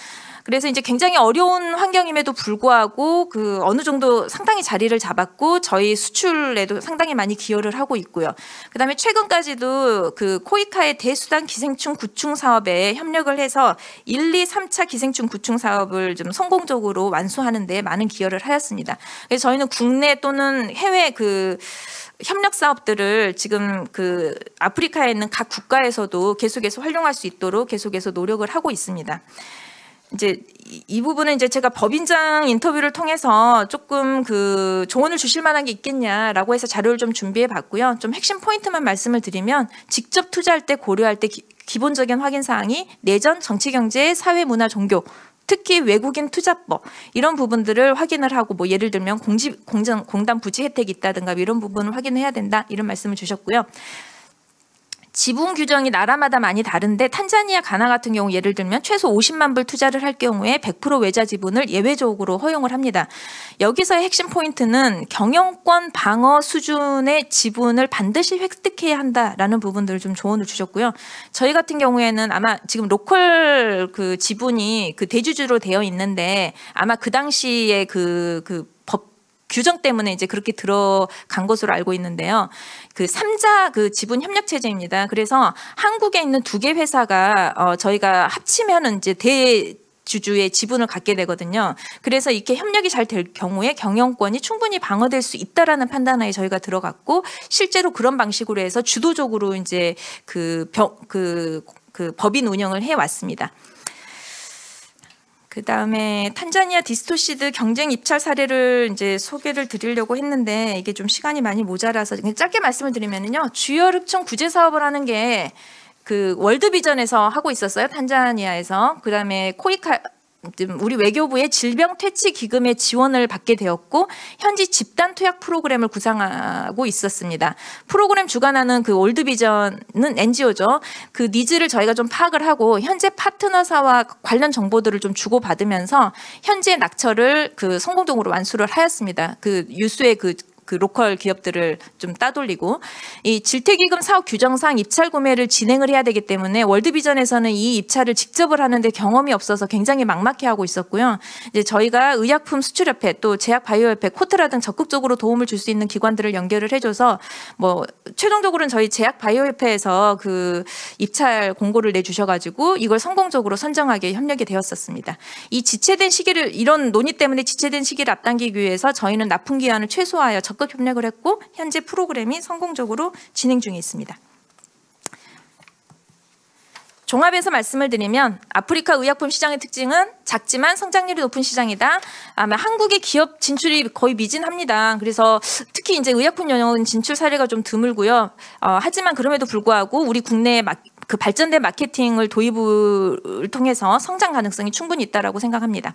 그래서 이제 굉장히 어려운 환경임에도 불구하고 그 어느 정도 상당히 자리를 잡았고 저희 수출에도 상당히 많이 기여를 하고 있고요. 그다음에 최근까지도 그 코이카의 대수단 기생충 구충 사업에 협력을 해서 1, 2, 3차 기생충 구충 사업을 좀 성공적으로 완수하는 데 많은 기여를 하였습니다. 그래서 저희는 국내 또는 해외 그 협력 사업들을 지금 그 아프리카에 있는 각 국가에서도 계속해서 활용할 수 있도록 계속해서 노력을 하고 있습니다. 이제 이 부분은 이제 제가 법인장 인터뷰를 통해서 조금 그 조언을 주실 만한 게 있겠냐라고 해서 자료를 좀 준비해 봤고요. 좀 핵심 포인트만 말씀을 드리면 직접 투자할 때 고려할 때 기본적인 확인 사항이 내전, 정치, 경제, 사회, 문화, 종교, 특히 외국인 투자법 이런 부분들을 확인을 하고 뭐 예를 들면 공단 부지 혜택이 있다든가 이런 부분을 확인해야 된다 이런 말씀을 주셨고요. 지분 규정이 나라마다 많이 다른데 탄자니아, 가나 같은 경우 예를 들면 최소 50만 불 투자를 할 경우에 100% 외자 지분을 예외적으로 허용을 합니다. 여기서의 핵심 포인트는 경영권 방어 수준의 지분을 반드시 획득해야 한다라는 부분들을 좀 조언을 주셨고요. 저희 같은 경우에는 아마 지금 로컬 그 지분이 그 대주주로 되어 있는데 아마 그 당시에 그 법 규정 때문에 이제 그렇게 들어간 것으로 알고 있는데요. 그 3자 그 지분 협력 체제입니다. 그래서 한국에 있는 2개 회사가 저희가 합치면은 이제 대주주의 지분을 갖게 되거든요. 그래서 이렇게 협력이 잘 될 경우에 경영권이 충분히 방어될 수 있다라는 판단하에 저희가 들어갔고 실제로 그런 방식으로 해서 주도적으로 이제 그 법인 운영을 해 왔습니다. 그 다음에 탄자니아 디스토시드 경쟁 입찰 사례를 이제 소개를 드리려고 했는데 이게 좀 시간이 많이 모자라서 그냥 짧게 말씀을 드리면요. 주요립층 구제 사업을 하는 게 그 월드비전에서 하고 있었어요. 탄자니아에서. 그 다음에 코이카 우리 외교부의 질병 퇴치 기금의 지원을 받게 되었고 현지 집단 투약 프로그램을 구상하고 있었습니다. 프로그램 주관하는 그 월드비전은 NGO죠. 그 니즈를 저희가 좀 파악을 하고 현재 파트너사와 관련 정보들을 좀 주고받으면서 현재 낙찰을 그 성공적으로 완수를 하였습니다. 그 유수의 그 로컬 기업들을 좀 따돌리고 이 질퇴기금 사업 규정상 입찰 구매를 진행을 해야 되기 때문에 월드비전에서는 이 입찰을 직접을 하는데 경험이 없어서 굉장히 막막해하고 있었고요. 이제 저희가 의약품 수출협회 또 제약바이오협회, 코트라 등 적극적으로 도움을 줄 수 있는 기관들을 연결을 해줘서 뭐 최종적으로는 저희 제약바이오협회에서 그 입찰 공고를 내주셔가지고 이걸 성공적으로 선정하게 협력이 되었었습니다. 이 지체된 시기를 이런 논의 때문에 지체된 시기를 앞당기기 위해서 저희는 납품 기한을 최소화하여 적극 협력을 했고 현재 프로그램이 성공적으로 진행 중에 있습니다. 종합해서 말씀을 드리면 아프리카 의약품 시장의 특징은 작지만 성장률이 높은 시장이다. 아마 한국의 기업 진출이 거의 미진합니다. 그래서 특히 이제 의약품 영역은 진출 사례가 좀 드물고요. 하지만 그럼에도 불구하고 우리 국내에 그 발전된 마케팅을 도입을 통해서 성장 가능성이 충분히 있다라고 생각합니다.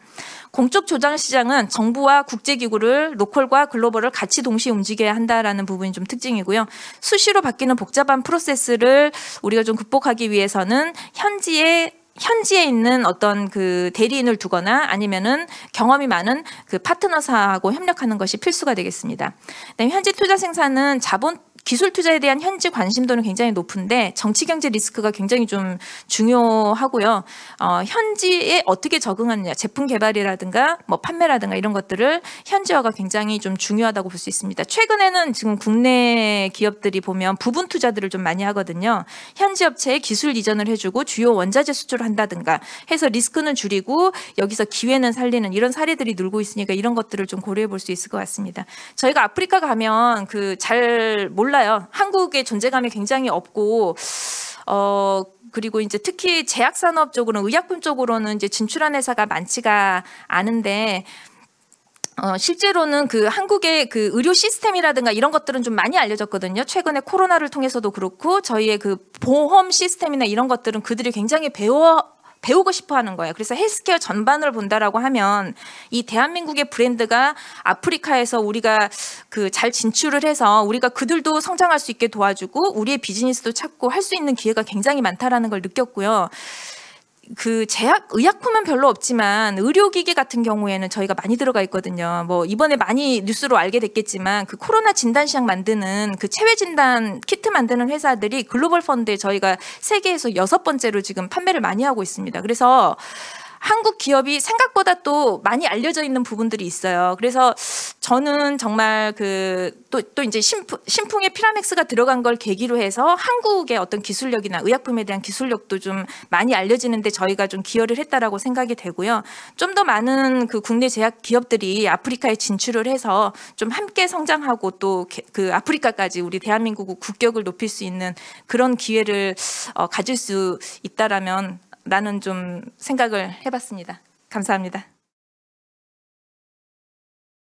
공적 조장 시장은 정부와 국제기구를 로컬과 글로벌을 같이 동시에 움직여야 한다라는 부분이 좀 특징이고요. 수시로 바뀌는 복잡한 프로세스를 우리가 좀 극복하기 위해서는 현지에 있는 어떤 그 대리인을 두거나 아니면은 경험이 많은 그 파트너사하고 협력하는 것이 필수가 되겠습니다. 그다음에 현지 투자 생산은 자본 기술 투자에 대한 현지 관심도는 굉장히 높은데 정치 경제 리스크가 굉장히 좀 중요하고요. 현지에 어떻게 적응하느냐, 제품 개발이라든가 뭐 판매라든가 이런 것들을 현지화가 굉장히 좀 중요하다고 볼 수 있습니다. 최근에는 지금 국내 기업들이 보면 부분 투자들을 좀 많이 하거든요. 현지 업체에 기술 이전을 해주고 주요 원자재 수출을 한다든가 해서 리스크는 줄이고 여기서 기회는 살리는 이런 사례들이 늘고 있으니까 이런 것들을 좀 고려해 볼 수 있을 것 같습니다. 저희가 아프리카 가면 그 잘 몰라 몰라요. 한국의 존재감이 굉장히 없고 그리고 이제 특히 제약산업 쪽으로는 의약품 쪽으로는 이제 진출한 회사가 많지가 않은데 실제로는 그 한국의 그 의료 시스템이라든가 이런 것들은 좀 많이 알려졌거든요. 최근에 코로나를 통해서도 그렇고 저희의 그 보험 시스템이나 이런 것들은 그들이 굉장히 배우고 싶어 하는 거예요. 그래서 헬스케어 전반을 본다라고 하면 이 대한민국의 브랜드가 아프리카에서 우리가 그 잘 진출을 해서 우리가 그들도 성장할 수 있게 도와주고 우리의 비즈니스도 찾고 할 수 있는 기회가 굉장히 많다라는 걸 느꼈고요. 그 의약품은 별로 없지만 의료기기 같은 경우에는 저희가 많이 들어가 있거든요. 뭐 이번에 많이 뉴스로 알게 됐겠지만 그 코로나 진단시약 만드는 그 체외 진단 키트 만드는 회사들이 글로벌 펀드에 저희가 세계에서 6번째로 지금 판매를 많이 하고 있습니다. 그래서 한국 기업이 생각보다 또 많이 알려져 있는 부분들이 있어요. 그래서 저는 정말 또 이제 신풍에 피라맥스가 들어간 걸 계기로 해서 한국의 어떤 기술력이나 의약품에 대한 기술력도 좀 많이 알려지는데 저희가 좀 기여를 했다라고 생각이 되고요. 좀 더 많은 그 국내 제약 기업들이 아프리카에 진출을 해서 좀 함께 성장하고 또 그 아프리카까지 우리 대한민국 국격을 높일 수 있는 그런 기회를 가질 수 있다라면 나는 좀 생각을 해봤습니다. 감사합니다.